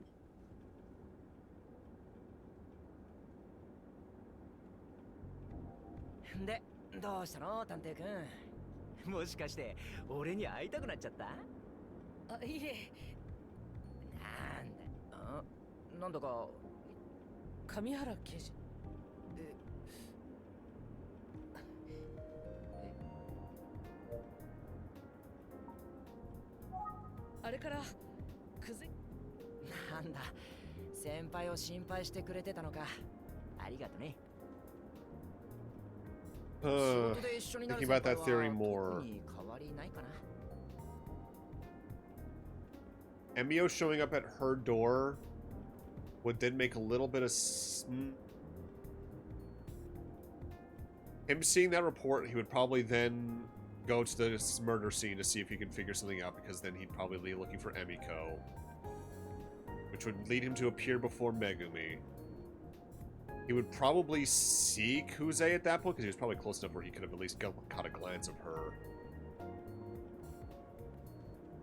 Speaker 5: で、どうしたの探偵くん。もしかして俺に会いたくなっちゃった？
Speaker 3: あ、いえ。
Speaker 5: なんだか
Speaker 3: 上原刑事。あれから
Speaker 5: なんだ、先輩を心配してくれてたのか。ありがとね。
Speaker 1: Thinking about that theory more. Emio showing up at her door would then make a little bit of... Him seeing that report, he would probably then go to the murder scene to see if he can figure something out, because then he'd probably be looking for Emiko, which would lead him to appear before Megumi. He would probably seek Huze at that point, because he was probably close enough where he could have at least caught a glance of her.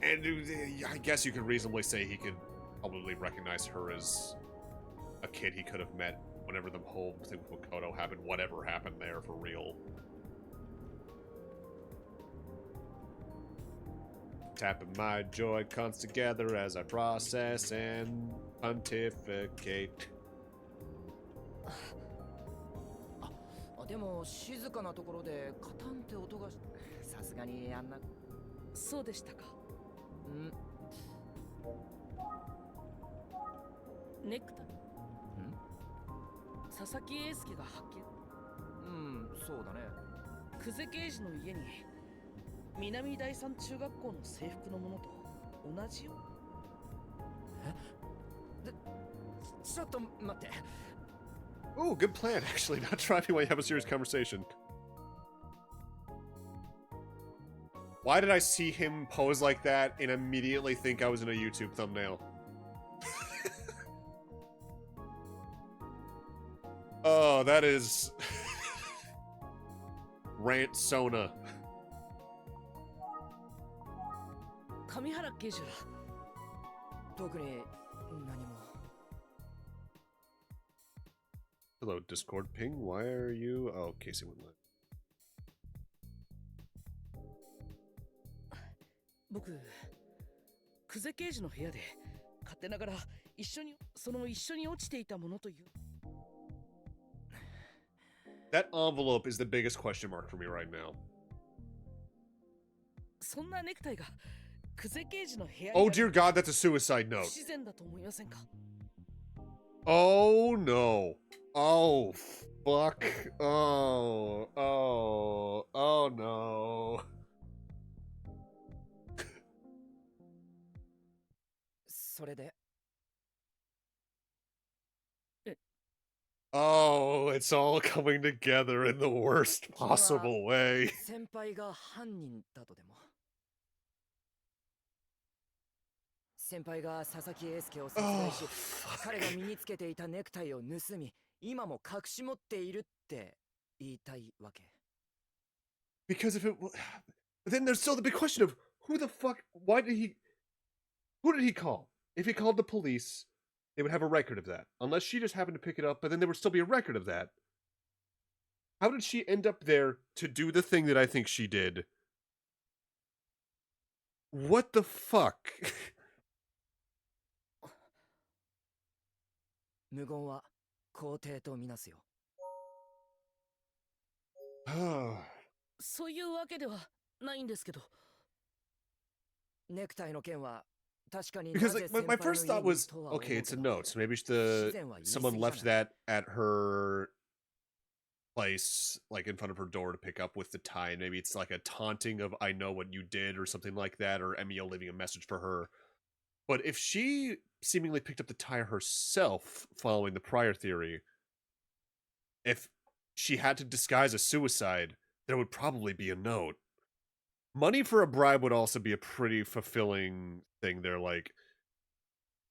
Speaker 1: And I guess you could reasonably say he could probably recognize her as a kid he could have met whenever the whole thing with Makoto happened, whatever happened there for real. Tapping my Joy-Cons together as I process and pontificate.
Speaker 5: でも静かなところでカタンって音がさすがにあんな。
Speaker 3: そうでしたか。ネクタイ。佐々木英介が発見。
Speaker 5: そうだね。
Speaker 3: 久世刑事の家に南第三中学校の制服のものと同じよ。
Speaker 5: ちょっと待って。
Speaker 1: Oh, good plan, actually. Not driving while you have a serious conversation. Why did I see him pose like that and immediately think I was in a YouTube thumbnail? Oh, that is... Rant Sona.
Speaker 3: 上原刑事は
Speaker 5: 特に何も。
Speaker 1: Hello, Discord ping. Why are you... Oh, Casey went live.
Speaker 3: 僕、久世刑事の部屋で勝手ながら一緒に落ちていたものという。
Speaker 1: That envelope is the biggest question mark for me right now.
Speaker 3: そんなネクタイが久世刑事の部屋に。
Speaker 1: Oh dear God, that's a suicide note.
Speaker 3: 不自然だと思いませんか？
Speaker 1: Oh no. Oh fuck. Oh no.
Speaker 5: それで。
Speaker 1: Oh, it's all coming together in the worst possible way.
Speaker 5: 先輩が犯人だとでも。先輩が佐々木英介を殺害し、彼が身につけていたネクタイを盗み、今も隠し持っているって言いたいわけ?
Speaker 1: Because if it, then there's still the big question of who the fuck, who did he call? If he called the police, they would have a record of that. Unless she just happened to pick it up, but then there would still be a record of that. How did she end up there to do the thing that I think she did? What the fuck?
Speaker 5: 無言は肯定とみなすよ。
Speaker 3: そういうわけではないんですけど。
Speaker 5: ネクタイの件は確かに
Speaker 1: Because like my first thought was, okay, it's a note, so maybe someone left that at her place, like in front of her door to pick up with the tie, and maybe it's like a taunting of "I know what you did" or something like that, or Emio leaving a message for her. But if she seemingly picked up the tie herself, following the prior theory, if she had to disguise a suicide, there would probably be a note. Money for a bribe would also be a pretty fulfilling thing there. Like,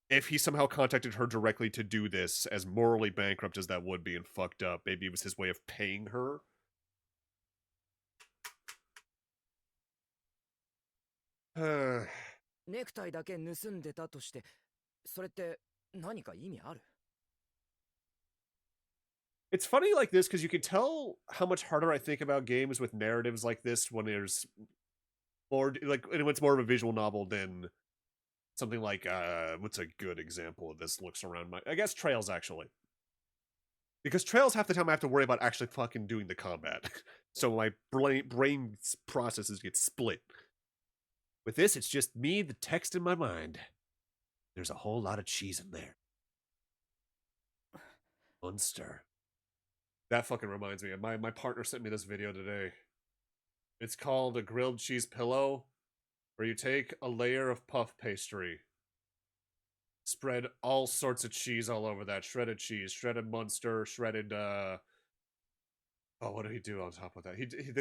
Speaker 1: if he somehow contacted her directly to do this, as morally bankrupt as that would be and fucked up, maybe it was his way of paying her.
Speaker 5: ネクタイだけ盗んでたとして、それって何か意味ある?
Speaker 1: It's funny like this because you can tell how much harder I think about games with narratives like this when there's more like when it's more of a visual novel than something like what's a good example of this looks around my, I guess Trails actually. Because Trails half the time I have to worry about actually fucking doing the combat. So my brain processes get split. With this, it's just me, the text in my mind. There's a whole lot of cheese in there. Munster. That fucking reminds me. My partner sent me this video today. It's called a grilled cheese pillow, where you take a layer of puff pastry, spread all sorts of cheese all over that. Shredded cheese, shredded Munster, shredded, oh, what did he do on top of that?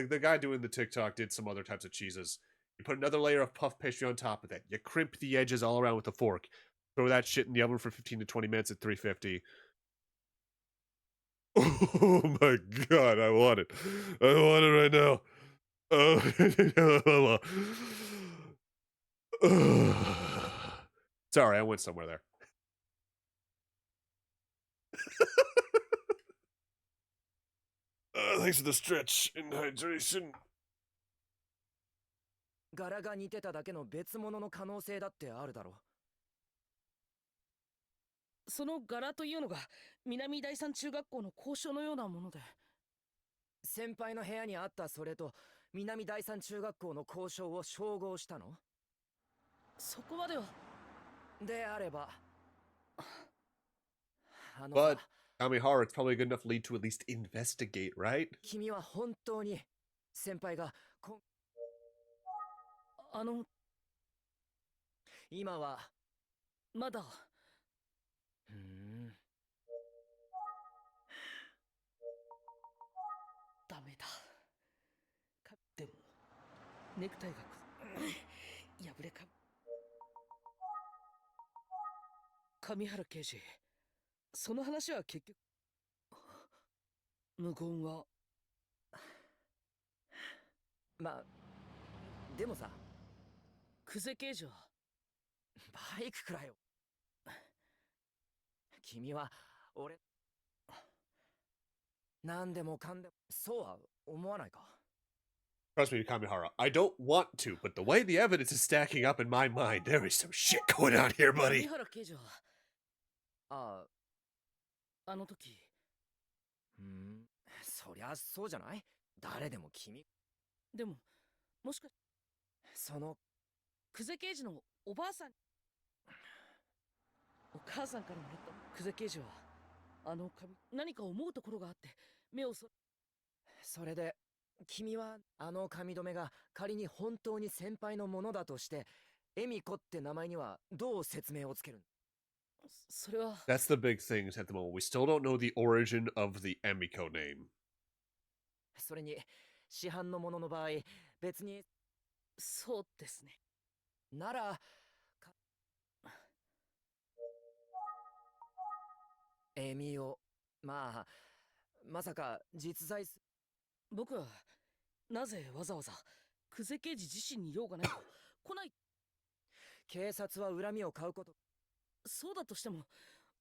Speaker 1: The guy doing the TikTok did some other types of cheeses. You put another layer of puff pastry on top of that. You crimp the edges all around with a fork. Throw that shit in the oven for 15 to 20 minutes at 350. Oh my god, I want it. I want it right now. Sorry, I went somewhere there. Thanks for the stretch and hydration.
Speaker 5: 柄が似てただけの別物の可能性だってあるだろう。
Speaker 3: その柄というのが南第三中学校の校章のようなもので。
Speaker 5: 先輩の部屋にあったそれと南第三中学校の校章を照合したの？
Speaker 3: そこまでは。
Speaker 5: であれば。
Speaker 1: But Kamihara, it's probably a good enough lead to at least investigate, right?
Speaker 5: 君は本当に先輩が今は
Speaker 3: まだ。ダメだ。でもネクタイが破れか。上原刑事、その話は結局無言は。
Speaker 5: まあでもさ、
Speaker 3: 久世刑事は
Speaker 5: バイクくらいよ。君は俺何でもかんでもそうは思わないか?
Speaker 1: Trust me, Kamihara, I don't want to, but the way the evidence is stacking up in my mind, there is some shit going on here, buddy.
Speaker 3: 上原刑事はあの時。
Speaker 5: そりゃそうじゃない？誰でも君。
Speaker 3: でももしか
Speaker 5: その
Speaker 3: 久世刑事のおばあさん、お母さんからもらった久世刑事はあの紙何か思うところがあって目を
Speaker 5: それで君はあの髪留めが仮に本当に先輩のものだとしてエミコって名前にはどう説明をつけるの？
Speaker 3: それは
Speaker 1: That's the big thing at the moment. We still don't know the origin of the Emiko name.
Speaker 5: それに市販のものの場合別に
Speaker 3: そうですね。
Speaker 5: ならエミオ、まさか実在
Speaker 3: 僕はなぜわざわざ久世刑事自身に用がないと来ない。
Speaker 5: 警察は恨みを買うこと。
Speaker 3: そうだとしても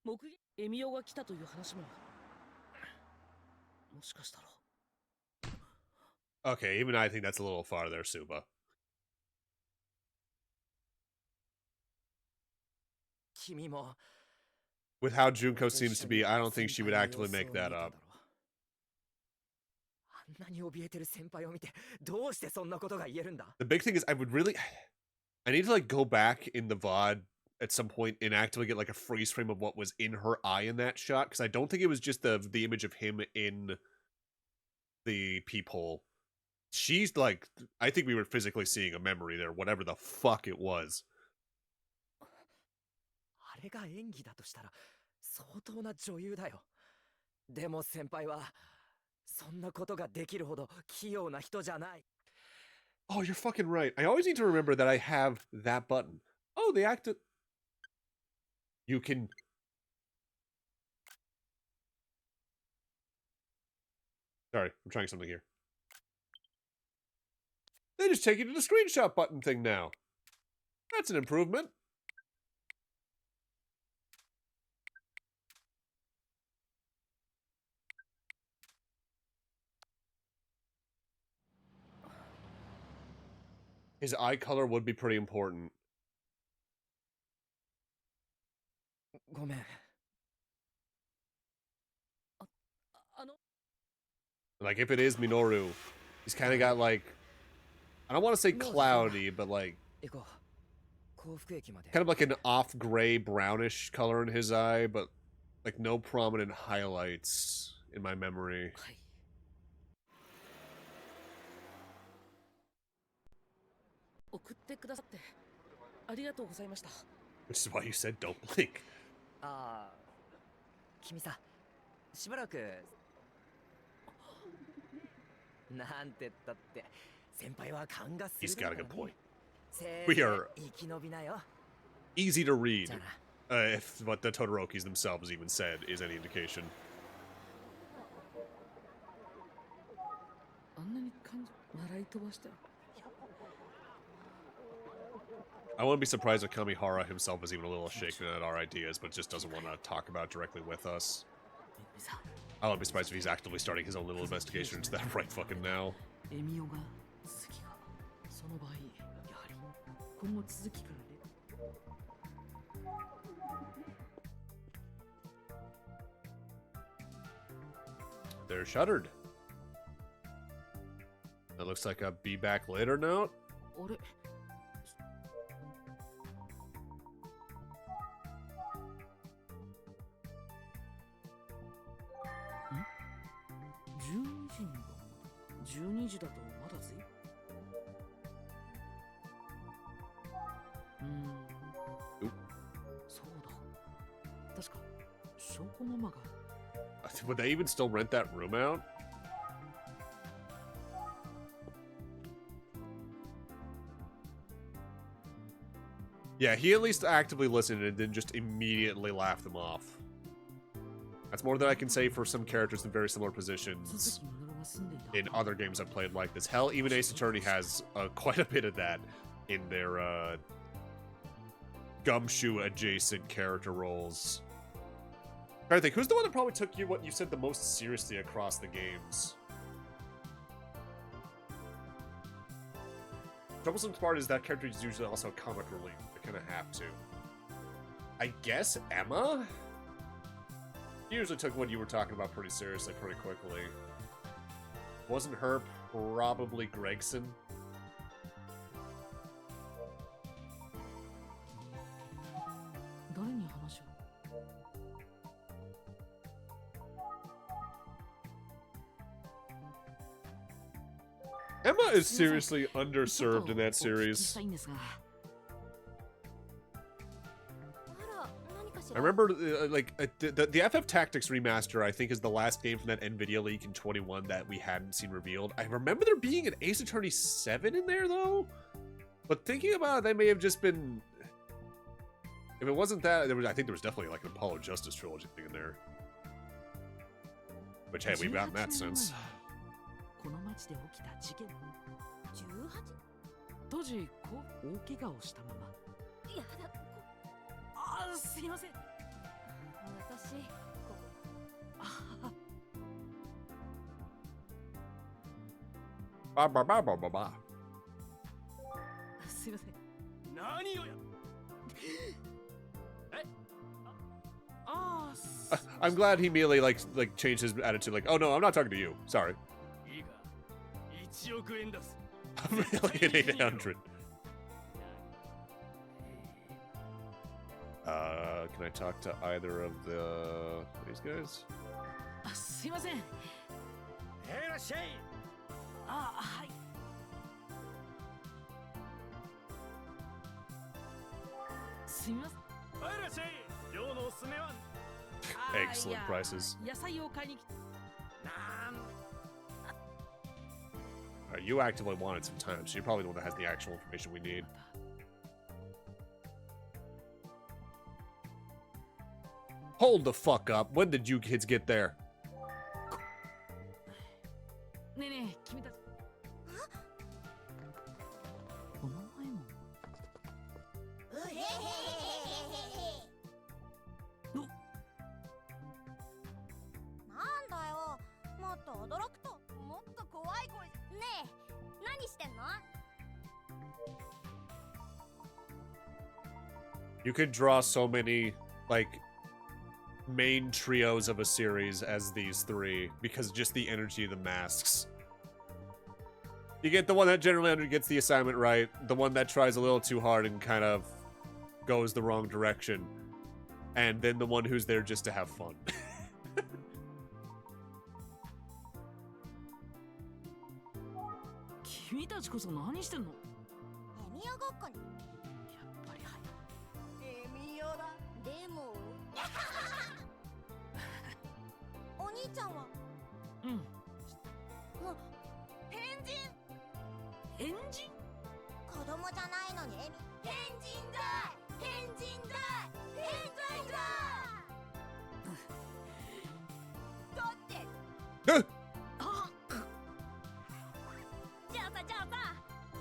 Speaker 3: 目撃エミオが来たという話ももしかしたら。
Speaker 1: Okay, even I think that's a little far there, Suba.
Speaker 5: 君も
Speaker 1: With how Junko seems to be, I don't think she would actually make that up.
Speaker 5: あんなに怯えてる先輩を見てどうしてそんなことが言えるんだ。
Speaker 1: The big thing is I need to like go back in the VOD at some point and actively get like a freeze frame of what was in her eye in that shot, because I don't think it was just the image of him in the peephole. She's like, I think we were physically seeing a memory there, whatever the fuck it was.
Speaker 5: あれが演技だとしたら相当な女優だよ。でも先輩はそんなことができるほど器用な人じゃない。
Speaker 1: Oh, you're fucking right. I always need to remember that I have that button. Oh, the active... You can... Sorry, I'm trying something here. They just take you to the screenshot button thing now. That's an improvement. His eye color would be pretty important.
Speaker 5: ごめん。
Speaker 1: Like, if it is Minoru, he's kind of got, like... I don't want to say cloudy, but, like...
Speaker 5: 行こう。幸福駅まで。
Speaker 1: Kind of like an off-gray, brownish color in his eye, but, like, no prominent highlights in my memory.
Speaker 3: はい。送ってくださってありがとうございました。
Speaker 1: Which is why you said don't blink.
Speaker 5: ああ、君さ、しばらくなんてったって先輩は勘がする
Speaker 1: He's
Speaker 5: から
Speaker 1: got a
Speaker 5: ね。
Speaker 1: good point.
Speaker 5: せー
Speaker 1: We
Speaker 5: ぜ
Speaker 1: are
Speaker 5: 生き延びなよ。
Speaker 1: easy to read.
Speaker 5: じゃあな。
Speaker 1: If what the Todorokis themselves even said is any indication.
Speaker 3: あんなに感情笑い飛ばした。
Speaker 1: I wouldn't be surprised if Kamihara himself is even a little shaken at our ideas, but just doesn't want to talk about it directly with us. I wouldn't be surprised if he's actively starting his own little investigation into that right fucking now.
Speaker 3: エミオが鈴木がその場合やはり今後鈴木から
Speaker 1: They're shuttered. That looks like a be back later note.
Speaker 3: あれ 12時だとまだずい。そうだ。確か証拠ママが。
Speaker 1: Would they even still rent that room out? Yeah, he at least actively listened and didn't just immediately laugh them off. That's more than I can say for some characters in very similar positions in other games I've played like this. Hell, even Ace Attorney has quite a bit of that in their gumshoe-adjacent character roles. I think, who's the one that probably took you what you said the most seriously across the games? Troublesome part is that character is usually also comic relief. They kind of have to. I guess Emma? She usually took what you were talking about pretty seriously pretty quickly. Wasn't her probably Gregson? Emma is seriously underserved in that series. I remember, the FF Tactics remaster, I think, is the last game from that NVIDIA leak in 21 that we hadn't seen revealed. I remember there being an Ace Attorney 7 in there, though? But thinking about it, that may have just been... If it wasn't that, I think there was definitely, like, an Apollo Justice trilogy thing in there. Which, hey, we've gotten that since.
Speaker 3: 町で起きた事件。
Speaker 6: 18?
Speaker 3: 当時大怪我をしたまま。
Speaker 6: やだ、
Speaker 3: あ、すいません。
Speaker 6: 私
Speaker 3: あ、
Speaker 1: Ba ba ba ba ba ba.
Speaker 3: すいません。
Speaker 2: 何をや
Speaker 3: あ、
Speaker 1: I'm glad he immediately like changed his attitude. Like, oh no, I'm not talking to you. Sorry.
Speaker 2: いいか1億円出す
Speaker 1: I'm really at 800. Can I talk to either of these guys?
Speaker 3: あ、すいません。
Speaker 2: いらっしゃい
Speaker 3: あ、はい。すみません。
Speaker 2: いらっしゃい今日のおすすめは
Speaker 1: Excellent prices.
Speaker 3: 野菜を買いに来
Speaker 2: なん
Speaker 1: Alright, you actively wanted some time, so you're probably the one that has the actual information we need. Hold the fuck up. When did you kids get there?
Speaker 3: ねえねえ、君たち。お名前も。
Speaker 6: なんだよ、もっと驚くともっと怖い声。ねえ、何してんの？
Speaker 1: You could draw so many, like, main trios of a series as these three because just the energy of the masks. You get the one that generally gets the assignment right, the one that tries a little too hard and kind of goes the wrong direction, and then the one who's there just to have fun.
Speaker 3: 君たちこそ何してんの？
Speaker 6: エミオごっこに。
Speaker 3: やっぱりはい。
Speaker 6: エミオだ。でもお兄ちゃんは？
Speaker 3: うん。
Speaker 6: あ、変人。
Speaker 3: 変人？
Speaker 6: 子供じゃないのにエミ。変人だ。変人だ。変人だ。だって。
Speaker 3: あ。
Speaker 6: じゃあさ、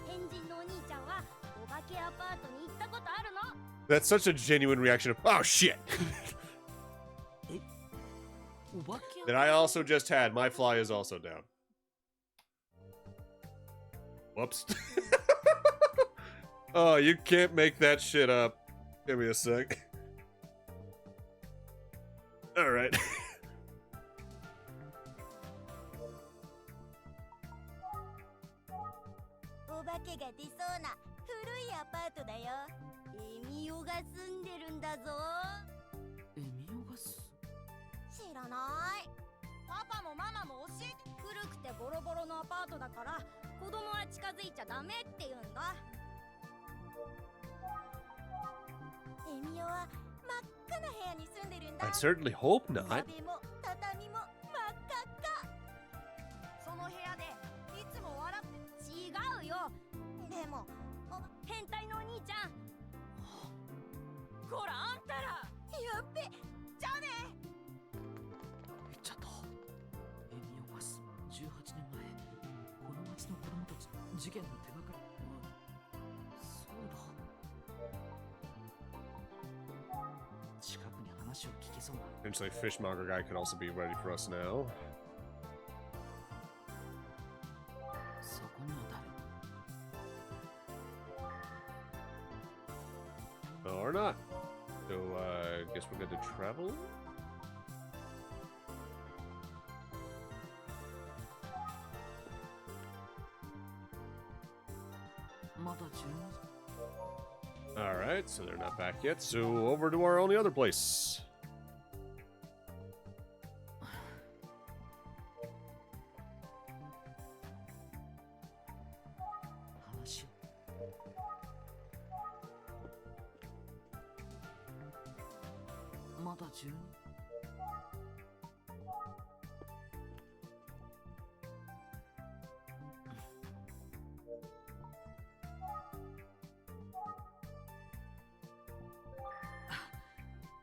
Speaker 6: 変人のお兄ちゃんはお化けアパートに行ったことあるの？
Speaker 1: That's such a genuine reaction of, oh shit! That I also just had. My fly is also down. Whoops. Oh, you can't make that shit up. Give me a sec. Alright.
Speaker 6: お化けが出そうな古いアパートだよ。エミオが住んでるんだぞ。
Speaker 3: エミオがす。
Speaker 6: 知らない。パパもママも教えて。古くてボロボロのアパートだから子供は近づいちゃダメって言うんだ。エミオは真っ赤な部屋に住んでるんだ。
Speaker 1: I certainly hope not.
Speaker 6: 壁も畳も真っ赤っか。その部屋でいつも笑って。違うよ。でも変態のお兄ちゃん。こらあんたら。やっべ。じゃあね。
Speaker 3: ちょっと。エミオがす。18年前、この町の子供たちの事件の手がかり。そうだ。近くに話を聞けそうな。
Speaker 1: Eventually, fishmonger guy could also be ready for us now.
Speaker 3: そこには誰？
Speaker 1: Or not. So, I guess we're good to travel?
Speaker 3: まだ12。
Speaker 1: Alright, so they're not back yet. So, over to our only other place.
Speaker 3: 話を。まだ12。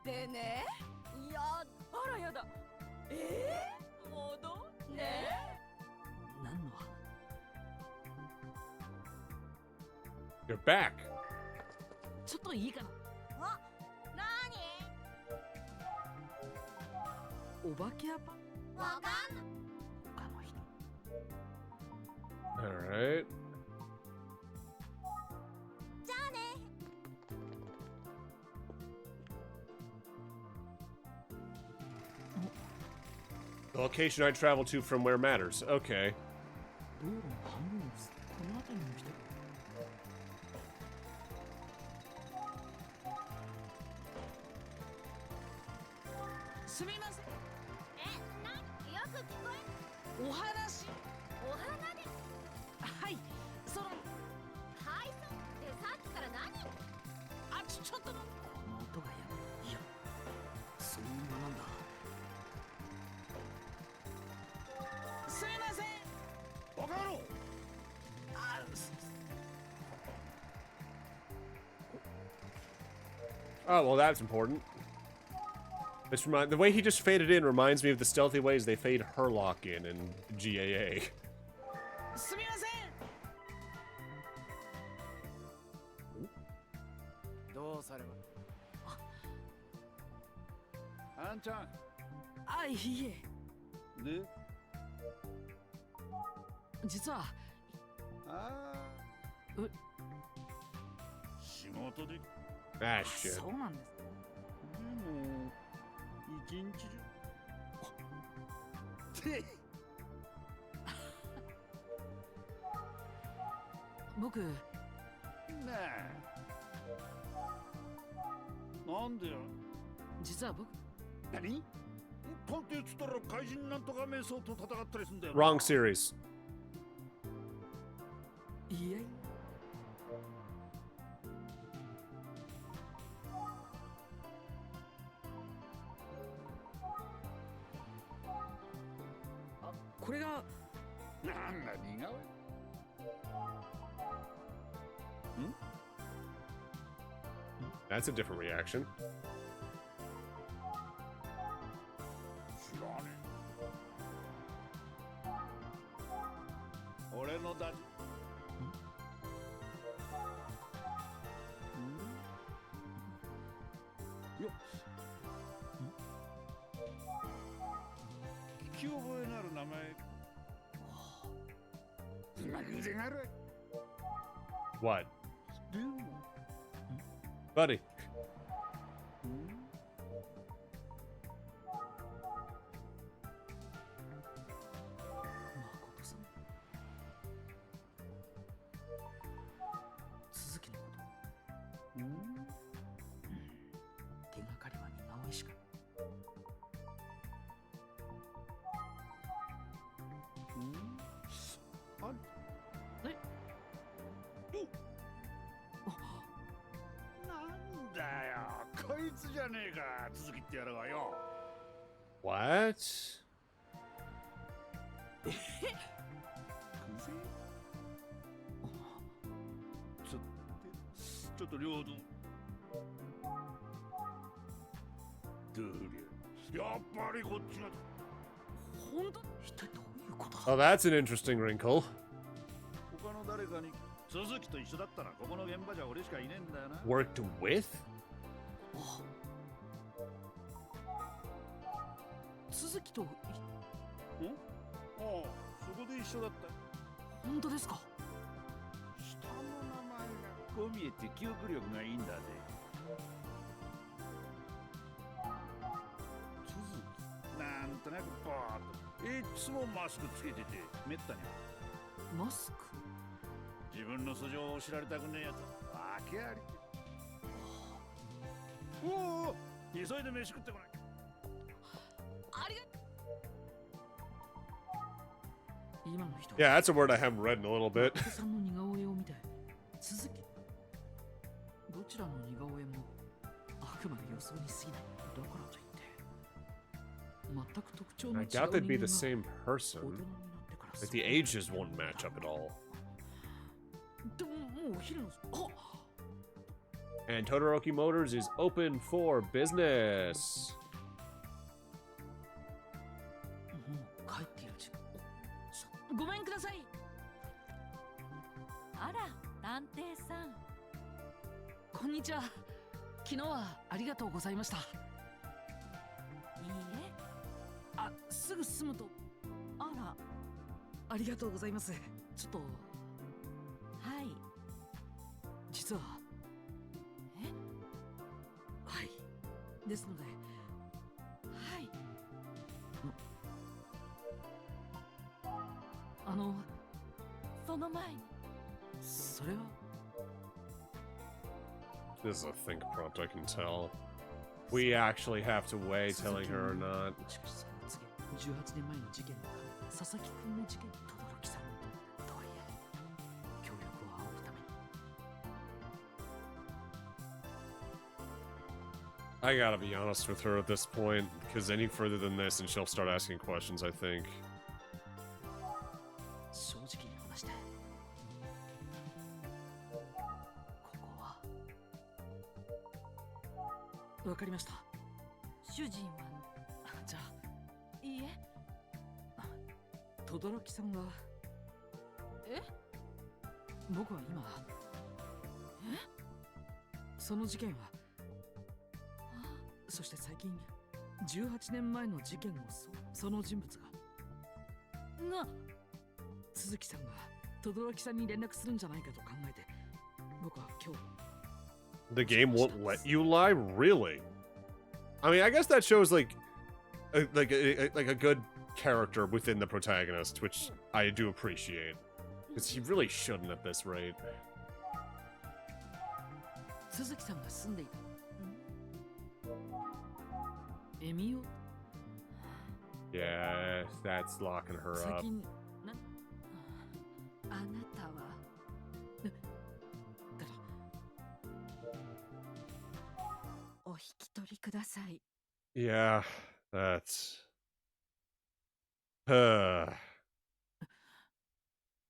Speaker 6: でね。いや、あらやだ。戻ね。
Speaker 3: 何の話？
Speaker 1: You're back.
Speaker 3: ちょっといいかな。
Speaker 6: あ、な
Speaker 3: お化けアパ
Speaker 6: にわかんない。
Speaker 3: 他の人。
Speaker 1: Alright.
Speaker 6: じゃあね。
Speaker 1: The location I travel to from where matters. Okay.
Speaker 3: 道路の半分です。この辺りの人。すみません。
Speaker 6: よく聞こえ。
Speaker 3: お話。
Speaker 6: お花で。
Speaker 3: はい。その。
Speaker 6: はい、そう。で、さっきから何。
Speaker 3: あ、ちょっとの。この音がやばい。いや。そういうのなんだ。すみません。
Speaker 10: バカ野郎。
Speaker 3: あ、
Speaker 1: Oh, well, that's important. The way he just faded in reminds me of the stealthy ways they fade Herlock in GAA.
Speaker 3: すみません。
Speaker 10: どうされま。あんちゃん。
Speaker 3: あ、いいえ。
Speaker 10: で。
Speaker 3: 実は。
Speaker 10: ああ。仕事で。
Speaker 1: Ah, shit.
Speaker 3: そうなんです。
Speaker 10: でも一日中。
Speaker 3: 僕。
Speaker 10: ねえ。なんでよ。
Speaker 3: 実は僕。
Speaker 10: 何？探偵っつったら怪人なんとか瞑想と戦ったりすんだよ。
Speaker 1: Wrong series.
Speaker 3: いやいや。これが。
Speaker 10: なんだ似顔絵。
Speaker 1: That's a different reaction.
Speaker 10: 知らねえ。俺のだ。よっ。聞き覚えのある名前。今偶然ある。
Speaker 1: What?
Speaker 10: でも。
Speaker 1: Buddy.
Speaker 3: 誠さん。続きのこと。手がかりは似顔絵しか。
Speaker 10: なんだよ、こいつじゃねえか。続きってやるわよ。
Speaker 1: What?
Speaker 10: ちょっと領土。どりゃ、やっぱりこっちが。
Speaker 3: 本当？一体どういうことだ？
Speaker 1: Oh, that's an interesting wrinkle.
Speaker 10: 他の誰かに続きと一緒だったらここの現場じゃ俺しかいねえんだよな。
Speaker 1: Worked with?
Speaker 3: 続きと。
Speaker 10: ああ、そこで一緒だった。
Speaker 3: 本当ですか？
Speaker 10: 下の名前がこう見えて記憶力がいいんだぜ。続きなんとなくボーっといつもマスクつけててめったに
Speaker 3: マスク。
Speaker 10: 自分の素性を知られたくねえやつわけありて。おお、急いで飯食ってこない。
Speaker 3: ありがとう。今の人。
Speaker 1: Yeah, that's a word I haven't read in a little bit.
Speaker 3: さんの似顔絵を見て続き。どちらの似顔絵もあくまで予想に過ぎない。だからといって全く特徴の違
Speaker 1: I
Speaker 3: う
Speaker 1: doubt they'd be the
Speaker 3: 人間
Speaker 1: same
Speaker 3: が
Speaker 1: person.
Speaker 3: 大人になってから
Speaker 1: Like the ages won't match up at all.
Speaker 3: でももうお昼の。あ、
Speaker 1: And Todoroki Motors is open for business.
Speaker 3: もう帰っている時間。ごめんください。
Speaker 9: あら、探偵さん。
Speaker 3: こんにちは。昨日はありがとうございました。
Speaker 9: いいえ。
Speaker 3: あ、すぐ済むと。
Speaker 9: あら。
Speaker 3: ありがとうございます。ちょっと。
Speaker 9: はい。
Speaker 3: 実は。
Speaker 9: え？
Speaker 3: はい。ですので。
Speaker 9: はい。その前に。
Speaker 3: それは。
Speaker 1: This is a think prompt, I can tell. We actually have to weigh telling her or not.
Speaker 3: 18年前の事件の佐々木くんの事件、轟さんとはいえ協力を仰ぐために。
Speaker 1: I gotta be honest with her at this point, because any further than this and she'll start asking questions, I think.
Speaker 3: 正直に話して、ここは。わかりました。
Speaker 9: 主人は。
Speaker 3: じゃあ。
Speaker 9: いいえ。
Speaker 3: 轟さんは。
Speaker 9: え？
Speaker 3: 僕は今。その事件は。そして最近18年前の事件をその人物が鈴木さんが轟さんに連絡するんじゃないかと考えて、僕は今日。
Speaker 1: The game won't let you lie? Really? I mean, I guess that shows like a good character within the protagonist, which I do appreciate. Because he really shouldn't at this rate.
Speaker 3: 鈴木さんが住んでいたエミオ。
Speaker 1: Yeah, that's locking her
Speaker 3: 最
Speaker 1: up.
Speaker 3: 近
Speaker 9: あなたは。
Speaker 3: だら
Speaker 9: お引き取りください。
Speaker 1: Yeah, that's...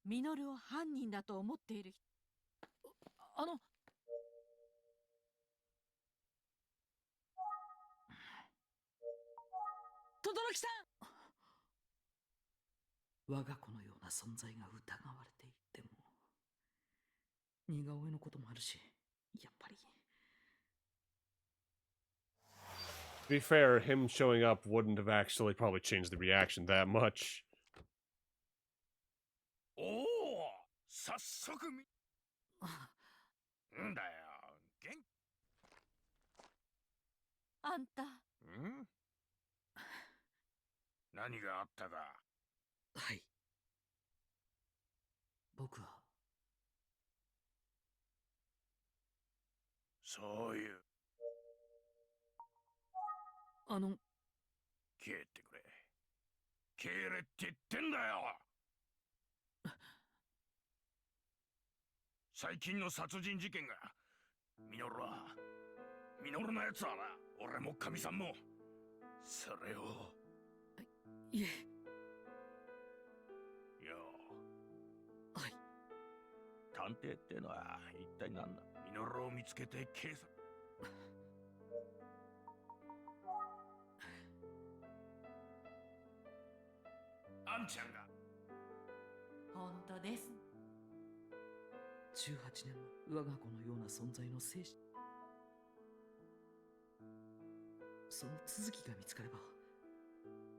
Speaker 9: ミノルを犯人だと思っている人。
Speaker 3: 轟さん。我が子のような存在が疑われていても、似顔絵のこともあるし、やっぱり。
Speaker 1: To be fair, him showing up wouldn't have actually probably changed the reaction that much.
Speaker 10: おお、早速んだよ。
Speaker 9: あんた。
Speaker 10: ん？何があったか。
Speaker 3: はい。僕は。
Speaker 10: そういう。消えてくれ。消えれって言ってんだよ。最近の殺人事件が。ミノルのやつはな、俺も神さんも。それを。
Speaker 3: いえ。
Speaker 10: よ。
Speaker 3: はい。
Speaker 10: 探偵ってのは一体何だ。ミノルを見つけて警察。あんちゃんが。
Speaker 9: 本当です。
Speaker 3: 18年前、我が子のような存在の精神。その続きが見つかれば、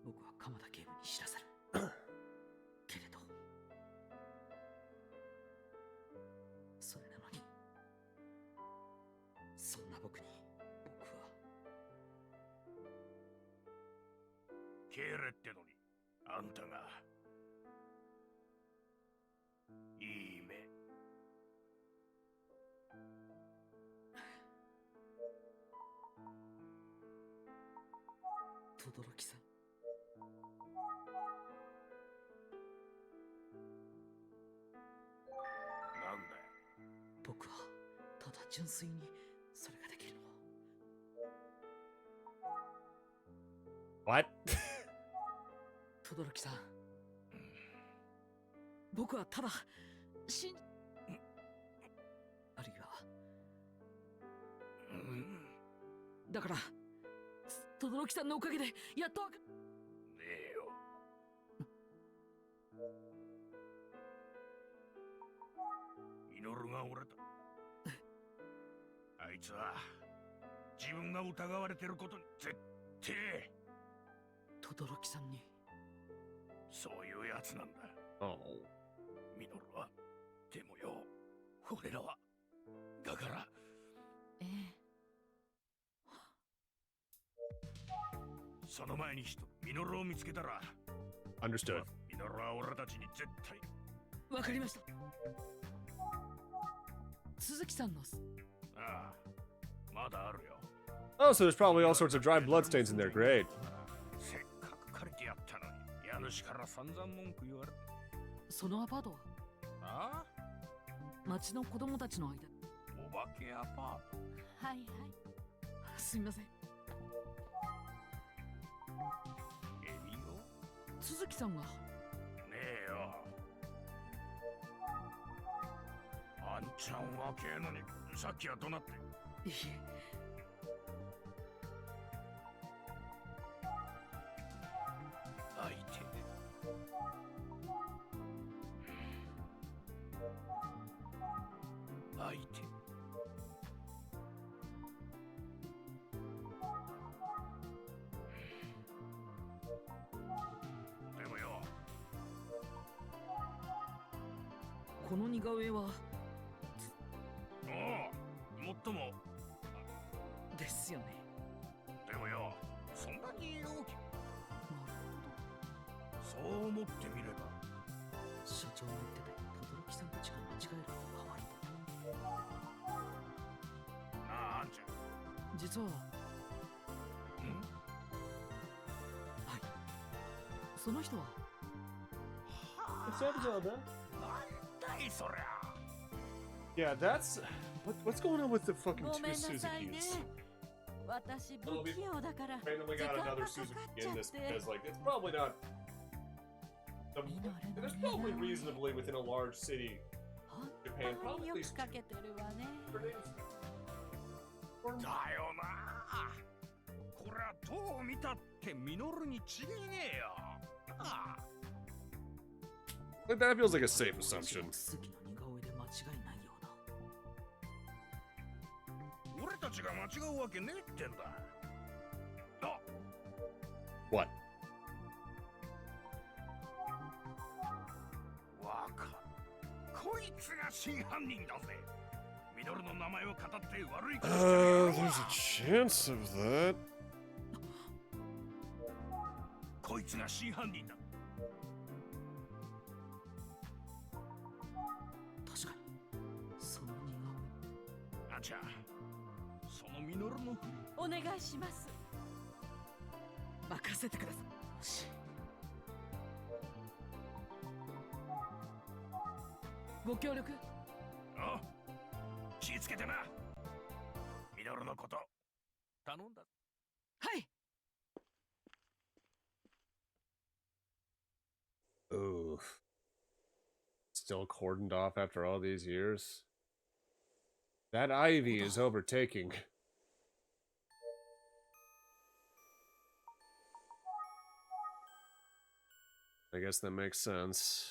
Speaker 3: 僕は鎌田警部に知らせる。けれど、それなのに、そんな僕に、僕は。
Speaker 10: 敬礼ってのに、あんたが。いい目。
Speaker 3: 轟さん。
Speaker 10: なんだよ。
Speaker 3: 僕はただ純粋にそれができるの。
Speaker 1: What?
Speaker 3: 轟さん。僕はただあるいはだから轟さんのおかげでやっとね
Speaker 10: えよ。ミノルが俺だ。あいつは自分が疑われてることに絶対
Speaker 3: 轟さんに。
Speaker 10: そういうやつなんだ。
Speaker 1: Oh.
Speaker 10: ミノルは。でもよ、俺らは。だから。
Speaker 3: ええ。
Speaker 10: その前にミノルを見つけたら。
Speaker 1: Understood.
Speaker 10: ミノルは俺たちに絶対。
Speaker 3: わかりました。鈴木さんの。
Speaker 10: ああ、まだあるよ。
Speaker 1: Oh, so there's probably all sorts of dry bloodstains in there. Great.
Speaker 10: せっかく借りてやったのに、家主から散々文句言われて。
Speaker 3: そのアパートは？
Speaker 10: ああ？
Speaker 3: 町の子供たちの間。
Speaker 10: お化けアパート。
Speaker 9: はいはい。
Speaker 3: すみません。
Speaker 10: エミオ？
Speaker 3: 鈴木さんが。
Speaker 10: ねえよ。あんちゃんはけえのに、さっきはどなって。
Speaker 3: いえ。
Speaker 10: 相手。相手。でもよ。
Speaker 3: この似顔絵は。
Speaker 10: おお、もっとも。
Speaker 3: ですよね。
Speaker 10: でもよ、そんなに大きく。
Speaker 3: なるほど。
Speaker 10: そう思ってみれば。
Speaker 3: 社長の言ってた轟さんたちが間違える代わりで。
Speaker 10: なあ、あんちゃん。
Speaker 3: 実は。はい。その人は。
Speaker 10: なんだいそりゃ。
Speaker 1: Yeah, that's what's going on with the fucking
Speaker 9: ご
Speaker 1: two
Speaker 9: めんなさいね。
Speaker 1: Suzukis.
Speaker 9: 私不器用だから
Speaker 1: Randomly
Speaker 9: 時間
Speaker 1: got
Speaker 9: がかか
Speaker 1: another
Speaker 9: っ
Speaker 1: Suzuki
Speaker 9: ちゃ
Speaker 1: in
Speaker 9: っ
Speaker 1: this
Speaker 9: て。
Speaker 1: because like it's probably not. It's probably reasonably within a large city.
Speaker 9: 本
Speaker 1: Japan
Speaker 9: 当に
Speaker 1: probably
Speaker 9: よ
Speaker 1: at least
Speaker 9: くかけてるわね。
Speaker 1: 2 days.
Speaker 10: だよな。これはどう見たってミノルに違えねえよ。ああ。
Speaker 1: Like that feels like a safe assumption.
Speaker 3: 鈴木の似顔絵で間違いないようだ。
Speaker 10: 俺たちが間違うわけねえってんだ。あ、
Speaker 1: What?
Speaker 10: わかる。こいつが真犯人だぜ。ミノルの名前を語って悪いことしてるよ。
Speaker 1: There's a chance of that.
Speaker 10: こいつが真犯人だ。
Speaker 3: 確かに。その似顔絵。
Speaker 10: あちゃ、そのミノルのふり。
Speaker 9: お願いします。
Speaker 3: 任せてください。よし。ご協力。
Speaker 10: あ、気ぃつけてな。ミノルのこと頼んだ。
Speaker 3: はい。
Speaker 1: Oof. Still cordoned off after all these years. That ivy is overtaking. I guess that makes sense.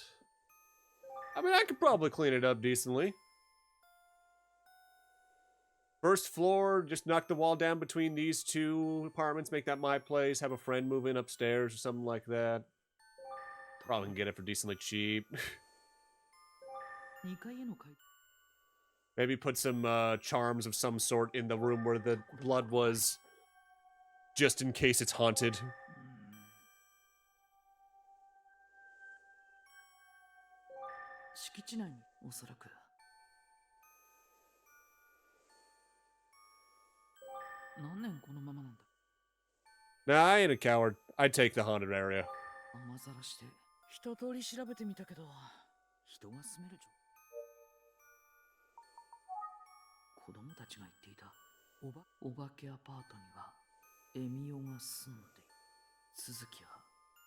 Speaker 1: I mean, I could probably clean it up decently. First floor, just knock the wall down between these two apartments, make that my place, have a friend move in upstairs or something like that. Probably can get it for decently cheap. Maybe put some charms of some sort in the room where the blood was, just in case it's haunted.
Speaker 3: 敷地内におそらく。何年このままなんだ。
Speaker 1: Nah, I ain't a coward. I'd take the haunted area.
Speaker 3: 雨ざらして一通り調べてみたけど、人が住める子供たちが言っていたお化けアパートにはエミオが住んで、続きは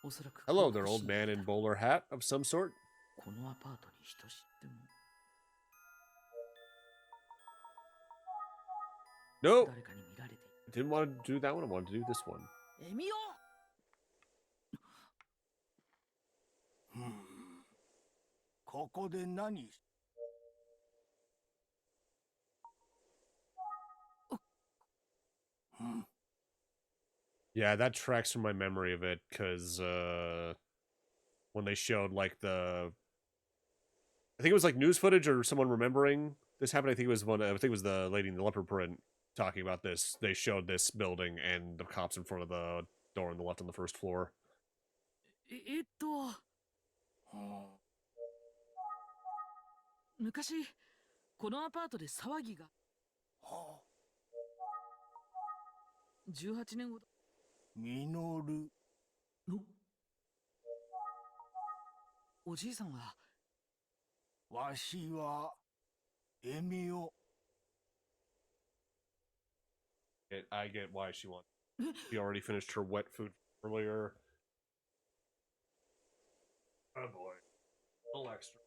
Speaker 3: おそらく。
Speaker 1: Hello there, old man in bowler hat of some sort.
Speaker 3: このアパートに人知っても。
Speaker 1: Nope.
Speaker 3: 誰かに見られてい
Speaker 1: Didn't want to do that one. I wanted to do this one.
Speaker 3: エミオ。
Speaker 10: ここで何？
Speaker 1: Yeah, that tracks from my memory of it, because when they showed like I think it was like news footage or someone remembering this happened. I think it was the lady in the leopard print talking about this. They showed this building and the cops in front of the door on the left on the first floor.
Speaker 3: 昔このアパートで騒ぎが18年ほど
Speaker 10: ミノル
Speaker 3: のおじいさんは
Speaker 10: わしはエミオ
Speaker 1: I get why she wants. She already finished her wet food earlier. Oh boy. A little extra.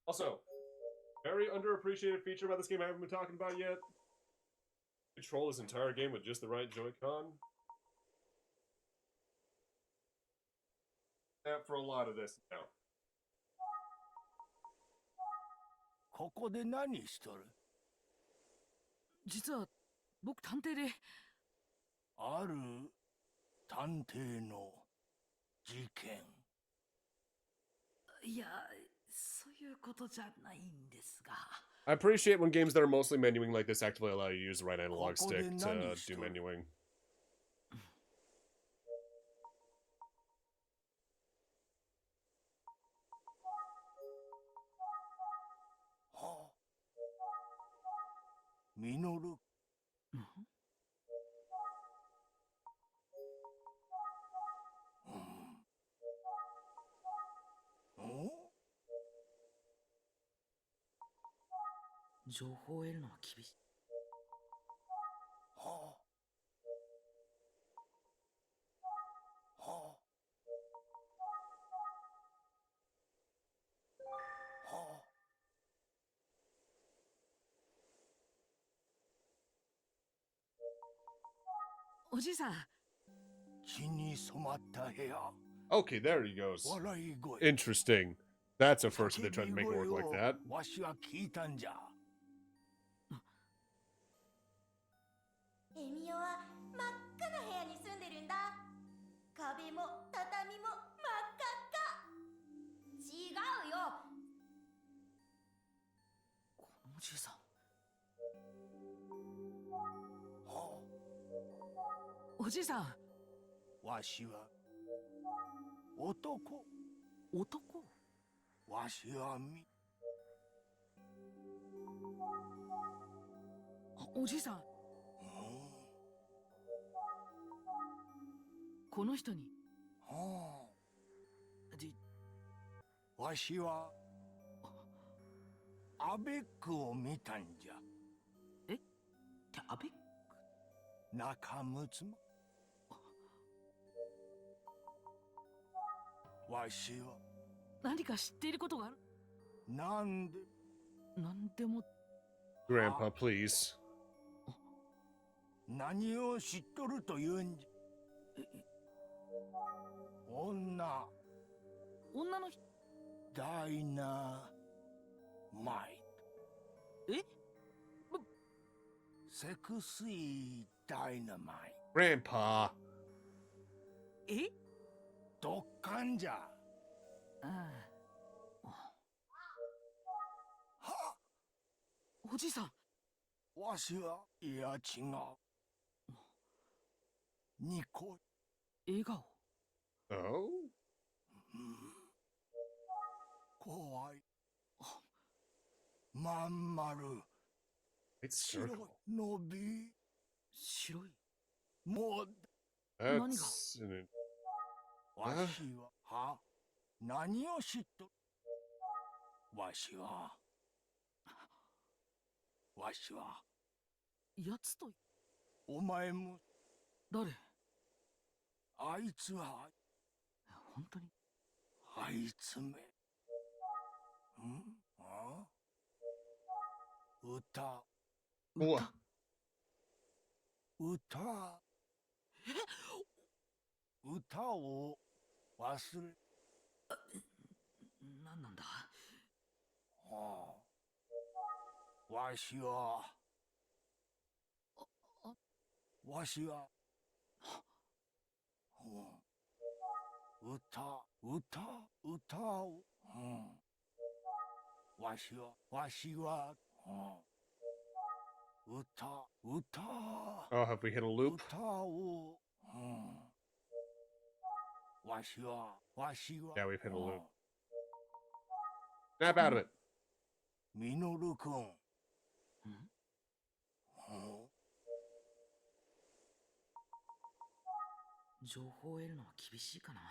Speaker 1: Also, very underappreciated feature about this game I haven't been talking about yet. Control this entire game with just the right Joy-Con. That for a lot of this now.
Speaker 10: ここで何しとる
Speaker 3: 実は僕探偵で
Speaker 10: ある探偵の事件
Speaker 3: いやそういうことじゃないんですが
Speaker 1: I appreciate when games that are mostly menuing like this actively allow you to use the right analog stick to do menuing.
Speaker 10: ミノル
Speaker 3: 情報を得るのは厳しい。おじいさん。
Speaker 10: 血に染まった部屋。
Speaker 1: Okay, there he goes. Interesting. That's a first they tried to make it work like that.
Speaker 10: わしは聞いたんじゃ。
Speaker 6: エミオは真っ赤な部屋に住んでるんだ。壁も畳も真っ赤っか。違うよ。
Speaker 3: このおじいさん。おじいさん。
Speaker 10: わしは男。
Speaker 3: 男？
Speaker 10: わしは
Speaker 3: おじいさん。この人に。
Speaker 10: わしはアベックを見たんじゃ。
Speaker 3: え？アベック？
Speaker 10: 仲睦ま。わしは
Speaker 3: 何か知っていることがある？
Speaker 10: なん
Speaker 3: でも。
Speaker 1: Grandpa, please.
Speaker 10: 何を知っとるというんじゃ。
Speaker 3: 女の人。
Speaker 10: ダイナマイト。
Speaker 3: え？
Speaker 10: セクシーダイナマイ
Speaker 1: ト。Grandpa。
Speaker 3: え？
Speaker 10: ドッカンじゃ。
Speaker 3: おじいさん。
Speaker 10: わしはいや違う。ニコ。
Speaker 3: 笑顔。
Speaker 1: Oh?
Speaker 10: 怖い。まん丸。白い伸び。
Speaker 3: 白い。
Speaker 10: もう。
Speaker 3: 何が？
Speaker 10: わしは何を知っとる？わしは
Speaker 3: やつと。
Speaker 10: お前も。
Speaker 3: 誰？
Speaker 10: あいつは。
Speaker 3: 本当に？
Speaker 10: あいつめ。歌。歌を忘れ。
Speaker 3: 何なんだ？
Speaker 10: わしはわしは歌を、わしは歌
Speaker 1: Oh, have we hit a loop?
Speaker 10: 歌を、わしは
Speaker 1: Yeah, we've hit a loop. Snap out of it.
Speaker 10: ミノルくん。
Speaker 3: 情報を得るのは厳しいかな。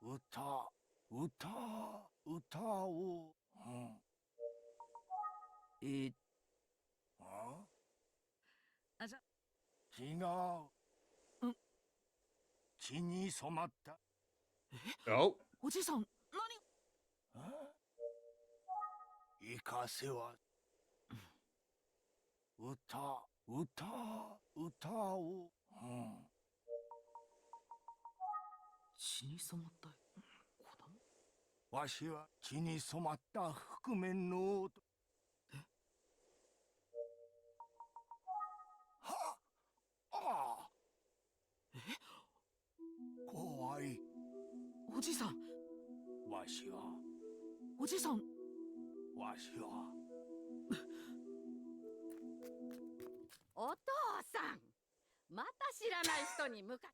Speaker 10: 歌を、
Speaker 3: あ、じゃ、
Speaker 10: 違う。血に染まった。
Speaker 1: Oh,
Speaker 3: おじいさん、
Speaker 10: 生かせは。歌を、
Speaker 3: 血に染まった子供？
Speaker 10: わしは血に染まった覆面の男。怖い。
Speaker 3: おじいさん、
Speaker 10: わしは
Speaker 3: おじいさん。
Speaker 11: お父さん、また知らない人に向かっ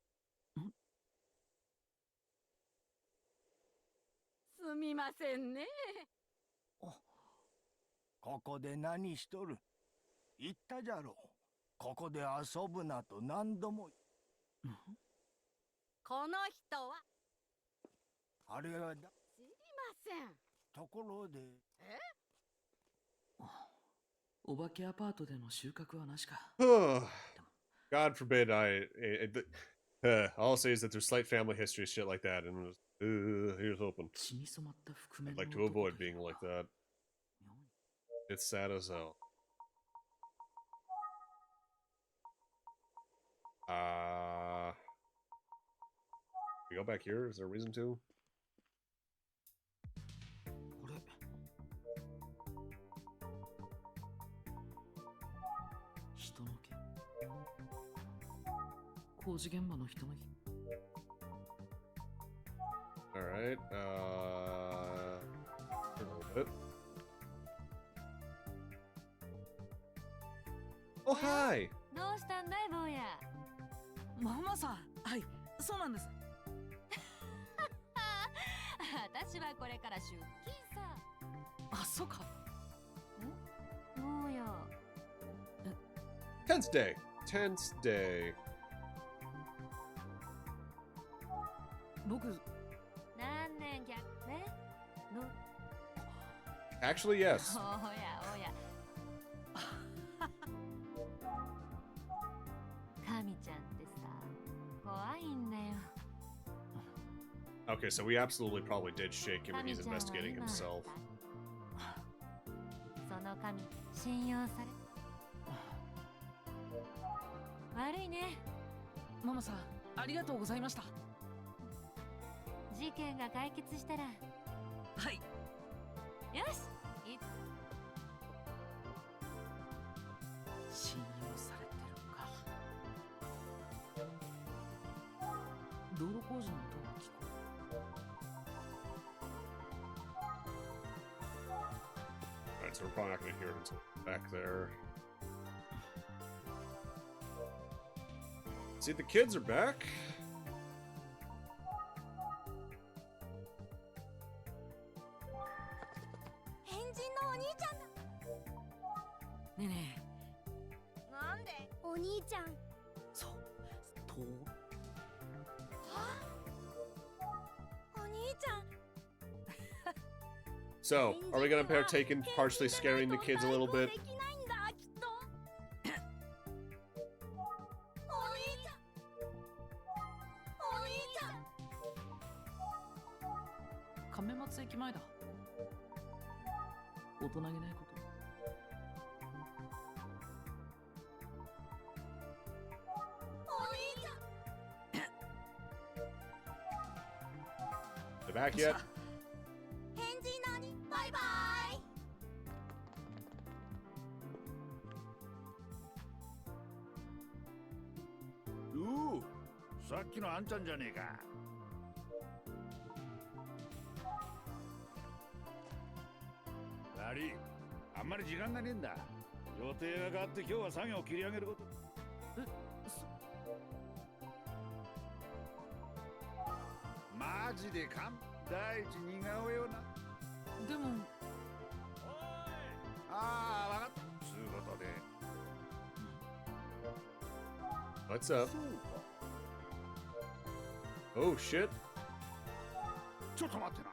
Speaker 11: すみませんね。
Speaker 10: ここで何しとる？言ったじゃろう。ここで遊ぶなと何度も。
Speaker 11: この人は
Speaker 10: あれはだ。
Speaker 11: 知りません。
Speaker 10: ところで。
Speaker 3: お化けアパートでの収穫はなしか。
Speaker 1: God forbid all I'll say is that there's slight family history, shit like that, and here's hoping.
Speaker 3: 血に染まった覆面
Speaker 1: I'd
Speaker 3: の
Speaker 1: like to
Speaker 3: 男
Speaker 1: avoid
Speaker 3: という
Speaker 1: being
Speaker 3: のは
Speaker 1: like that. It's sad as hell. We go back here? Is there a reason to?
Speaker 3: これ人の毛。工事現場の人の毛。
Speaker 1: Alright, a little bit. Oh, hi!
Speaker 4: どうしたんだい坊や。
Speaker 3: ママさん、はい、そうなんです。
Speaker 4: 私はこれから出勤さ。
Speaker 3: あ、そうか。
Speaker 4: 坊や。
Speaker 1: Tense day! Tense day.
Speaker 3: 僕、
Speaker 4: 何年逆ね。
Speaker 1: Actually, yes.
Speaker 4: おやおや。神ちゃんってさ、怖いんだよ。
Speaker 1: Okay, so we absolutely probably did shake him and he's investigating himself.
Speaker 4: その神、信用され。悪いね。
Speaker 3: ママさん、ありがとうございました。
Speaker 4: 事件が解決したら。
Speaker 3: はい。
Speaker 4: よし。
Speaker 3: 信用されてるか。道路工事の音が聞こ
Speaker 1: Alright, so we're probably not going to hear it until back there. See, the kids are back.
Speaker 6: 変人のお兄ちゃんだ。
Speaker 3: え。ねえねえ。
Speaker 6: なんで？お兄ちゃん。
Speaker 3: そう。と。
Speaker 6: お兄ちゃん。
Speaker 1: So, are we going to partake in partially scaring the kids a little bit?
Speaker 3: 亀松駅前だ。大人げないこと。
Speaker 1: They're back yet?
Speaker 6: 変人のお兄、バイバイ。
Speaker 10: さっきのあんちゃんじゃねえか。悪い、あんまり時間がねえんだ。予定が変わって今日は作業を切り上げること。マジで第一似顔絵をな。
Speaker 3: でも
Speaker 10: ああ、わかった。つうことで。
Speaker 1: What's up? Oh shit.
Speaker 10: ちょっと待ってな。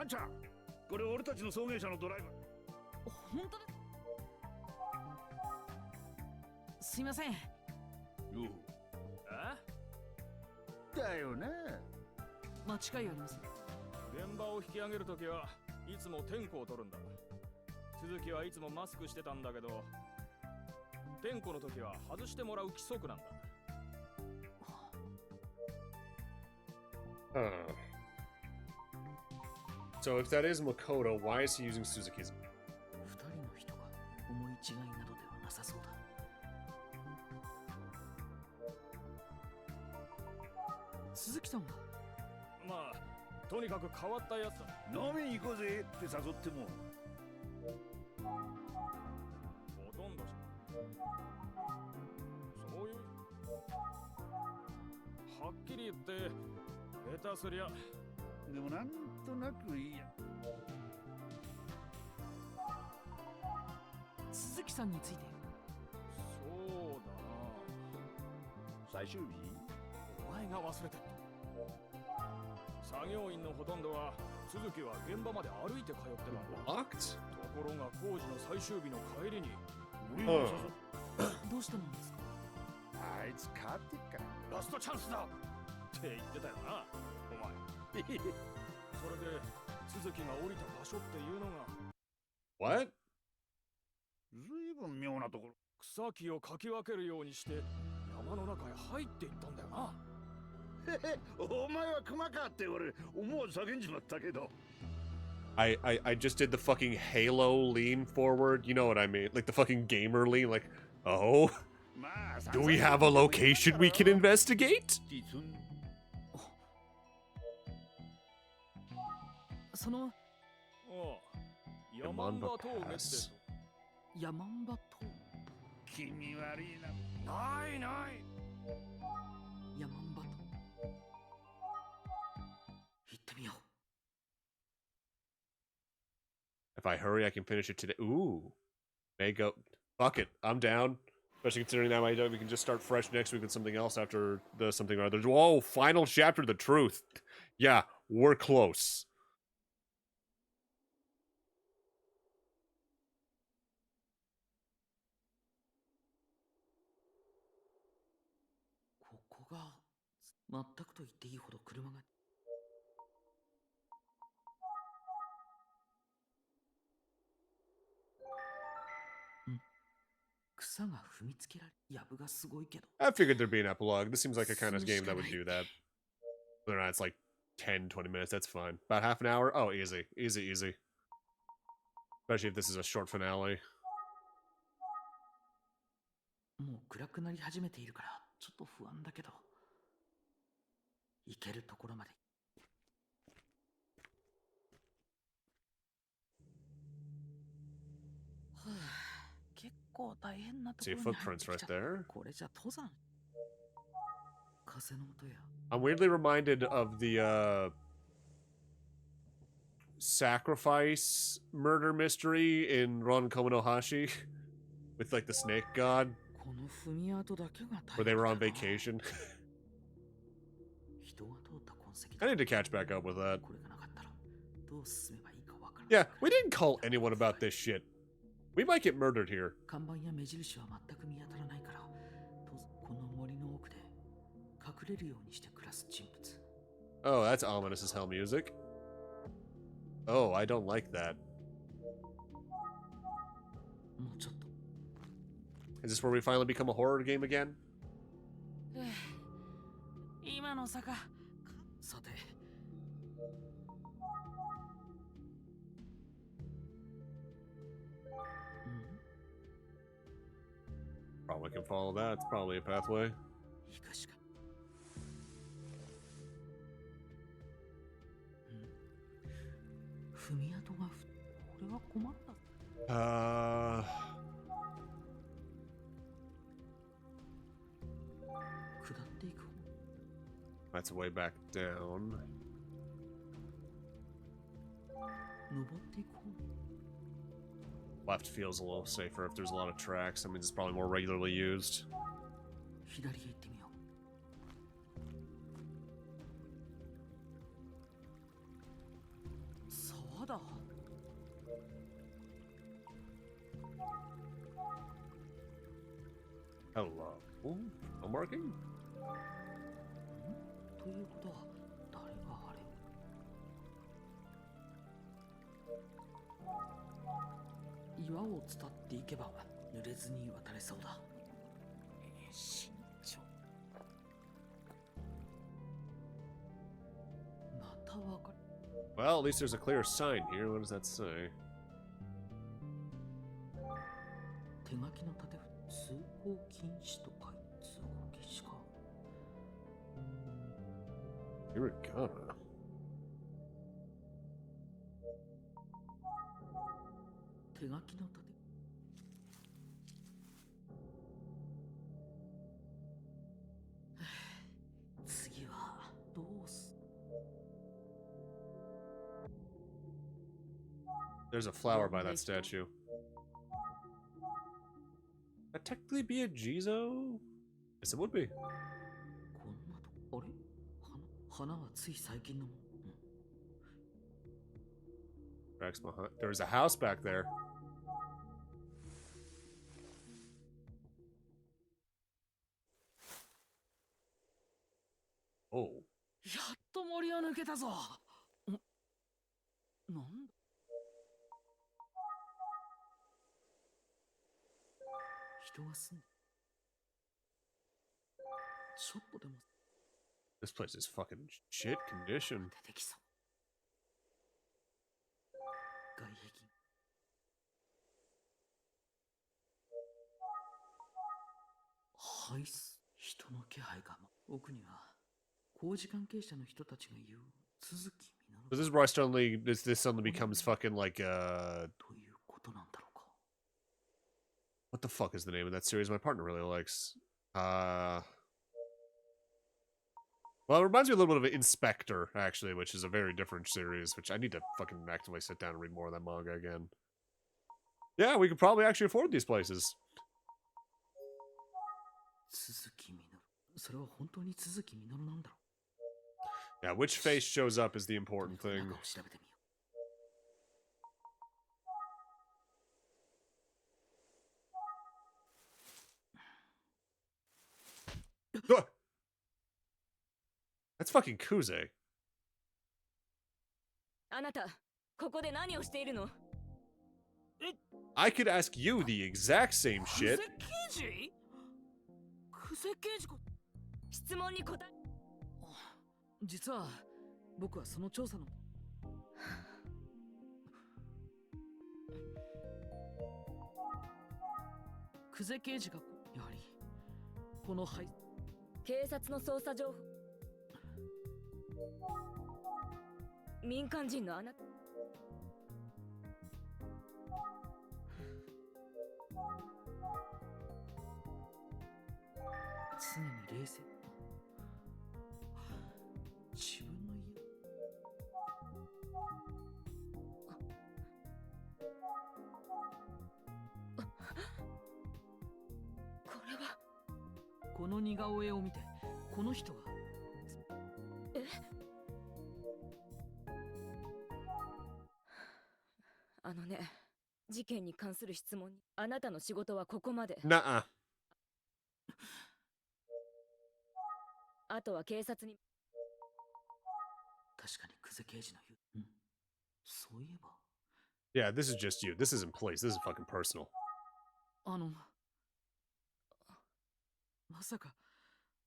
Speaker 10: あんちゃん、これ俺たちの送迎車のドライバー。
Speaker 3: 本当ですすいません。
Speaker 10: だよね。
Speaker 3: 間違いありません。
Speaker 12: 現場を引き上げるときはいつも点呼を取るんだ。鈴木はいつもマスクしてたんだけど、点呼の時は外してもらう規則なんだ。
Speaker 1: So if that is Makoto, why is he using Suzuki's?
Speaker 3: 二人の人が思い違いなどではなさそうだ。鈴木さんは
Speaker 12: まあ、とにかく変わったやつだ。
Speaker 10: 飲みに行こうぜって誘っても。
Speaker 12: ほとんどそういう。はっきり言って下手すりゃ。
Speaker 10: でもなんとなくいいや。
Speaker 3: 鈴木さんについて。
Speaker 12: そうだな。
Speaker 10: 最終日？
Speaker 12: お前が忘れてる。作業員のほとんどは鈴木は現場まで歩いて通ってたんだ。ところが工事の最終日の帰りに
Speaker 10: ど
Speaker 3: うしてなんですか？
Speaker 10: あいつ変わってっから。
Speaker 12: ラストチャンスだって言ってたよな、お前。それで鈴木が降りた場所っていうのが
Speaker 1: What?
Speaker 10: ずいぶん妙なところ。
Speaker 12: 草木をかき分けるようにして山の中へ入っていったんだよな。
Speaker 10: お前は熊かって俺思わず叫んじまったけど。
Speaker 1: I just did the fucking Halo lean forward. You know what I mean? Like the fucking gamer lean. Like, oh, do we have a location we can investigate?
Speaker 3: その
Speaker 12: ヤマンバ峠って
Speaker 3: ヤマンバ峠。
Speaker 10: 気味悪いな。
Speaker 12: ないない。
Speaker 3: ヤマンバ峠行ってみよう。
Speaker 1: If I hurry, I can finish it today. Ooh, may go. Fuck it, I'm down. Especially considering that we can just start fresh next week with something else after the something or other. Whoa, final chapter, the truth. Yeah, we're close.
Speaker 3: ここが全くと言っていいほど車が。草が踏みつけられ、やぶがすごいけど。
Speaker 1: I figured there'd be an epilogue. This seems like a kind of game that would do that. Whether or not it's like 10, 20 minutes, that's fine. About half an hour? Oh, easy. Easy, easy. Especially if this is a short finale.
Speaker 3: もう暗くなり始めているから、ちょっと不安だけど。行けるところまで。結構大変なところに入ってきちゃった。これじゃ登山。風の音や。
Speaker 1: I'm weirdly reminded of the sacrifice murder mystery in Ron Komonohashi with like the snake god, where they were on vacation. I need to catch back up with that. Yeah, we didn't call anyone about this shit. We might get murdered here. Oh, that's ominous as hell music. Oh, I don't like that. Is this where we finally become a horror game again?
Speaker 3: 今の坂。さて。
Speaker 1: Probably can follow that. It's probably a pathway.
Speaker 3: 行くしか。踏み跡がこれは困った。下っていく。
Speaker 1: That's way back down.
Speaker 3: 登っていく。
Speaker 1: Left feels a little safer if there's a lot of tracks. I mean, it's probably more regularly used.
Speaker 3: 左へ行ってみよう。そうだ。
Speaker 1: Hello. Oh, no marking?
Speaker 3: ということは誰があれを。岩を伝っていけば濡れずに渡れそうだ。慎重。またわかる。
Speaker 1: Well, at least there's a clear sign here. What does that say?
Speaker 3: 手書きの縦通行禁止と書いて通行禁止か。
Speaker 1: Hiragana.
Speaker 3: 手書きの縦。次はどうす。
Speaker 1: There's a flower by that statue. That technically be a Jizo? Yes, it would be.
Speaker 3: こんなとこ、あれ？花はつい最近のもの。
Speaker 1: Tracks behind. There's a house back there. Oh.
Speaker 3: やっと森を抜けたぞ。なんだ。人が住んで。ちょっとでも。
Speaker 1: This place is fucking shit condition.
Speaker 3: 出てきそう。外壁。はい、人の気配が。奥には工事関係者の人たちが言う続き実る。
Speaker 1: But this is where I suddenly this suddenly becomes fucking like
Speaker 3: ということなんだろうか。
Speaker 1: What the fuck is the name of that series my partner really likes? Well, it reminds me a little bit of Inspector, actually, which is a very different series, which I need to fucking actively sit down and read more of that manga again. Yeah, we could probably actually afford these places.
Speaker 3: 続き実る。それは本当に続き実るなんだろう。
Speaker 1: Yeah, which face shows up is the important thing.
Speaker 3: 中を調べてみよう。
Speaker 1: That's fucking Kuze.
Speaker 6: あなた、ここで何をしているの？
Speaker 1: I could ask you the exact same shit.
Speaker 6: 質問に答え。
Speaker 3: 実は僕はその調査の。久世刑事がやはりこの
Speaker 6: 警察の捜査情報。民間人のあなた。
Speaker 3: 常に冷静。自分の家。
Speaker 6: これは。
Speaker 3: この似顔絵を見て、この人が。
Speaker 6: え？あのね、事件に関する質問に。あなたの仕事はここまで。
Speaker 1: Nuh-uh.
Speaker 6: あとは警察に。
Speaker 3: 確かに久世刑事の言う。そういえば。
Speaker 1: Yeah, this is just you. This isn't police. This is fucking personal.
Speaker 3: まさか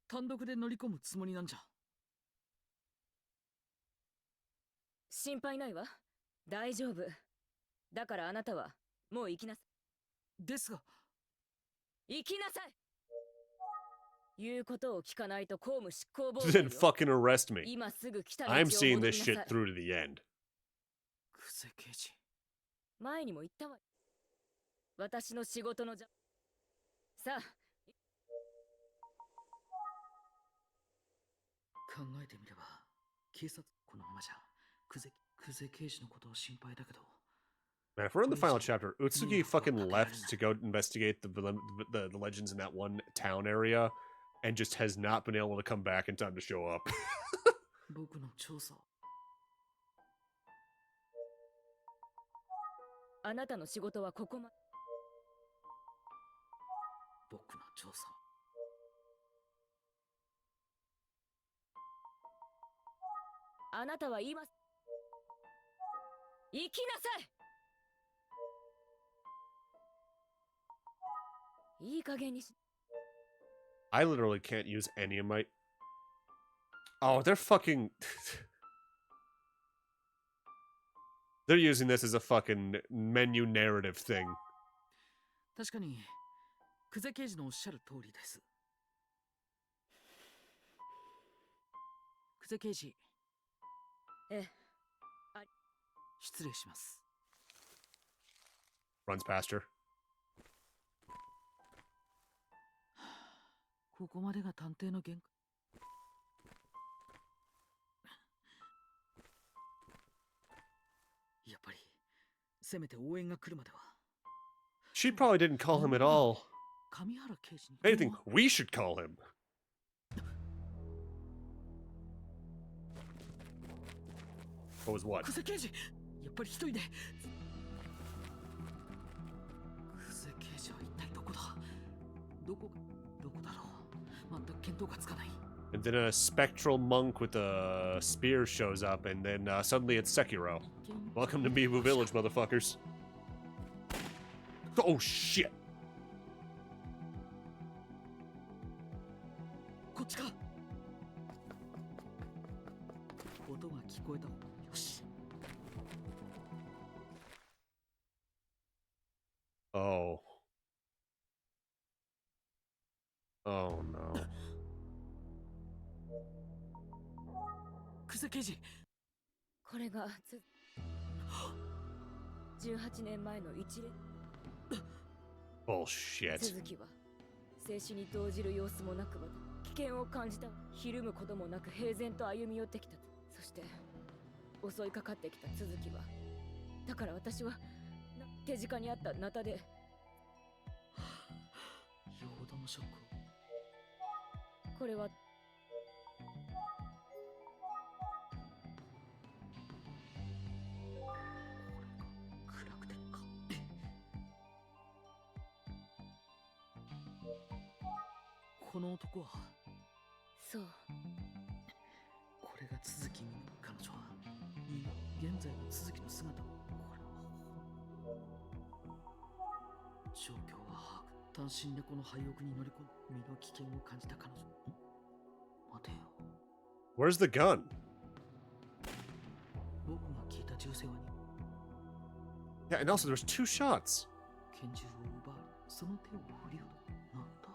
Speaker 3: 単独で乗り込むつもりなんじゃ。
Speaker 6: 心配ないわ。大丈夫。だからあなたはもう行きなさい。
Speaker 3: ですが。
Speaker 13: 行きなさい。言うことを聞かないと公務執行妨害
Speaker 1: Then
Speaker 13: よ。
Speaker 1: fucking arrest me.
Speaker 13: 今すぐ来た道を
Speaker 1: I'm
Speaker 13: 戻
Speaker 1: seeing
Speaker 13: りな
Speaker 1: this
Speaker 13: さい。
Speaker 1: shit through to the end.
Speaker 12: クゼ刑事。
Speaker 13: 前にも言ったわ。私の仕事のじゃ。さあ。
Speaker 3: 考えてみれば、警察このままじゃクゼ刑事のことを心配だけど。
Speaker 1: Man, if we're in the final chapter, Utsugi fucking left to go investigate the legends in that one town area, and just has not been able to come back in time to show up.
Speaker 3: 僕の調査。
Speaker 13: あなたの仕事はここま。
Speaker 3: 僕の調査。
Speaker 13: あなたは今。行きなさい。いい加減にし。
Speaker 1: I literally can't use any of my... Oh, they're fucking... They're using this as a fucking menu narrative thing.
Speaker 3: 確かに、クゼ刑事のおっしゃる通りです。クゼ刑事。
Speaker 13: ええ。
Speaker 3: 失礼します。
Speaker 1: Runs past her.
Speaker 3: ここまでが探偵の限界。やっぱり、せめて応援が来るまでは。
Speaker 1: She probably didn't call him at all.
Speaker 3: 上原刑事に。
Speaker 1: Anything, we should call him. What was what?
Speaker 3: クゼ刑事、やっぱり一人で。クゼ刑事は一体どこだ。どこだろう。全く見当がつかない。
Speaker 1: And then a spectral monk with a spear shows up, and then suddenly it's Sekiro. Welcome to Mibu Village, motherfuckers. Oh shit!
Speaker 3: こっちか。音が聞こえた。よし。
Speaker 1: Oh. Oh no.
Speaker 3: クゼ刑事。
Speaker 13: これが18年前の一連。
Speaker 1: Bullshit.
Speaker 13: 続きは静止に動じる様子もなく危険を感じた。ひるむこともなく平然と歩み寄ってきた。そして襲いかかってきた続きは。だから私は手近にあったナタで。
Speaker 3: よほどのショック。
Speaker 13: これは
Speaker 3: 暗くてか。この男は。
Speaker 13: そう。
Speaker 3: これが続き。彼女は現在の続きの姿を。これは状況は把握。単身でこの廃屋に乗り込み身の危険を感じた彼女。待てよ。
Speaker 1: Where's the gun?
Speaker 3: 僕が聞いた銃声は。
Speaker 1: Yeah, and also there's 2 shots.
Speaker 3: 拳銃を奪われ、その手を振りほど。なんだ。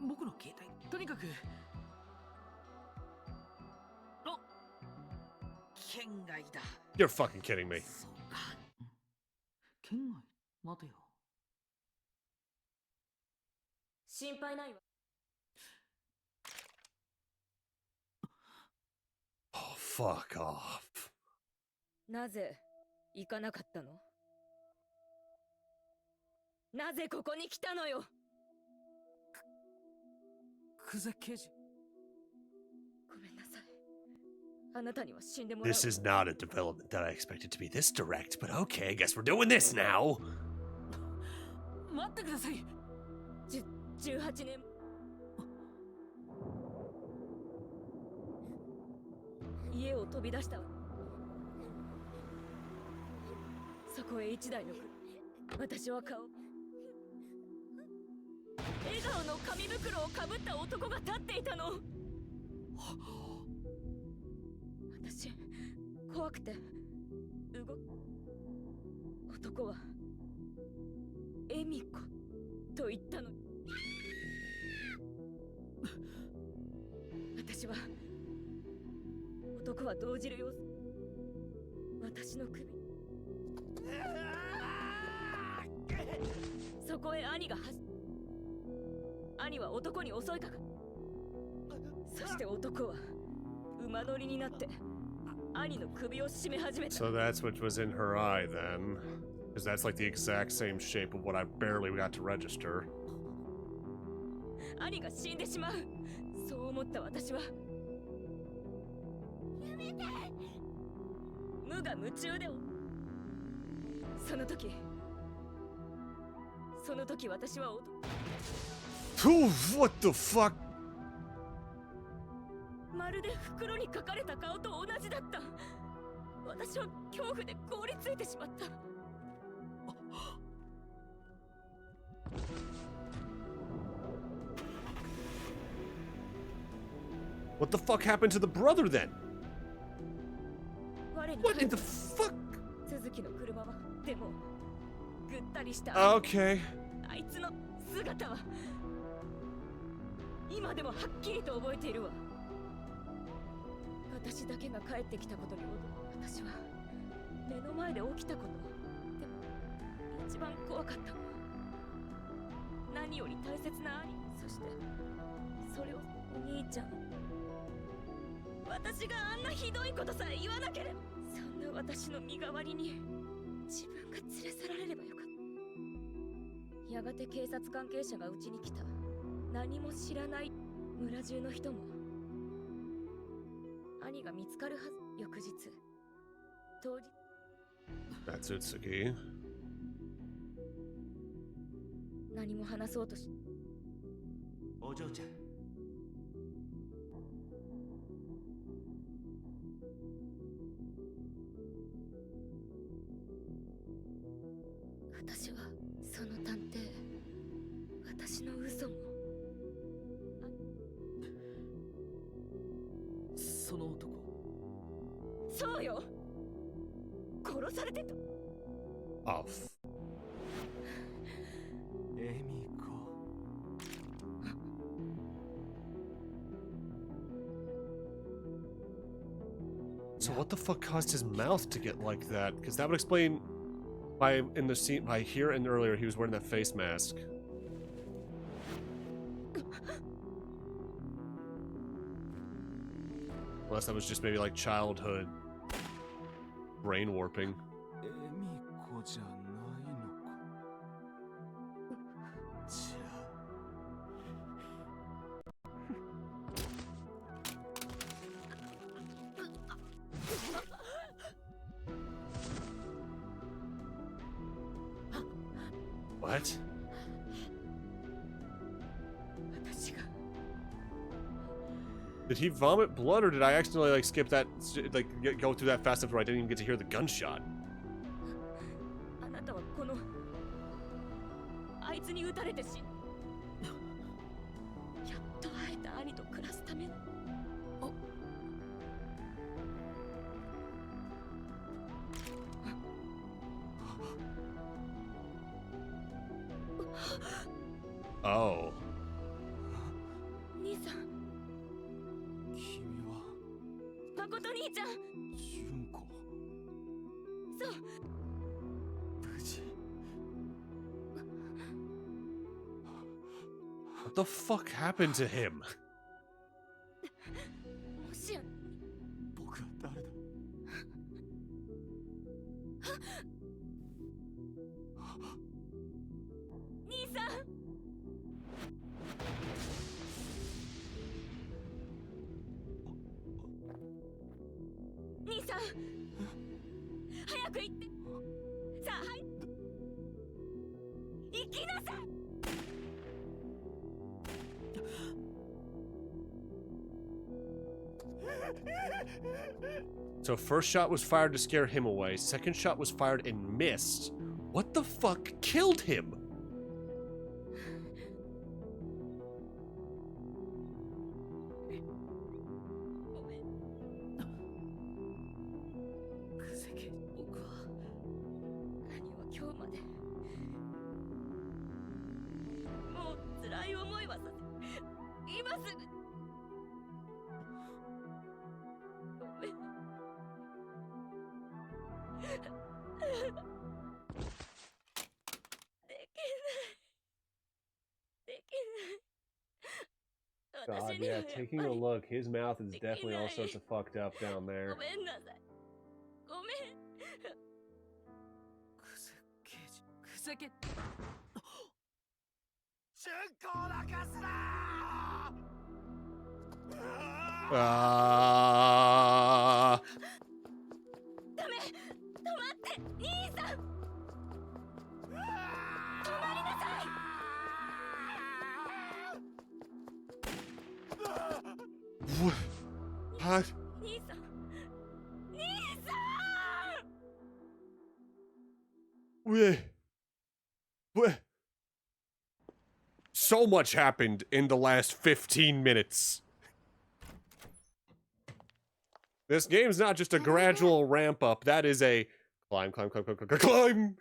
Speaker 3: 僕の携帯。とにかく。あ、県外だ。
Speaker 1: You're fucking kidding me.
Speaker 3: そうか。県外。待てよ。
Speaker 13: 心配ないわ。
Speaker 1: Oh, fuck off.
Speaker 13: なぜ行かなかったの？なぜここに来たのよ。
Speaker 3: クゼ刑事。
Speaker 13: ごめんなさい。あなたには死んでもらう。
Speaker 1: This is not a development that I expected to be this direct, but okay, I guess we're doing this now.
Speaker 3: 待ってください。
Speaker 13: 18年。家を飛び出したわ。そこへ一台の車。私は顔。笑顔の神紙袋をかぶった男が立っていたの。私怖くて男はエミコと言ったの。私は男は動じる様子。私の首。そこへ兄が兄は男に襲いかか。そして男は馬乗りになって兄の首を絞め始めた。
Speaker 1: So that's what was in her eye then. Because that's like the exact same shape of what I barely got to register.
Speaker 13: 兄が死んでしまう。そう思った私はやめて、無我夢中で。その時私は
Speaker 1: What the fuck?
Speaker 13: まるで袋に書かれた顔と同じだった。私は恐怖で凍りついてしまった。
Speaker 1: What the fuck happened to the brother then? What in the fuck?
Speaker 13: 続きの車はでもぐったりした。
Speaker 1: Okay.
Speaker 13: あいつの姿は今でもはっきりと覚えているわ。私だけが帰ってきたことに驚く。私は目の前で起きたこと。でも一番怖かったのは何より大切な兄。そしてそれをお兄ちゃん。私があんなひどいことさえ言わなければ。そんな私の身代わりに自分が連れ去られればよかった。やがて警察関係者がうちに来た。何も知らない村中の人も。兄が見つかるはず。翌日当日。
Speaker 1: Natsuki.
Speaker 13: 何も話そうとし。
Speaker 2: お嬢ちゃん。
Speaker 13: 私はその探偵。私の嘘も。
Speaker 3: その男。
Speaker 13: そうよ。殺されてた。
Speaker 1: Oh.
Speaker 2: エミコ。
Speaker 1: So what the fuck caused his mouth to get like that? Because that would explain why in the scene, why here and earlier he was wearing that face mask. Unless that was just maybe like childhood brain warping.
Speaker 12: エミコじゃないのか。じゃ
Speaker 1: あ。What?
Speaker 13: 私が。
Speaker 1: Did he vomit blood, or did I accidentally like skip that, like go through that fast enough where I didn't even get to hear the gunshot?
Speaker 13: あなたはこのあいつに撃たれてやっと会えた兄と暮らすための。
Speaker 1: Oh.
Speaker 13: 兄さん。
Speaker 12: 君は
Speaker 13: 誠兄ちゃん。
Speaker 12: 純子。
Speaker 13: そう。
Speaker 12: 無事。
Speaker 1: What the fuck happened to him?
Speaker 13: もしや。
Speaker 12: 僕は誰だ。
Speaker 13: 兄さん。兄さん。早く行って。さあ、はい。行きなさい。
Speaker 1: So first shot was fired to scare him away, second shot was fired and missed. What the fuck killed him? God, yeah, taking a look, his mouth is definitely all sorts of fucked up down there.
Speaker 6: ごめんなさいごめん
Speaker 3: ふざけ
Speaker 10: 春光泣かすな
Speaker 1: あ
Speaker 6: ダメ止まって兄さん止まりなさい
Speaker 1: What?
Speaker 6: 兄さん兄さん
Speaker 1: What? So much happened in the last 15 minutes. This game's not just a gradual ramp up. That is a climb, climb, climb, climb, climb, climb.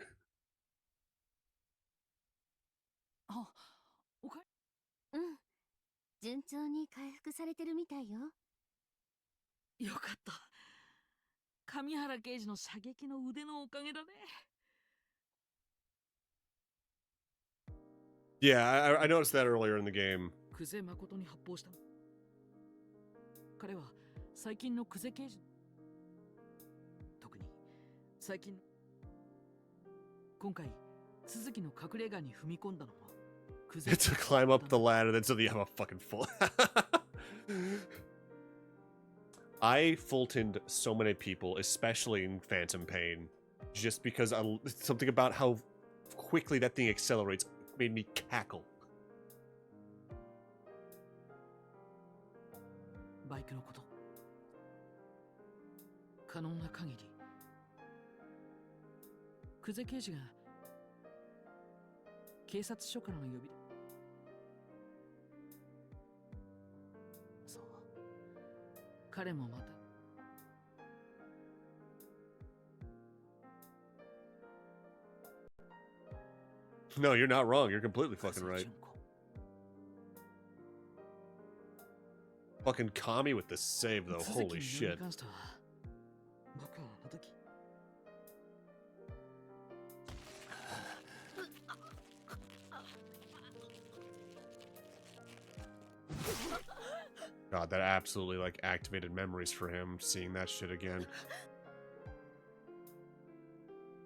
Speaker 4: うん順調に回復されてるみたいよ。
Speaker 3: よかった。上原刑事の射撃の腕のおかげだね。
Speaker 1: Yeah, I noticed that earlier in the game.
Speaker 3: 久世誠に発砲したの。彼は最近の久世刑事。特に最近。今回、鈴木の隠れ家に踏み込んだのは。
Speaker 1: To climb up the ladder, then so you have a fucking full. I Fultoned so many people, especially in Phantom Pain, just because something about how quickly that thing accelerates made me cackle.
Speaker 3: バイクのこと。可能な限り。久世刑事が警察署からの呼び。そう。彼もまた。
Speaker 1: No, you're not wrong. You're completely fucking right. Fucking Kami with the save, though. Holy shit. God, that absolutely, like, activated memories for him, seeing that shit again.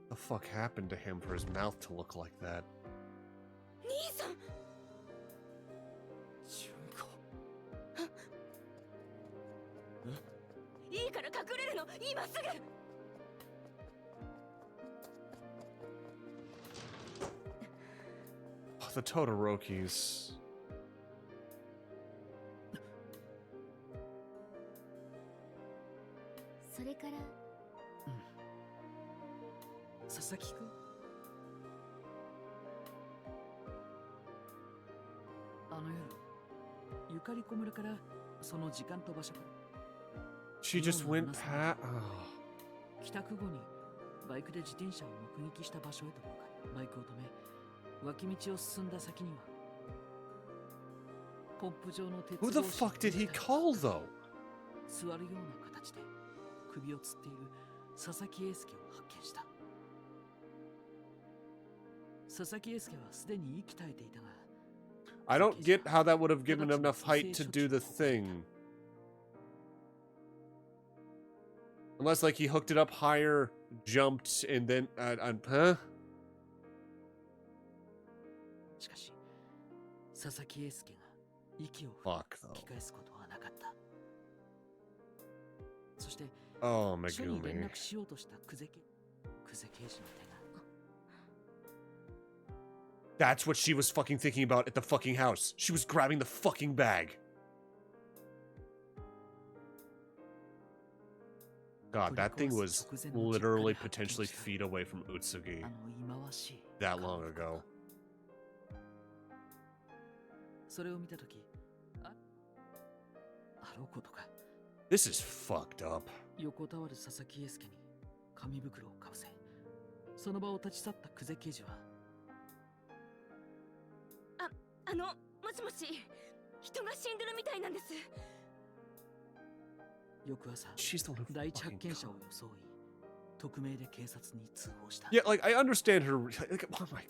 Speaker 1: What the fuck happened to him for his mouth to look like that?
Speaker 6: 兄さんいいから隠れるの今すぐ
Speaker 1: Oh, the Todorokis.
Speaker 4: それから
Speaker 3: 佐々木くんあの夜ゆかりこ村からその時間と場所から
Speaker 1: She just went past.
Speaker 3: 帰宅後にバイクで自転車を目撃した場所へと向かいバイクを止め脇道を進んだ先にはポンプ状の鉄
Speaker 1: Who the fuck did he call though?
Speaker 3: 座るような形で首をつっている佐々木英介を発見した佐々木英介はすでに息絶えていたが
Speaker 1: I don't get how that would have given him enough height to do the thing. Unless, like, he hooked it up higher, jumped, and then... huh?
Speaker 3: しかし、佐々木英介が息を吹き返すことはなかった。そして、署に連絡しようとした久世刑事の手が。
Speaker 1: That's what she was fucking thinking about at the fucking house. She was grabbing the fucking bag. God, that thing was literally potentially feet away from Utsugi that long ago.
Speaker 3: それを見たとき、あろうことか。
Speaker 1: This is fucked up.
Speaker 3: 横たわる佐々木英介に紙袋をかぶせ、その場を立ち去った久世刑事は。
Speaker 6: もしもし、人が死んでるみたいなんです。
Speaker 3: 翌朝、第一発見者を装い、匿名で警察に通報した。
Speaker 1: Yeah, like, I understand her... Like, oh my...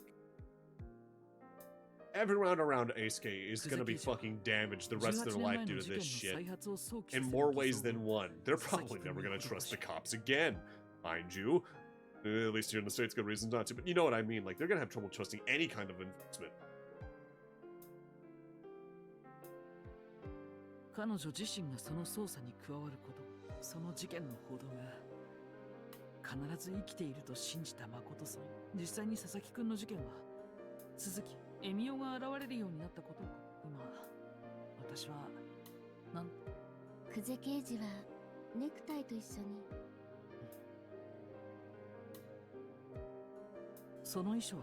Speaker 1: every round around Aisuke is gonna be fucking damaged the rest of their life due to this shit. In more ways than one. They're probably never gonna trust the cops again, mind you. At least here in the States, good reasons not to. But you know what I mean. Like, they're gonna have trouble trusting any kind of enforcement.
Speaker 3: 彼女自身がその捜査に加わること、その事件の報道が必ず生きていると信じた誠さん。実際に佐々木くんの事件は鈴木エミオが現れるようになったことを今私は
Speaker 4: 久世刑事はネクタイと一緒に。
Speaker 3: その衣装は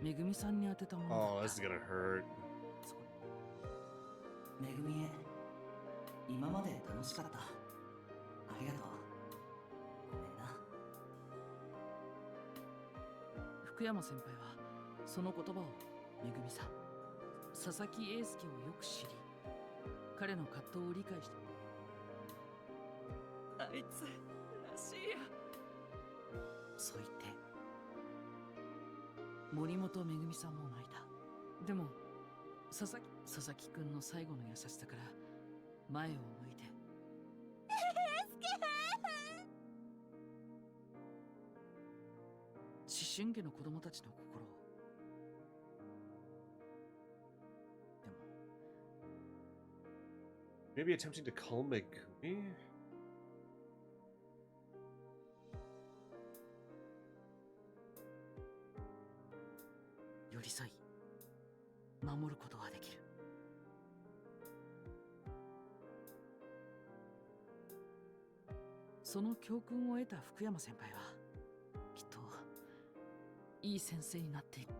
Speaker 3: めぐみさんに当てたものだった。
Speaker 1: Oh, this is gonna hurt.
Speaker 14: めぐみへ、今まで楽しかった。ありがとう。ごめんな。
Speaker 3: 福山先輩はその言葉をめぐみさん、佐々木英介をよく知り、彼の葛藤を理解して。あいつらしいや。そう言って森本めぐみさんも泣いた。でも佐々木くんの最後の優しさから前を向いて。思春期の子供たちの心を。でも
Speaker 1: Maybe attempting to calm Megumi?
Speaker 3: 寄り添い守ることができる。その教訓を得た福山先輩はきっといい先生になっていく。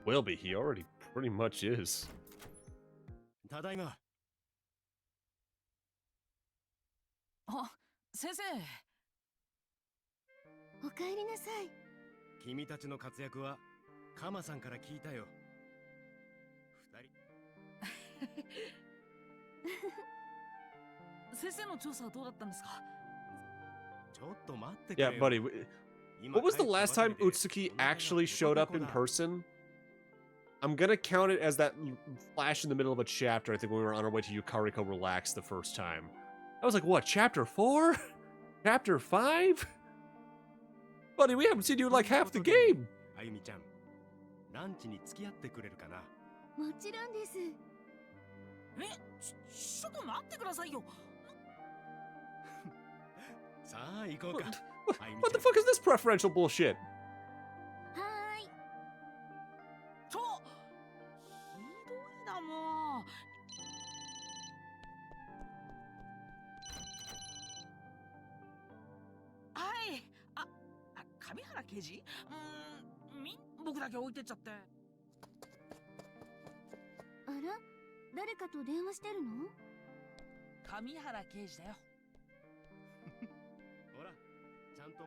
Speaker 1: Will be. He already pretty much is.
Speaker 7: ただいま。
Speaker 3: あ、先生。
Speaker 6: おかえりなさい。
Speaker 7: 君たちの活躍はカマさんから聞いたよ。
Speaker 3: 先生の調査はどうだったんですか？
Speaker 7: ちょっと待ってくれよ。
Speaker 1: Yeah, buddy. What was the last time Utsuki actually showed up in person? I'm gonna count it as that flash in the middle of a chapter, I think when we were on our way to Yukariko Relax the first time. I was like, what, chapter 4? Chapter 5? Buddy, we haven't seen you in like half the game!
Speaker 7: あゆみちゃん、ランチに付き合ってくれるかな？
Speaker 6: もちろんです。
Speaker 3: ちょっと待ってくださいよ。
Speaker 7: さあ行こうか。
Speaker 1: What the fuck is this preferential bullshit?
Speaker 6: はーい。
Speaker 3: ひどいなもう。はい。上原刑事？僕だけ置いてっちゃって。
Speaker 6: あら、誰かと電話してるの？
Speaker 3: 上原刑事だよ。
Speaker 7: ほら、ちゃんと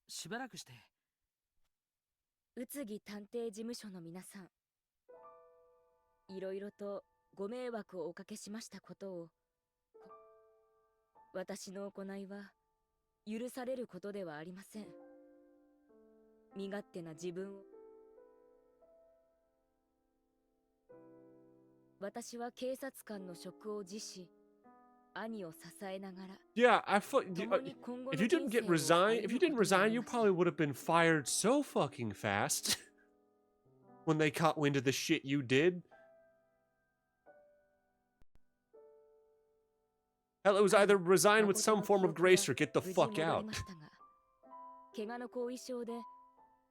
Speaker 3: しばらくして。
Speaker 13: 宇津木探偵事務所の皆さん、いろいろとご迷惑をおかけしましたことを。私の行いは許されることではありません。身勝手な自分を。私は警察官の職を辞し、兄を支えながら。
Speaker 1: Yeah, if you didn't resign, you probably would have been fired so fucking fast when they caught wind of the shit you did. Hell, it was either resign with some form of grace or get the fuck out.
Speaker 13: 怪我の後遺症で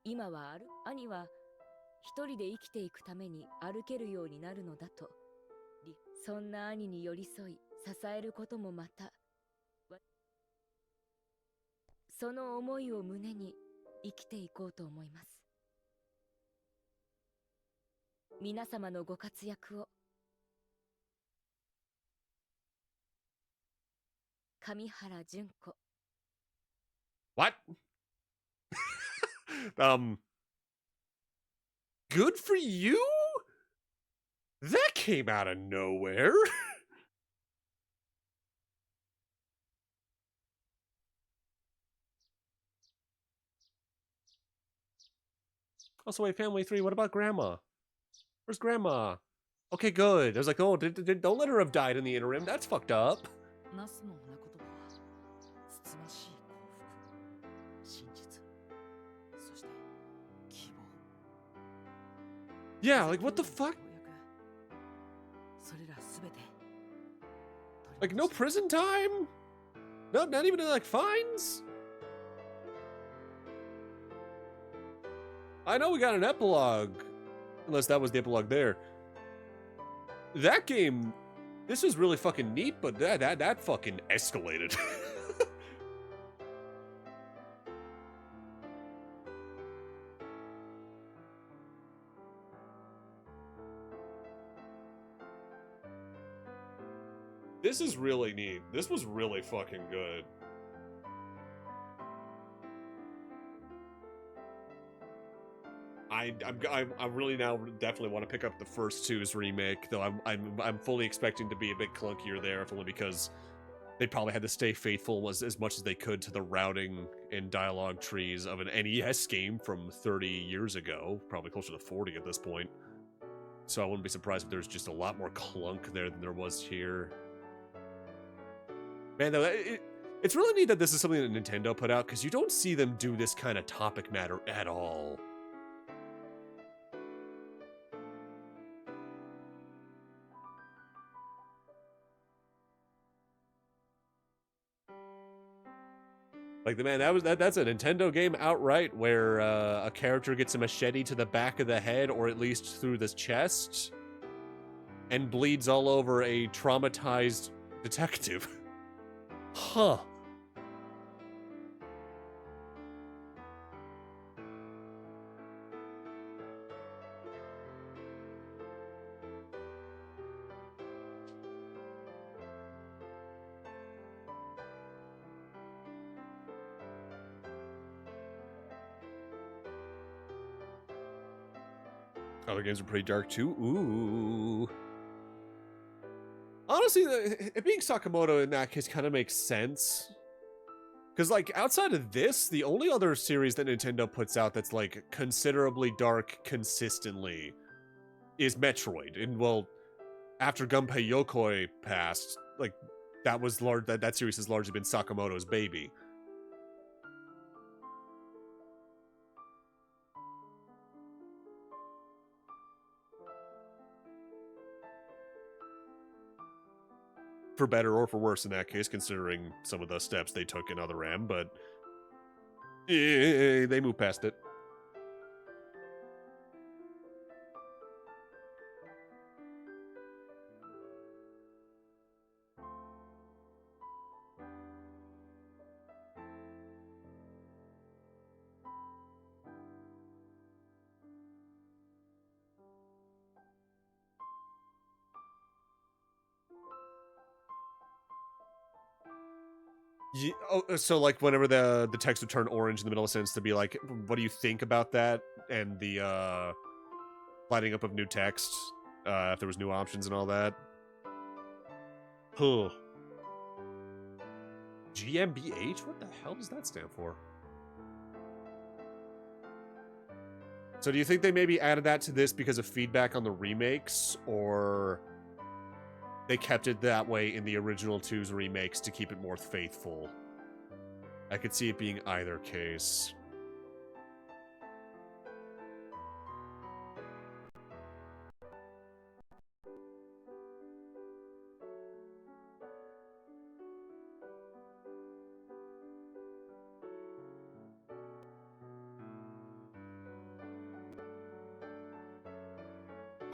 Speaker 13: 今は兄は一人で生きていくために歩けるようになるのだと。そんな兄に寄り添い支えることもまた、その思いを胸に生きていこうと思います。皆様のご活躍を。上原純子。
Speaker 1: What? Good for you? That came out of nowhere. Also, wait, Family 3, what about Grandma? Where's Grandma? Okay, good. I was like, oh, don't let her have died in the interim. That's fucked up. Yeah, like, what the fuck? Like, no prison time? Not even, like, fines? I know we got an epilogue. Unless that was the epilogue there. That game, this was really fucking neat, but that fucking escalated. This is really neat. This was really fucking good. I really now definitely want to pick up the first two's remake, though I'm fully expecting to be a bit clunkier there, if only because they probably had to stay faithful as much as they could to the routing and dialogue trees of an NES game from 30 years ago, probably closer to 40 at this point. So I wouldn't be surprised if there's just a lot more clunk there than there was here. Man, though, it's really neat that this is something that Nintendo put out, because you don't see them do this kind of topic matter at all. Like, man, that's a Nintendo game outright where a character gets a machete to the back of the head, or at least through the chest, and bleeds all over a traumatized detective. Huh. Other games are pretty dark too. Ooh. Honestly, it being Sakamoto in that case kind of makes sense. Because, like, outside of this, the only other series that Nintendo puts out that's, like, considerably dark consistently is Metroid. And, well, after Gunpei Yokoi passed, like, that series has largely been Sakamoto's baby. For better or for worse in that case, considering some of the steps they took in Other M, but they moved past it. Yeah, so like whenever the text would turn orange in the middle of a sentence to be like, what do you think about that? And the lighting up of new text, if there was new options and all that. Huh. GmbH? What the hell does that stand for? So do you think they maybe added that to this because of feedback on the remakes, or they kept it that way in the original 2's remakes to keep it more faithful? I could see it being either case.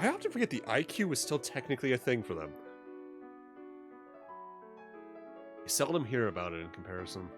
Speaker 1: I often forget the IQ is still technically a thing for them. You seldom hear about it in comparison.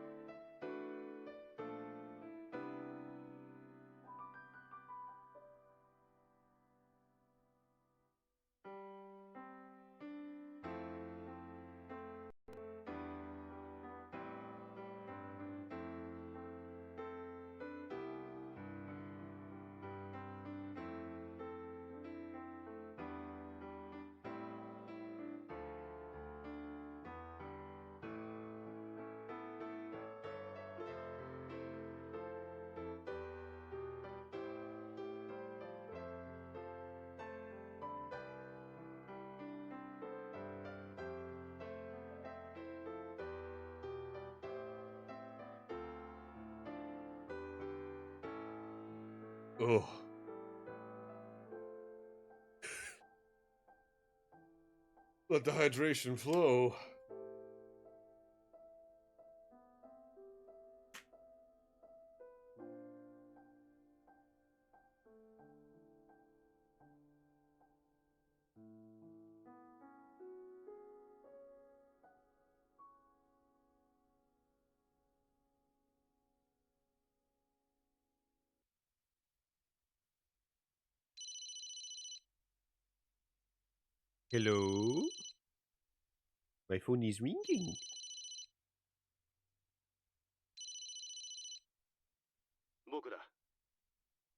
Speaker 1: Ugh. Let the hydration flow. Hello? My phone is ringing.
Speaker 7: 僕だ。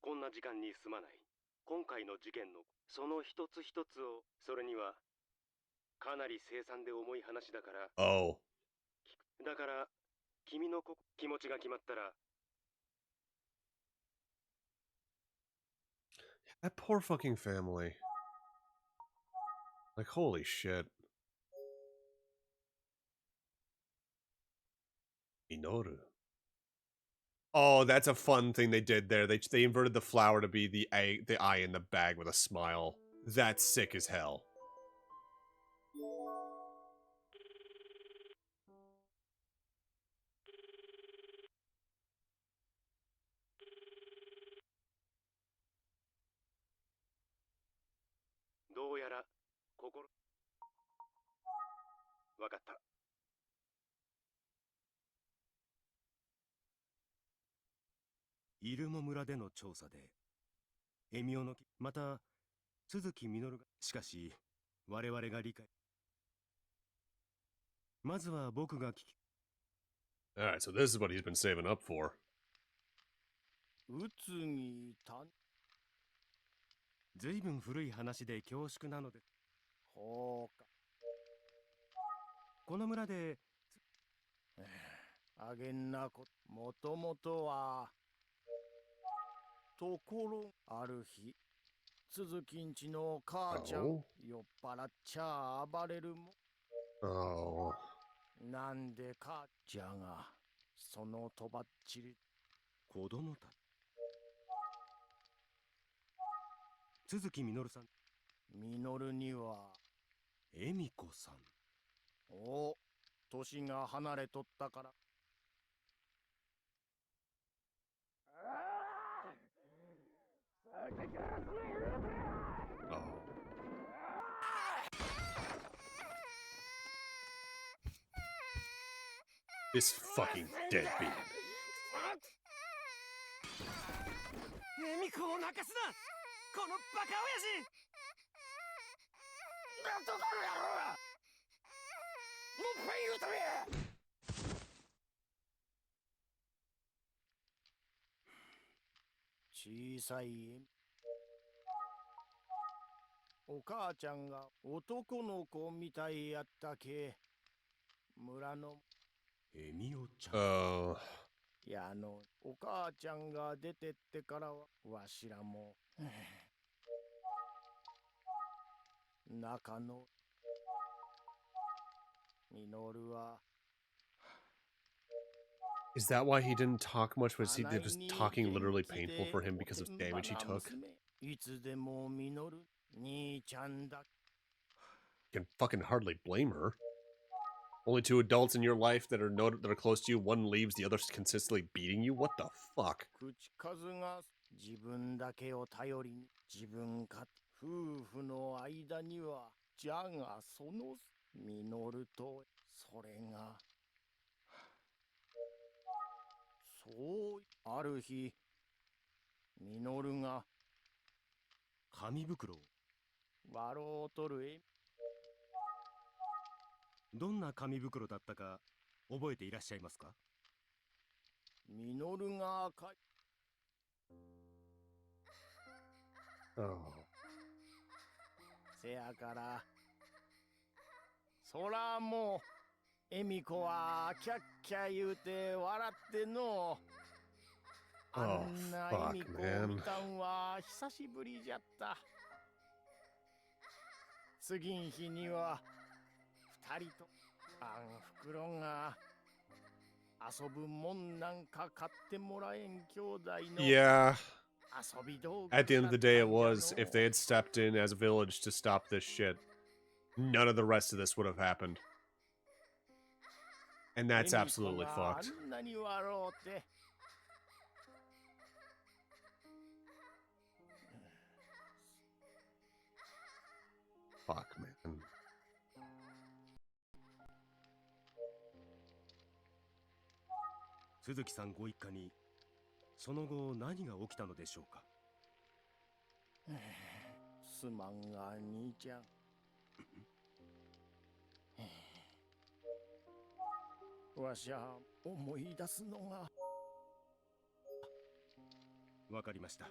Speaker 7: こんな時間にすまない。今回の事件のその一つ一つを、それにはかなり凄惨で重い話だから。
Speaker 1: Oh.
Speaker 7: だから君の気持ちが決まったら。
Speaker 1: That poor fucking family. Like, holy shit. Minoru. Oh, that's a fun thing they did there. They inverted the flower to be the eye in the bag with a smile. That's sick as hell.
Speaker 7: "イルモ村での調査でエミオのまた鈴木みのるがしかし我々が理解まずは僕が聞き
Speaker 1: Alright, so this is what he's been saving up for.
Speaker 10: うつぎた
Speaker 7: ずいぶん古い話で恐縮なので
Speaker 10: ほうか
Speaker 7: この村で
Speaker 10: あげんなこもともとはところある日鈴木んちの母ちゃん、
Speaker 1: Oh.
Speaker 10: 酔っ払っちゃ暴れるも
Speaker 1: Oh.
Speaker 10: なんでかじゃがそのとばっちり
Speaker 7: 子供たち鈴木みのるさん
Speaker 10: みのるには
Speaker 7: 恵美子さん
Speaker 10: お年が離れとったから
Speaker 1: This fucking deadbeat.
Speaker 5: エミコを泣かすなこのバカ親父なんとかの野郎もう一回言うと
Speaker 10: め小さいお母ちゃんが男の子みたいやったけ村の
Speaker 7: エミオちゃん
Speaker 1: Oh.
Speaker 10: やお母ちゃんが出てってからはわしらも中のミノルは
Speaker 1: Is that why he didn't talk much? Was talking literally painful for him because of damage he took?
Speaker 10: いつでもミノル兄ちゃんだ
Speaker 1: Can fucking hardly blame her. Only two adults in your life that are close to you. One leaves, the other's consistently beating you. What the fuck?
Speaker 10: 口数が自分だけを頼りに自分か夫婦の間にはじゃがそのミノルとそれがそうある日ミノルが
Speaker 7: 紙袋を
Speaker 10: 笑うとる
Speaker 7: どんな紙袋だったか覚えていらっしゃいますか
Speaker 10: ミノルがかい
Speaker 1: Oh.
Speaker 10: せやからそらもうエミコはキャッキャ言うて笑ってのあんなエミコを見たんは久しぶりじゃった次ん日には二人とあん袋が遊ぶもんなんか買ってもらえん兄弟の
Speaker 1: Yeah. At the end of the day, it was. If they had stepped in as a village to stop this shit, none of the rest of this would have happened. And that's absolutely fucked. Fuck, man.
Speaker 7: 鈴木さんご一家にその後何が起きたのでしょうか。
Speaker 10: すまんが兄ちゃん。わしゃ思い出すのが。
Speaker 7: わかりました。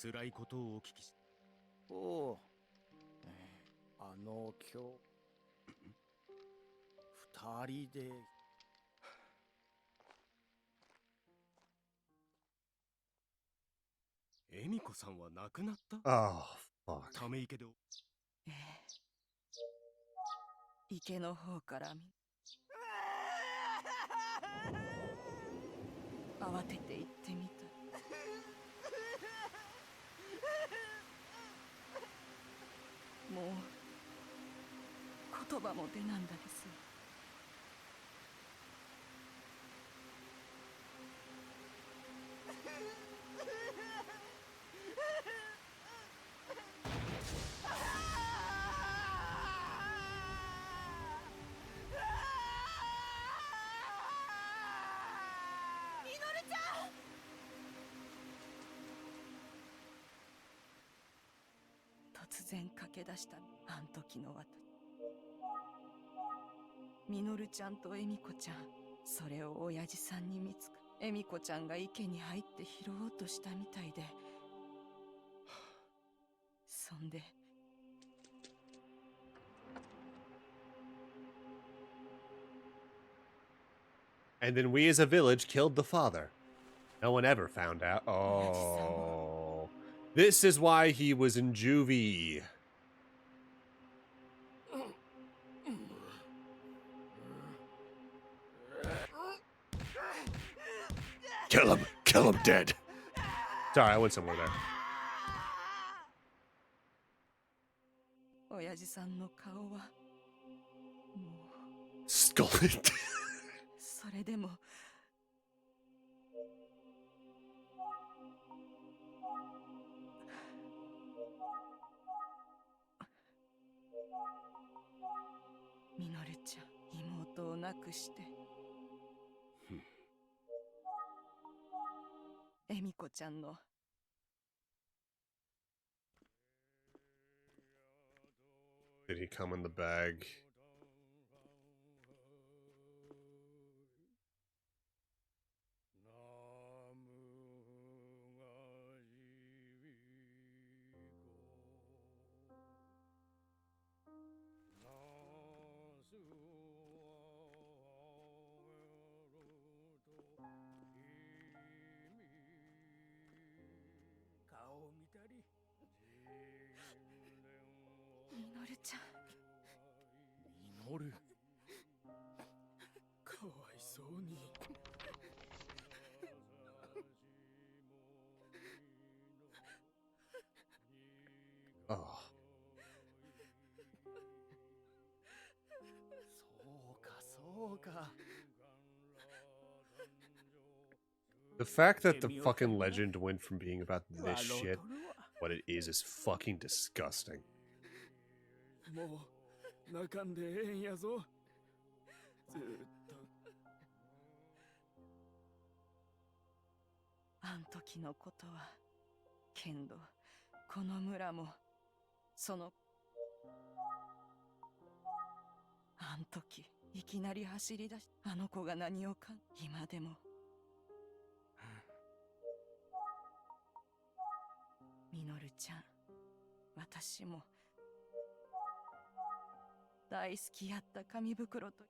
Speaker 7: 辛いことをお聞きし。
Speaker 10: おお。今日二人で。
Speaker 7: 恵美子さんは亡くなった？
Speaker 1: Oh, fuck.
Speaker 7: ため池で。
Speaker 3: ええ。池の方から慌てて行ってみた。もう言葉も出なんだです。突然駆け出したあん時の私。みのるちゃんと恵美子ちゃん、それを親父さんに見つか、恵美子ちゃんが池に入って拾おうとしたみたいで、そんで
Speaker 1: And then we as a village killed the father. No one ever found out. Oh. This is why he was in juvie. Kill him! Kill him dead! Sorry, I went somewhere there.
Speaker 3: 親父さんの顔はもう
Speaker 1: Skull.
Speaker 3: それでもみのるちゃん、妹を亡くして恵美子ちゃんの
Speaker 1: Did he come in the bag?
Speaker 3: みのるちゃん。
Speaker 10: みのる。
Speaker 12: かわいそうに。
Speaker 1: Oh.
Speaker 10: そうか、そうか。
Speaker 1: The fact that the fucking legend went from being about this shit, what it is fucking disgusting.
Speaker 12: もう泣かんでええんやぞ。ずっと。
Speaker 3: あん時のことはけんど、この村もそのあん時いきなり走り出し、あの子が何をかん、今でもみのるちゃん、私も大好きやった紙袋と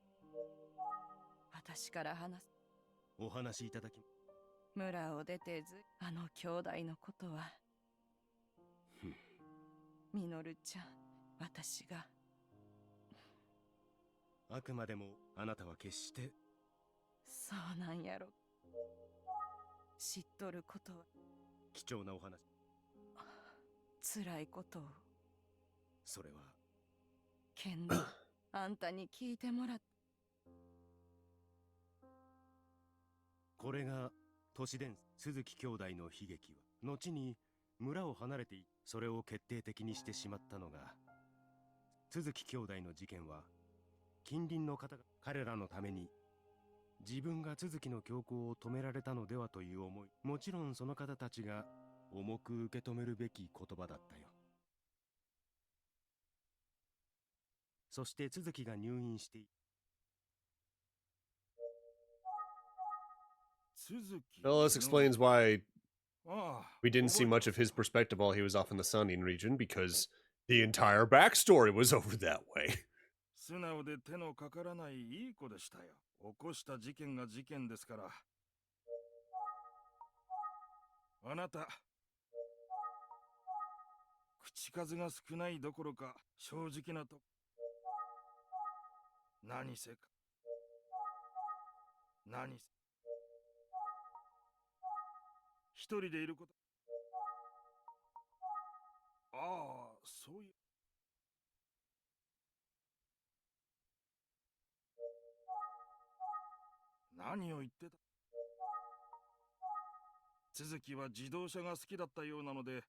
Speaker 3: 私から話す。
Speaker 7: お話いただき。
Speaker 3: 村を出てず、あの兄弟のことはみのるちゃん、私が。
Speaker 7: あくまでもあなたは決して。
Speaker 3: そうなんやろ。
Speaker 9: 知っとることは
Speaker 10: 貴重なお話。
Speaker 9: 辛いことを
Speaker 10: それは
Speaker 9: けんどあんたに聞いてもらっ
Speaker 10: これが都市伝鈴木兄弟の悲劇は後に村を離れてそれを決定的にしてしまったのが鈴木兄弟の事件は近隣の方が彼らのために自分が鈴木の強行を止められたのではという思い、もちろんその方たちが重く受け止めるべき言葉だったよ。そして鈴木が入院して
Speaker 1: Well, this explains why we didn't see much of his perspective while he was off in the Sunning region, because the entire backstory was over that way.
Speaker 12: 素直で手のかからないいい子でしたよ。起こした事件が事件ですから。あなた、口数が少ないどころか正直なと。何せか。何せ。一人でいること。ああ、そういう。何を言ってた？続きは自動車が好きだったようなので、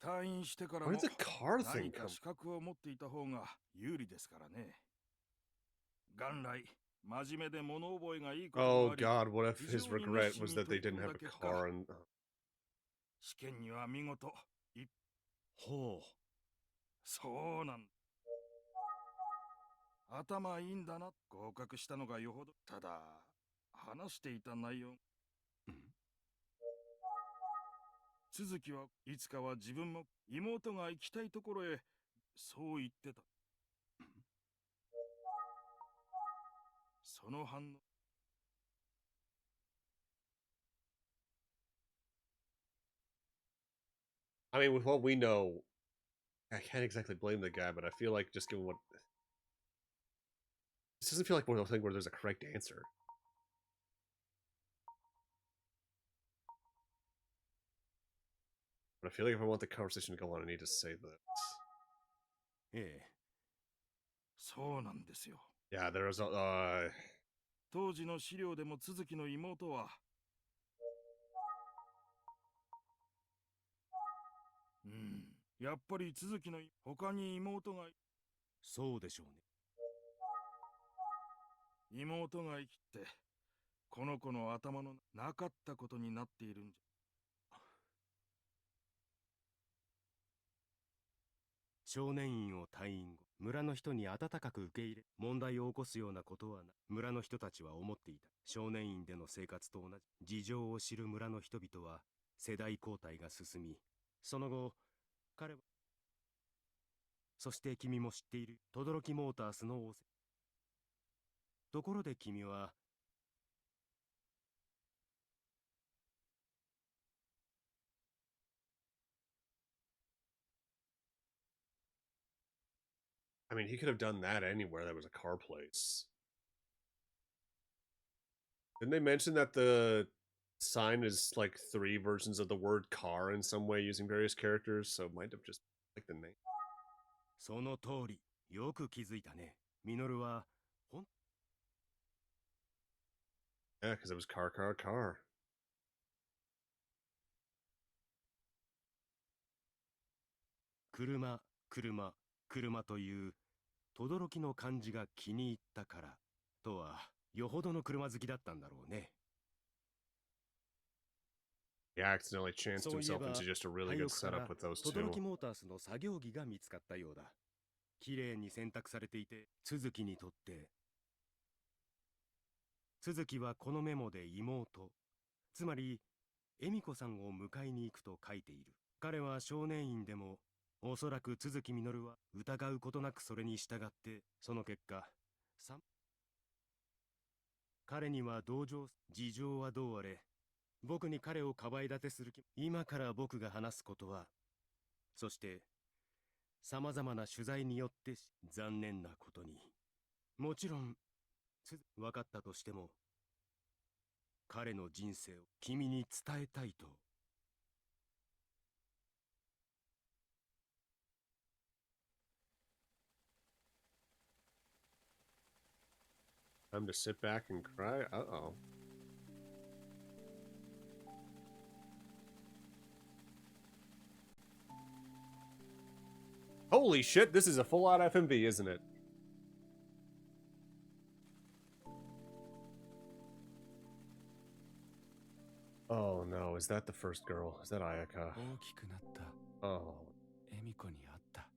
Speaker 12: 退院してからも何か資格を持っていた方が有利ですからね。元来真面目で物覚えがいいこともあり。
Speaker 1: Oh God, what if his regret was that they didn't have a car and...
Speaker 12: 試験には見事
Speaker 10: ほう。
Speaker 12: そうなん。頭いいんだな。合格したのがよほど。ただ話していた内容。続きはいつかは自分も妹が行きたいところへそう言ってた。その反応。
Speaker 1: I mean, with what we know, I can't exactly blame the guy, but I feel like just given what... This doesn't feel like one of those things where there's a correct answer. But I feel like if I want the conversation to go on, I need to say that.
Speaker 12: ええ。そうなんですよ。
Speaker 1: Yeah, there was
Speaker 12: 当時の資料でも続きの妹は、やっぱり続きの他に妹が。
Speaker 10: そうでしょうね。
Speaker 12: 妹が生きて、この子の頭のなかったことになっているんじゃ。
Speaker 10: 少年院を退院後、村の人に温かく受け入れ、問題を起こすようなことはな村の人たちは思っていた。少年院での生活と同じ事情を知る村の人々は世代交代が進み、その後彼はそして君も知っている轟モータースの仰せ。ところで君は
Speaker 1: I mean, he could have done that anywhere that was a car place. Didn't they mention that the sign is like 3 versions of the word car in some way using various characters? So it might have just like the name.
Speaker 10: その通り。よく気づいたね。ミノルは
Speaker 1: Yeah, because it was car.
Speaker 10: 車という轟の漢字が気に入ったからとはよほどの車好きだったんだろうね。
Speaker 1: He accidentally chanced himself into just a really good setup with those two.
Speaker 10: 轟モータースの作業着が見つかったようだ。綺麗に洗濯されていて、続きにとって続きはこのメモで妹、つまり恵美子さんを迎えに行くと書いている。彼は少年院でもおそらく続き実は疑うことなくそれに従って、その結果彼には同情、事情はどうあれ僕に彼をかばい立てする気。今から僕が話すことは、そして様々な取材によって残念なことにもちろん分かったとしても彼の人生を君に伝えたいと。
Speaker 1: Time to sit back and cry? Uh-oh. Holy shit, this is a full-out FMV, isn't it? Oh no, is that the first girl? Is that Ayaka? Oh.
Speaker 15: エミコに会った。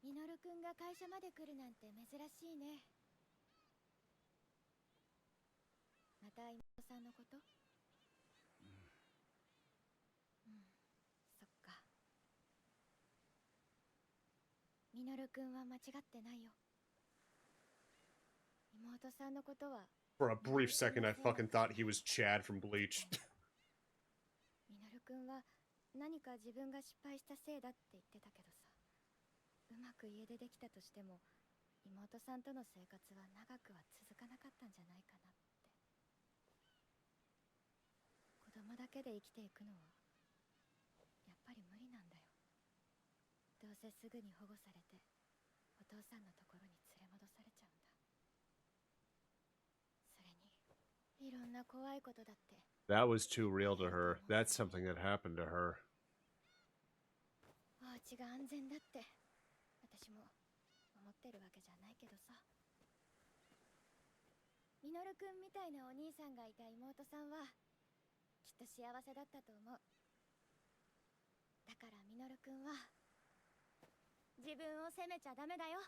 Speaker 6: ミノルくんが会社まで来るなんて珍しいね。また妹さんのこと？うん、そっか。ミノルくんは間違ってないよ。妹さんのことは。
Speaker 1: For a brief second, I fucking thought he was Chad from Bleach.
Speaker 6: ミノルくんは何か自分が失敗したせいだって言ってたけどさ。うまく家出できたとしても、妹さんとの生活は長くは続かなかったんじゃないかなって。子供だけで生きていくのはやっぱり無理なんだよ。どうせすぐに保護されてお父さんのところに連れ戻されちゃうんだ。それにいろんな怖いことだって。
Speaker 1: That was too real to her. That's something that happened to her.
Speaker 6: お家が安全だって私も思ってるわけじゃないけどさ。ミノルくんみたいなお兄さんがいた妹さんはきっと幸せだったと思う。だからミノルくんは自分を責めちゃダメだよ。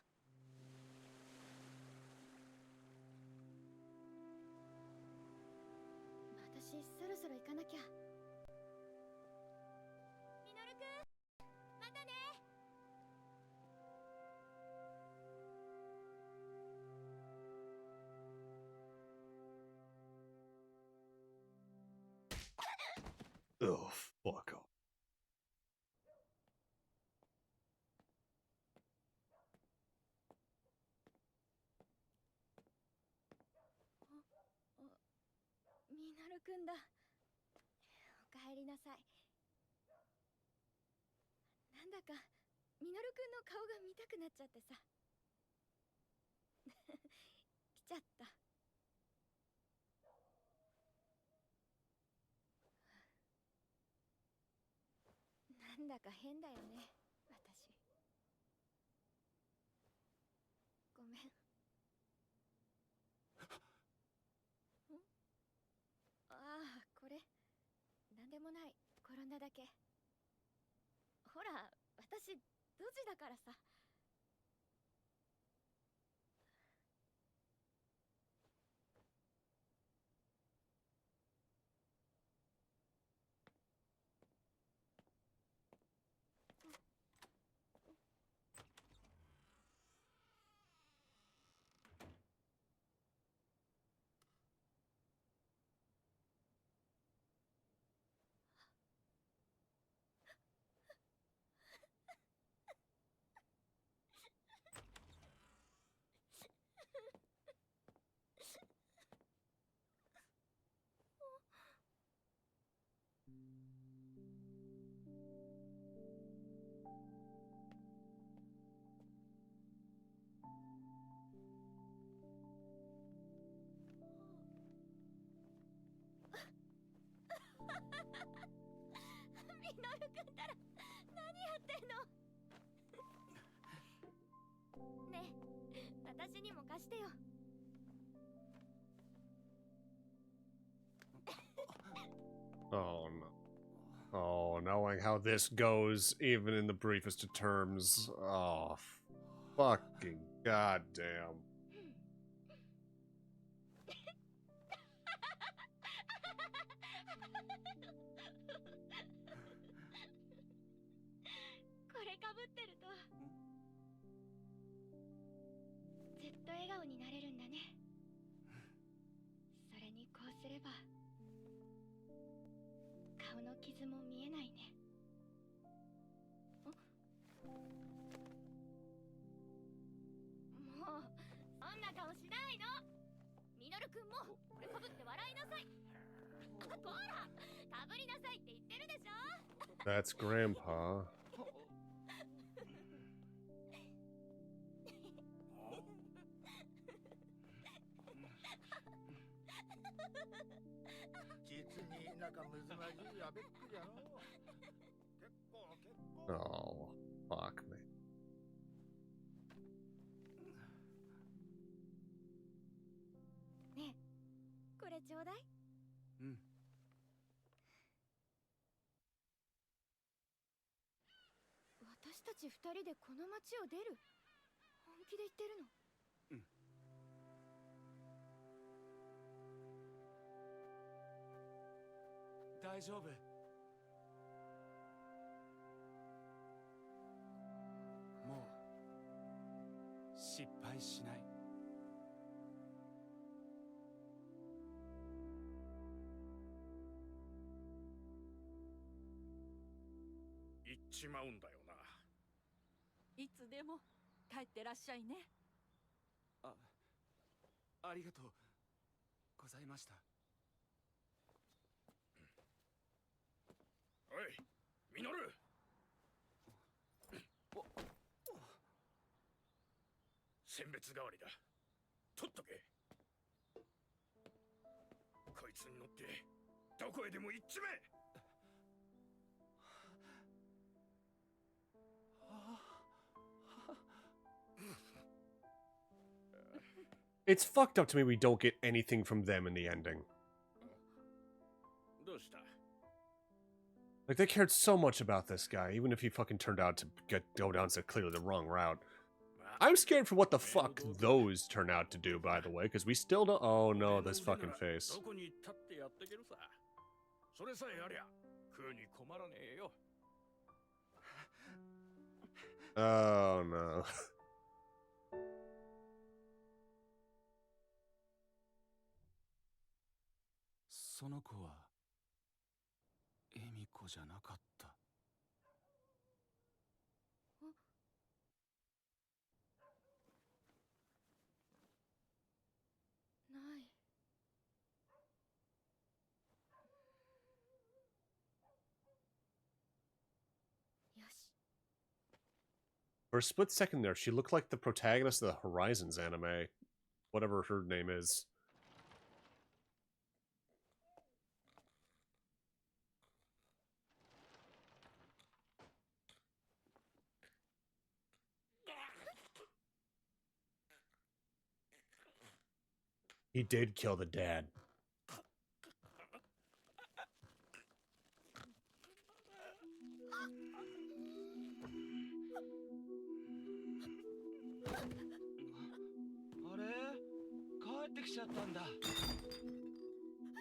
Speaker 6: 私そろそろ行かなきゃ。ミノルくん、またね。
Speaker 1: Oh, fuck off.
Speaker 6: ミノルくんだ。おかえりなさい。なんだかミノルくんの顔が見たくなっちゃってさ。来ちゃった。なんだか変だよね、私。ごめん。ああ、これなんでもない。転んだだけ。ほら、私ドジだからさ。ミノルくんったら何やってんの。ねえ、私にも貸してよ。
Speaker 1: Oh no. Oh, knowing how this goes, even in the briefest of terms. Oh, fucking goddamn.
Speaker 6: これかぶってるとずっと笑顔になれるんだね。それにこうすれば顔の傷も見えないね。顔しないの。ミノルくんもこれかぶって笑いなさい。ほら、かぶりなさいって言ってるでしょ。
Speaker 1: That's Grandpa.
Speaker 8: 実になんかむずまじいやべっくじゃの。結構。
Speaker 1: Oh, fuck me.
Speaker 6: ねえ、これちょうだい。
Speaker 15: うん。
Speaker 6: 私たち二人でこの街を出る。本気で言ってるの？
Speaker 15: うん。大丈夫。もう失敗しない。
Speaker 12: 行っちまうんだよな。
Speaker 9: いつでも帰ってらっしゃいね。
Speaker 15: ありがとうございました。
Speaker 12: おい、ミノル。選別代わりだ。取っとけ。こいつに乗ってどこへでも行っちまえ。
Speaker 1: It's fucked up to me we don't get anything from them in the ending.
Speaker 12: どうした？
Speaker 1: Like, they cared so much about this guy, even if he fucking turned out to go down so clearly the wrong route. I'm scared for what the fuck those turn out to do, by the way, because we still don't— oh no, this fucking face. Oh no.
Speaker 15: その子はエミコじゃなかった。
Speaker 6: ない。よし。
Speaker 1: For a split second there, she looked like the protagonist of the Horizons anime. Whatever her name is. He did kill the dad.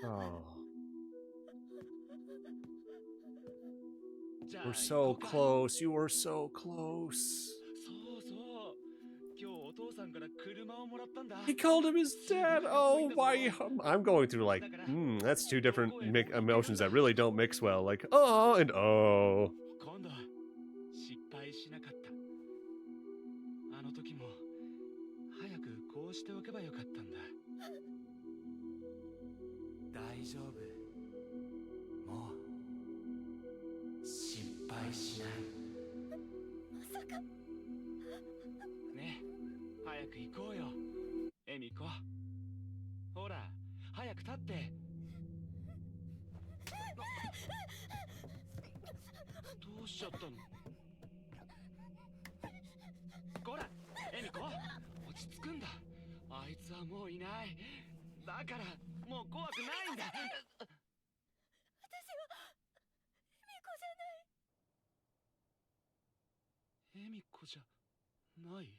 Speaker 1: Oh. We're so close. You were so close. He called him his dad. Oh, why? I'm going through like, that's two different emotions that really don't mix well. Like, oh and oh.
Speaker 15: あの時も早くこうしておけばよかったんだ。大丈夫。もう心配しない。
Speaker 6: まさか。
Speaker 15: ね、早く行こうよ、エミコ。ほら、早く立って。どうしちゃったの？こら、エミコ、落ち着くんだ。あいつはもういない。だからもう怖くないんだ。
Speaker 6: 私は
Speaker 15: エミコじゃない。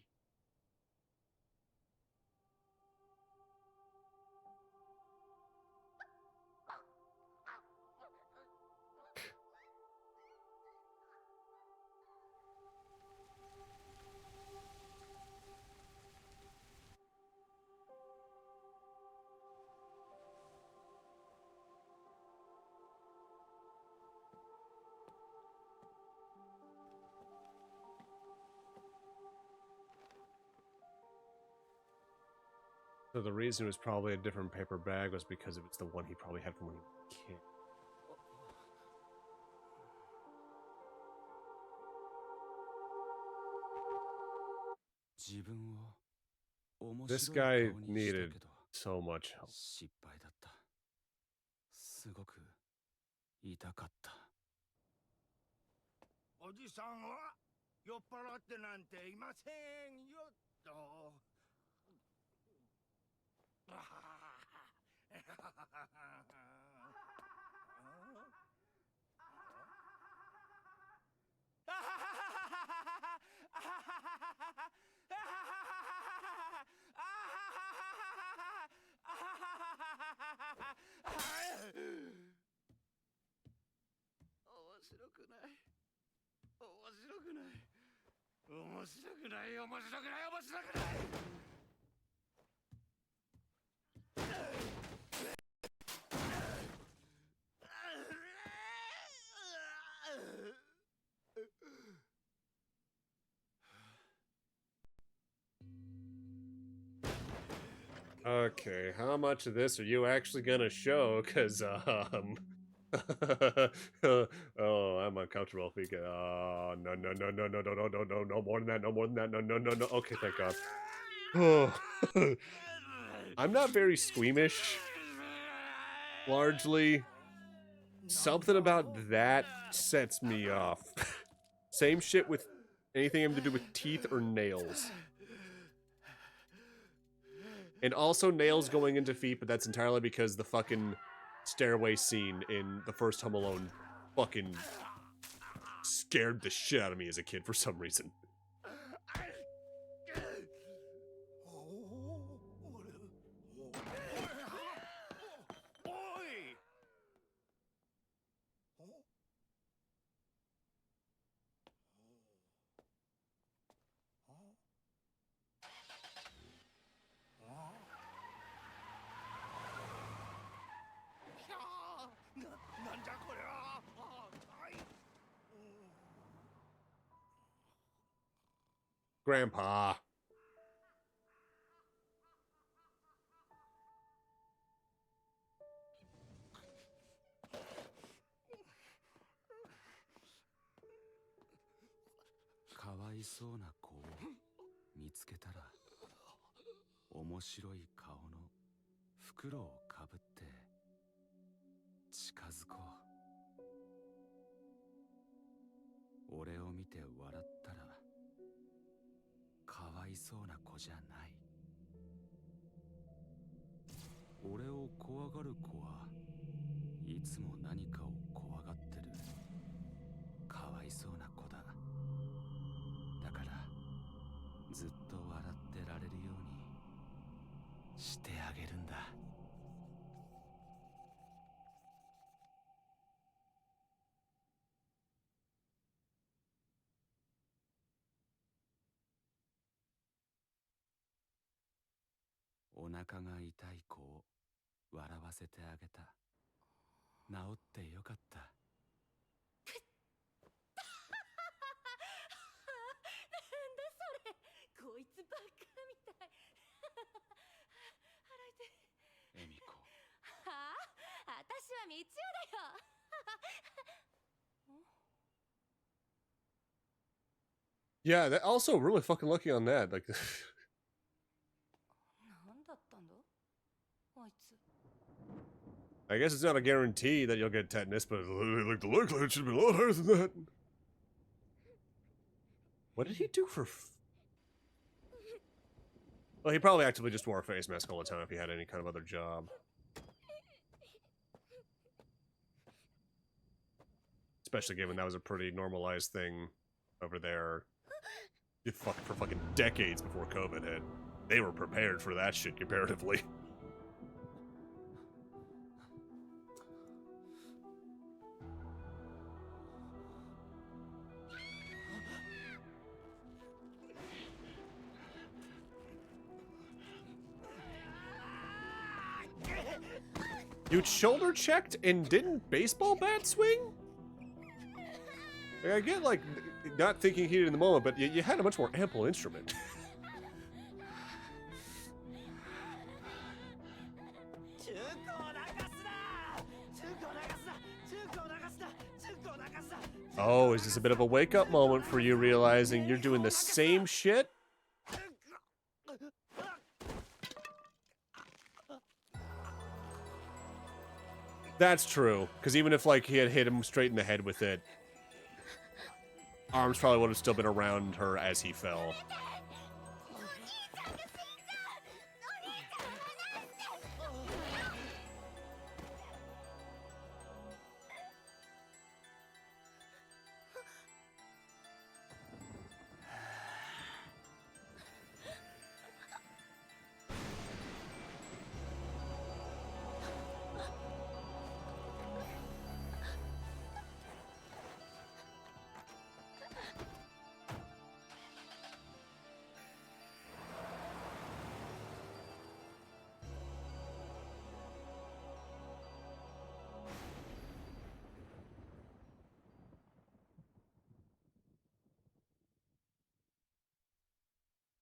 Speaker 1: So the reason it was probably a different paper bag was because it was the one he probably had from when he was a kid. This guy needed so much help.
Speaker 12: すごく痛かった。おじさんは酔っ払ってなんていませんよと。面白くない。面白くない。面白くない。面白くない。面白くない。
Speaker 1: Okay, how much of this are you actually gonna show? Cause oh, I'm uncomfortable because no more than that, no more than that, no. Okay, thank God. Oh, I'm not very squeamish. Largely, something about that sets me off. Same shit with anything having to do with teeth or nails. And also nails going into feet, but that's entirely because the fucking stairway scene in the first Home Alone fucking scared the shit out of me as a kid for some reason. Grandpa.
Speaker 2: Kawaisou na ko o mitsuketara, 面白い顔の袋をかぶって近づこう。俺を見て笑ったらかわいそうな子じゃない。俺を怖がる子はいつも何かを怖がってるかわいそうな子だ。だからずっと笑ってられるようにしてあげるんだ。お腹が痛い子を笑わせてあげた。治ってよかった。
Speaker 13: なんだそれ。こいつバカみたい。腹痛い。
Speaker 2: エミコ。
Speaker 6: はあ、私は道夫だよ。
Speaker 1: Yeah, that also really fucking lucky on that. Like,
Speaker 13: なんだったんだあいつ。
Speaker 1: I guess it's not a guarantee that you'll get tetanus, but like the likelihood should be a lot higher than that. What did he do for? Well, he probably actively just wore a face mask all the time if he had any kind of other job. Especially given that was a pretty normalized thing over there. For fucking decades before COVID hit. They were prepared for that shit comparatively. You shoulder checked and didn't baseball bat swing? Like, I get, like, not thinking heated in the moment, but you had a much more ample instrument. Oh, is this a bit of a wake-up moment for you realizing you're doing the same shit? That's true, because even if like he had hit him straight in the head with it, arms probably would have still been around her as he fell.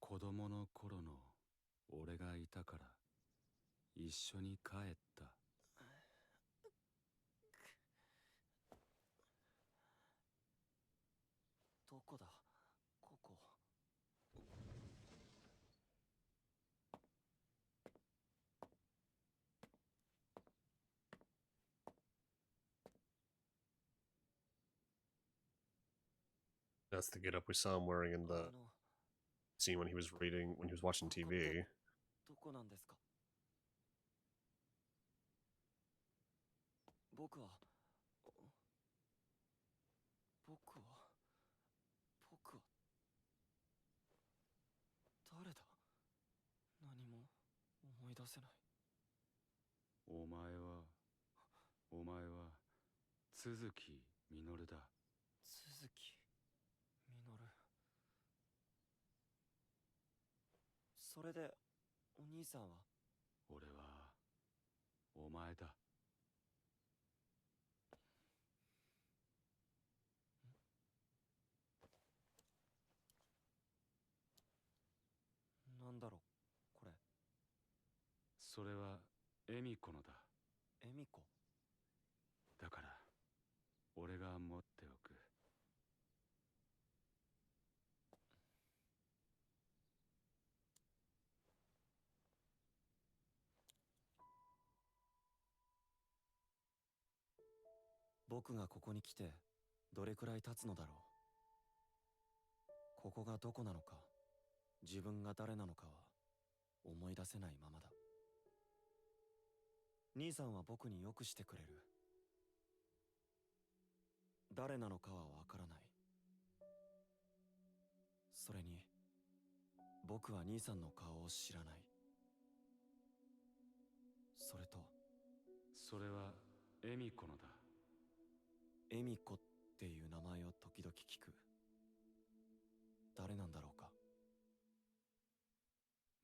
Speaker 16: 子供の頃の俺がいたから一緒に帰った。
Speaker 17: どこだここ。
Speaker 1: That's the get-up we saw him wearing in the scene when he was watching TV.
Speaker 17: どこなんですか？僕は誰だ？何も思い出せない。
Speaker 16: お前は都築実だ。
Speaker 17: 都築実。それでお兄さんは？
Speaker 16: 俺はお前だ。
Speaker 17: なんだろうこれ。
Speaker 16: それはエミコのだ。
Speaker 17: エミコ？
Speaker 16: だから俺が持っておく。
Speaker 17: 僕がここに来てどれくらい経つのだろう。ここがどこなのか、自分が誰なのかは思い出せないままだ。兄さんは僕によくしてくれる。誰なのかはわからない。それに僕は兄さんの顔を知らない。それと
Speaker 16: それはエミコのだ。
Speaker 17: エミコっていう名前を時々聞く。誰なんだろうか。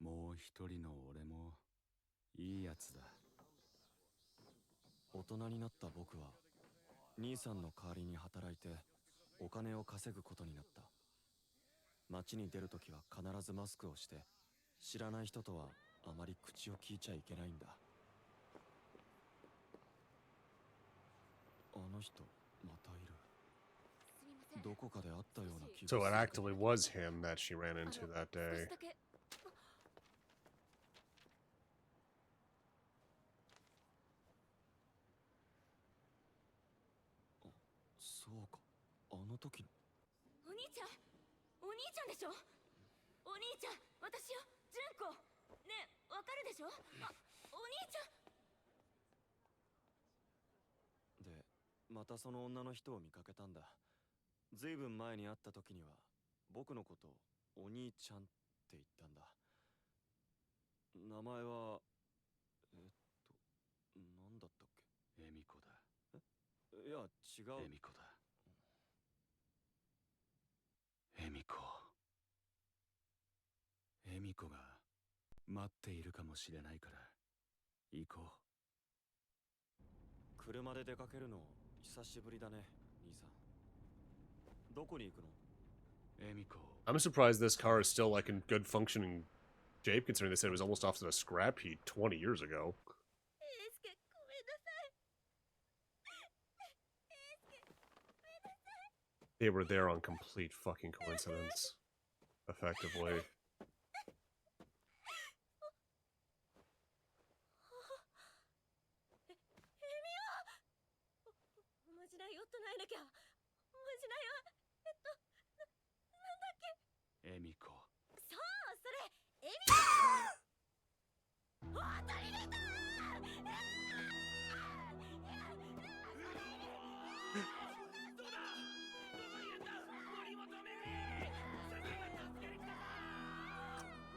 Speaker 16: もう一人の俺もいいやつだ。
Speaker 17: 大人になった僕は兄さんの代わりに働いてお金を稼ぐことになった。街に出るときは必ずマスクをして、知らない人とはあまり口を聞いちゃいけないんだ。あの人またいる。どこかで会ったような気がする。
Speaker 1: So it actually was him that she ran into that day.
Speaker 17: そうか、あの時の。
Speaker 13: お兄ちゃんでしょ。お兄ちゃん、私よ、純子。ねえ、わかるでしょ。お兄ちゃん。
Speaker 17: で、またその女の人を見かけたんだ。ずいぶん前に会った時には僕のことお兄ちゃんって言ったんだ。名前はなんだったっけ。
Speaker 16: エミコだ。
Speaker 17: いや違う。
Speaker 16: エミコだ。エミコ。エミコが待っているかもしれないから行こう。
Speaker 17: 車で出かけるの久しぶりだね、兄さん。どこに行くの？
Speaker 16: エミコ。
Speaker 1: I'm surprised this car is still like in good functioning shape, considering they said it was almost off to a scrap heap 20 years ago. They were there on complete fucking coincidence. Effectively.
Speaker 2: エミコ。
Speaker 6: そう、それエミコ。当たり出た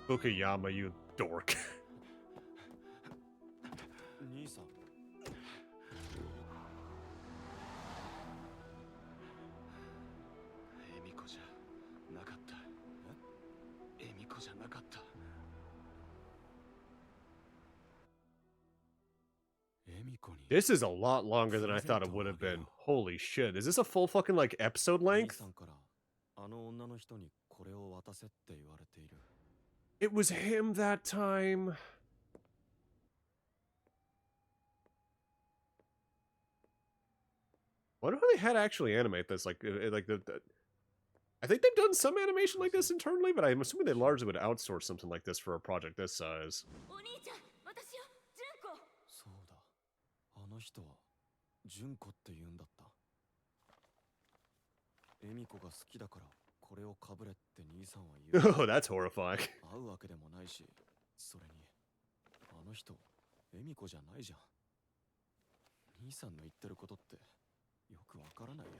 Speaker 1: Fukuyama, you dork.
Speaker 17: 兄さん。
Speaker 2: エミコじゃなかった。エミコじゃなかった。
Speaker 1: This is a lot longer than I thought it would have been. Holy shit. Is this a full fucking, like, episode length? It was him that time. I wonder how they had to actually animate this. Like I think they've done some animation like this internally, but I'm assuming they largely would outsource something like this for a project this size.
Speaker 17: あの人は純子って言うんだった。エミコが好きだからこれをかぶれって兄さんは言う。
Speaker 1: Oh, that's horrifying.
Speaker 17: 会うわけでもないし、それにあの人エミコじゃないじゃん。兄さんの言ってることってよくわからないや。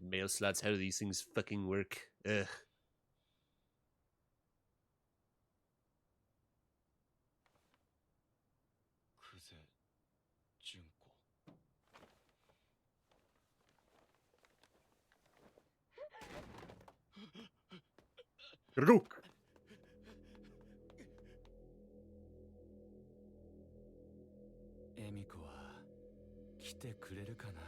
Speaker 1: Mail slots, how do these things fucking work? Ugh. Gotta go!
Speaker 2: エミコは来てくれるかな。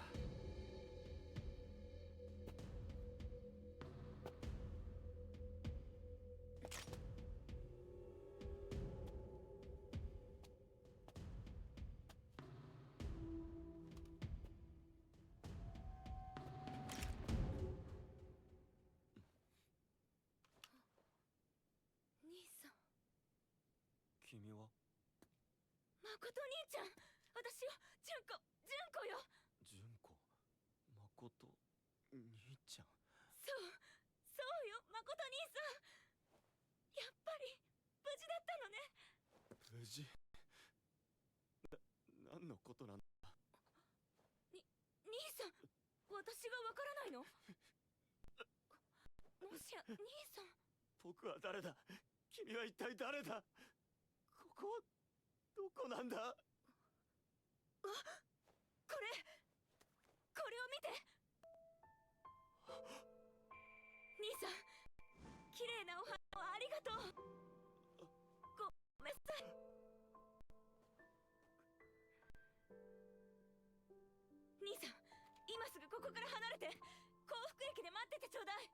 Speaker 17: 君は
Speaker 13: 誠兄ちゃん、私よ、純子よ。
Speaker 17: 純子、誠兄ちゃん。
Speaker 13: そうよ、誠兄さん。やっぱり無事だったのね。
Speaker 17: 無事。何のことなんだ。
Speaker 13: 兄さん、私がわからないの？もしや兄さん。
Speaker 17: 僕は誰だ？君は一体誰だ？ ここはどこなんだ？あ、
Speaker 13: これを見て。兄さん、綺麗なお花をありがとう。ごめんなさい。兄さん、今すぐここから離れて幸福駅で待っててちょうだい。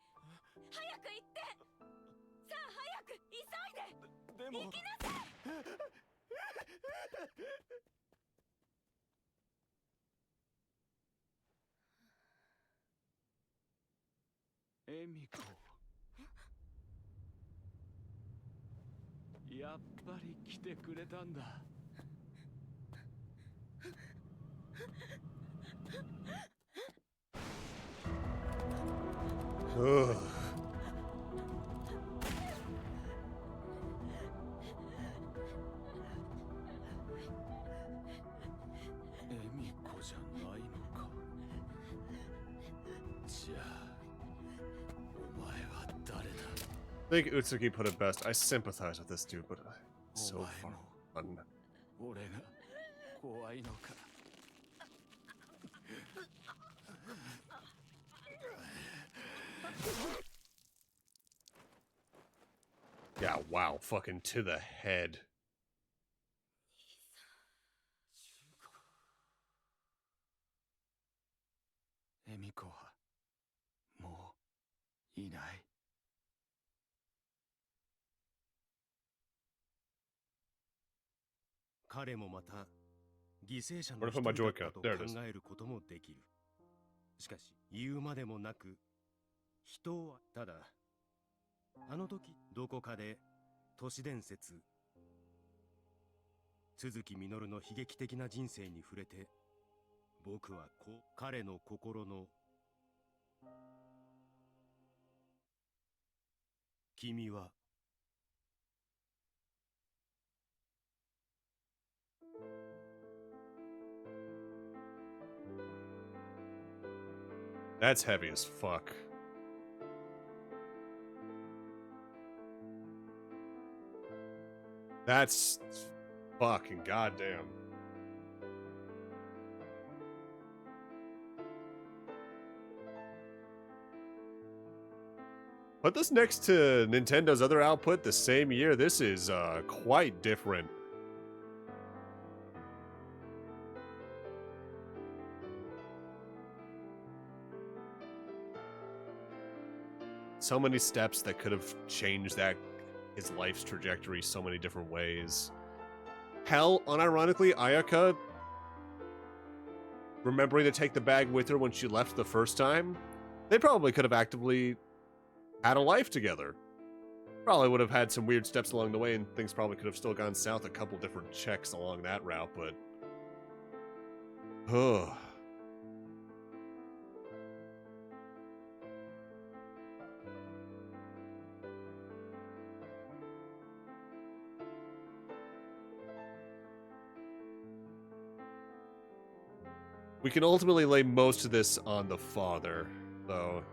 Speaker 13: 早く行って。さあ早く急いで。
Speaker 17: でも
Speaker 13: 行きなさい。
Speaker 2: エミコ。やっぱり来てくれたんだ。
Speaker 1: Ugh.
Speaker 2: エミコじゃないのか。じゃあ、お前は誰だ。
Speaker 1: I think Utsuki put it best. I sympathize with this dude, but so far fun.
Speaker 2: 俺が怖いのか。
Speaker 1: Yeah, wow, fucking to the head.
Speaker 2: エミコはもういない。
Speaker 10: 彼もまた犠牲者の
Speaker 1: Where
Speaker 10: 一
Speaker 1: to put
Speaker 10: 人
Speaker 1: my
Speaker 10: だった
Speaker 1: Joy-Con?
Speaker 10: と
Speaker 1: There
Speaker 10: 考
Speaker 1: it is.
Speaker 10: えることもできる。しかし言うまでもなく人はただあの時どこかで都市伝説都築実の悲劇的な人生に触れて僕は彼の心の君は
Speaker 1: That's heavy as fuck. That's fucking goddamn. Put this next to Nintendo's other output the same year. This is quite different. So many steps that could have changed his life's trajectory so many different ways. Hell, unironically, Ayaka remembering to take the bag with her when she left the first time, they probably could have actively had a life together. Probably would have had some weird steps along the way, and things probably could have still gone south a couple different checks along that route, but... Oh. We can ultimately lay most of this on the father, though.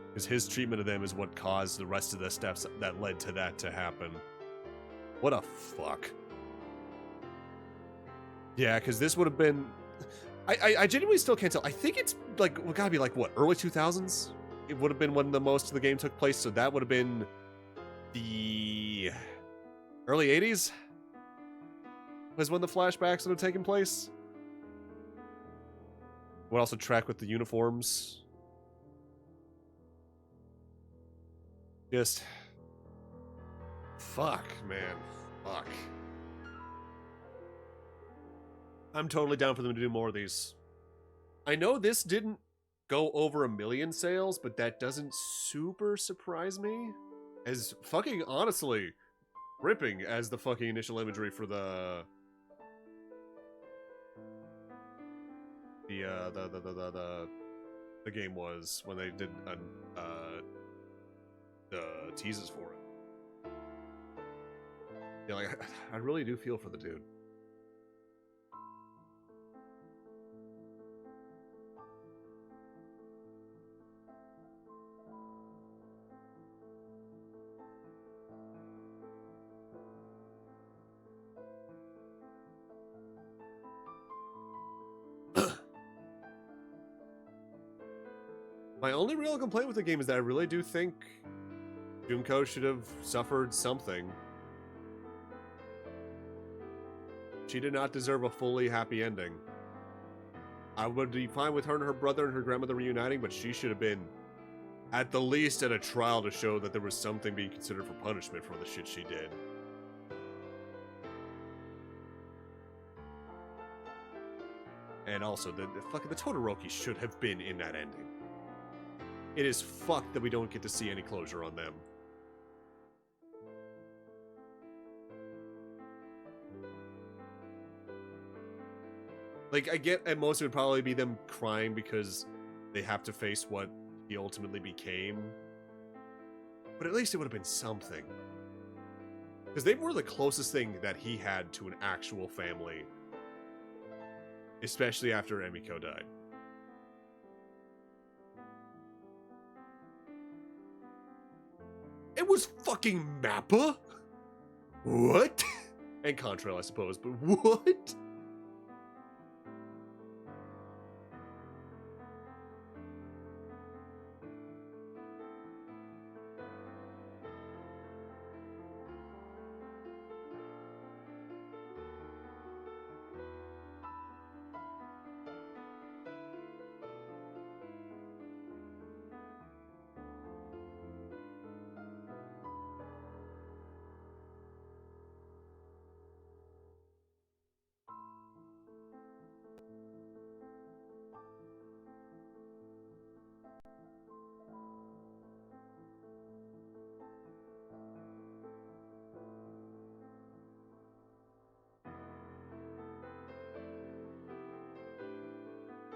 Speaker 1: Because his treatment of them is what caused the rest of the steps that led to that to happen. What a fuck. Yeah, because this would have been... I genuinely still can't tell. I think it's, like, it gotta be, like, what, early 2000s? It would have been when the most of the game took place, so that would have been the early 80s? Was when the flashbacks would have taken place? Would also track with the uniforms. Just... Fuck, man. Fuck. I'm totally down for them to do more of these. I know this didn't go over 1 million sales, but that doesn't super surprise me. As fucking, honestly, ripping as the fucking initial imagery for the game was when they did the teases for it. Yeah, like I really do feel for the dude. My only real complaint with the game is that I really do think Junko should have suffered something. She did not deserve a fully happy ending. I would be fine with her and her brother and her grandmother reuniting, but she should have been, at the least, at a trial to show that there was something being considered for punishment for the shit she did. And also, the Todoroki should have been in that ending. It is fucked that we don't get to see any closure on them. Like, I get, at most it would probably be them crying because they have to face what he ultimately became. But at least it would have been something. Because they were the closest thing that he had to an actual family. Especially after Emiko died. It was fucking Mappa? What? And Contrail, I suppose, but what?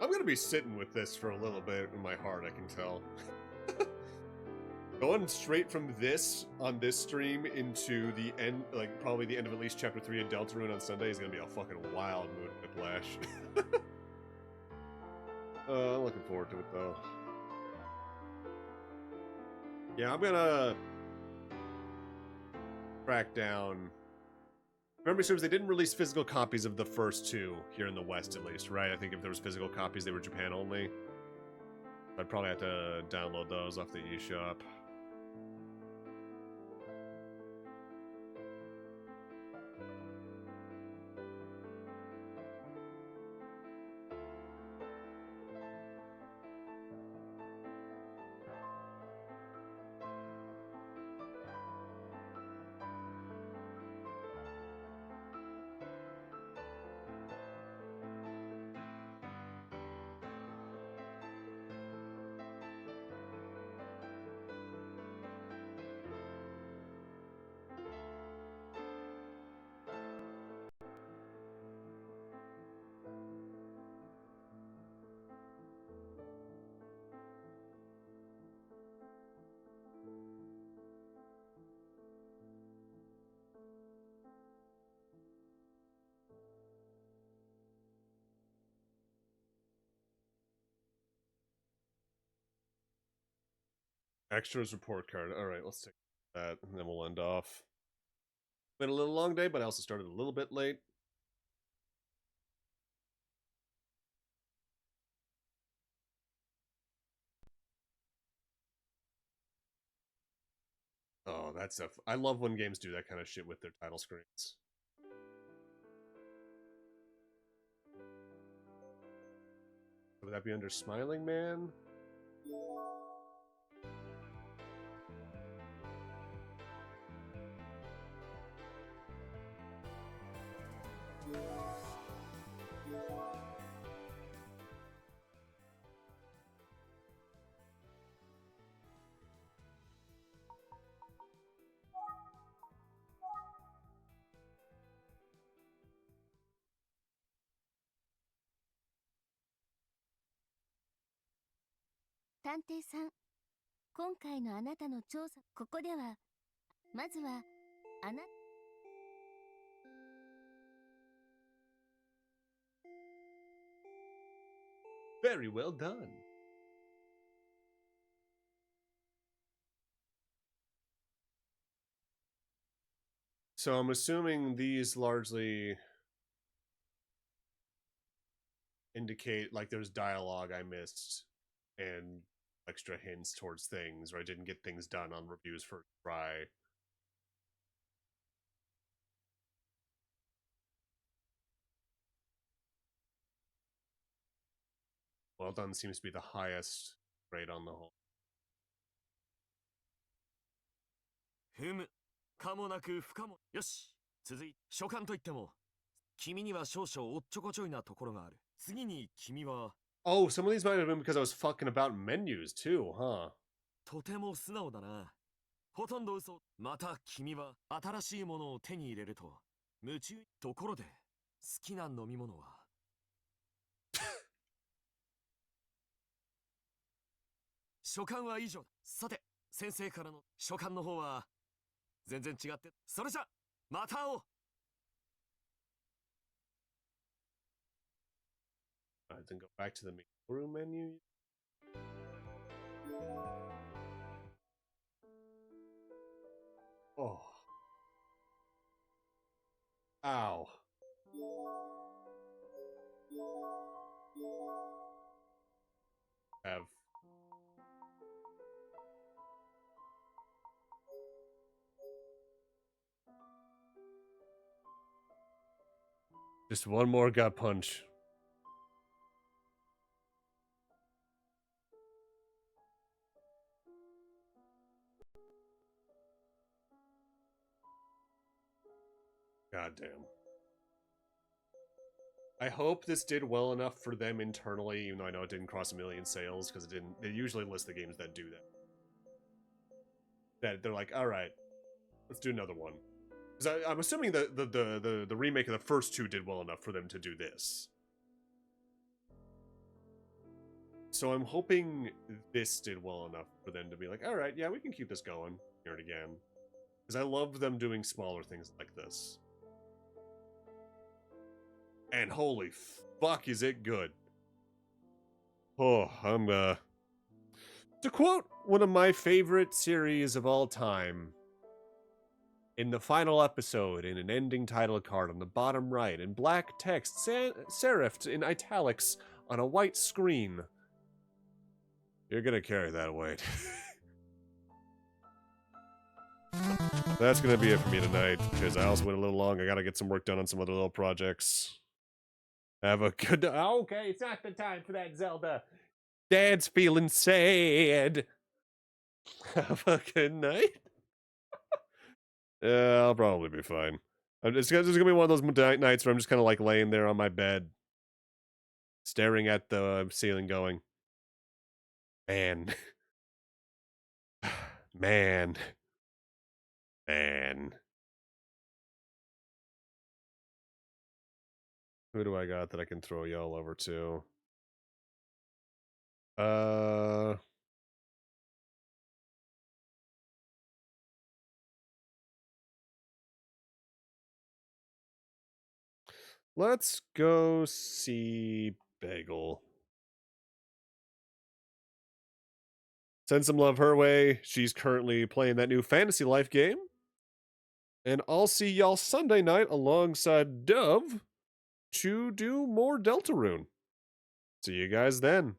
Speaker 1: I'm gonna be sitting with this for a little bit in my heart, I can tell. Going straight from this on this stream into the end, like probably the end of at least chapter 3 of Deltarune on Sunday is gonna be a fucking wild mood whiplash. I'm looking forward to it though. Yeah, I'm gonna track down. Remember, streams, they didn't release physical copies of the first two here in the West, at least, right? I think if there was physical copies, they were Japan only. I'd probably have to download those off the eShop. Extras report card. Alright, let's take that, and then we'll end off. Been a little long day, but I also started a little bit late. Oh, that stuff. I love when games do that kind of shit with their title screens. Would that be under Smiling Man?
Speaker 6: 探偵さん、今回のあなたの調査、ここでは、まずは、あな、
Speaker 1: Very well done. So I'm assuming these largely indicate like there's dialogue I missed and extra hints towards things, or I didn't get things done on reviews first try. Well done seems to be the highest grade on the whole.
Speaker 17: ふむ、かもなく不可も。よし、続いて書簡といっても、君には少々おっちょこちょいなところがある。次に君は。
Speaker 1: Oh, some of these might have been because I was fucking about menus too, huh?
Speaker 17: とても素直だな。ほとんど嘘。また君は新しいものを手に入れると夢中。ところで、好きな飲み物は書簡は以上だ。さて、先生からの書簡の方は全然違って。それじゃ、また会おう。
Speaker 1: Alright, then go back to the main room menu. Oh. Ow. Have. Just one more gut punch. God damn. I hope this did well enough for them internally, even though I know it didn't cross 1 million sales, because it didn't. They usually list the games that do that. That they're like, all right, let's do another one. Because I'm assuming the remake of the first two did well enough for them to do this. So I'm hoping this did well enough for them to be like, all right, yeah, we can keep this going here and again. Because I love them doing smaller things like this. And holy fuck, is it good. Oh, to quote one of my favorite series of all time, in the final episode, in an ending title card on the bottom right, in black text, serifed in italics on a white screen, you're gonna carry that weight. That's gonna be it for me tonight, because I also went a little long. I gotta get some work done on some other little projects. Have a good... Okay, it's not the time for that, Zelda. Dad's feeling sad. Have a good night. Yeah, I'll probably be fine. It's gonna be one of those nights where I'm just kind of like laying there on my bed, staring at the ceiling going, man. Man. Man. Who do I got that I can throw y'all over to? Let's go see Bagel. Send some love her way. She's currently playing that new Fantasy Life game. And I'll see y'all Sunday night alongside Dove to do more Deltarune. See you guys then.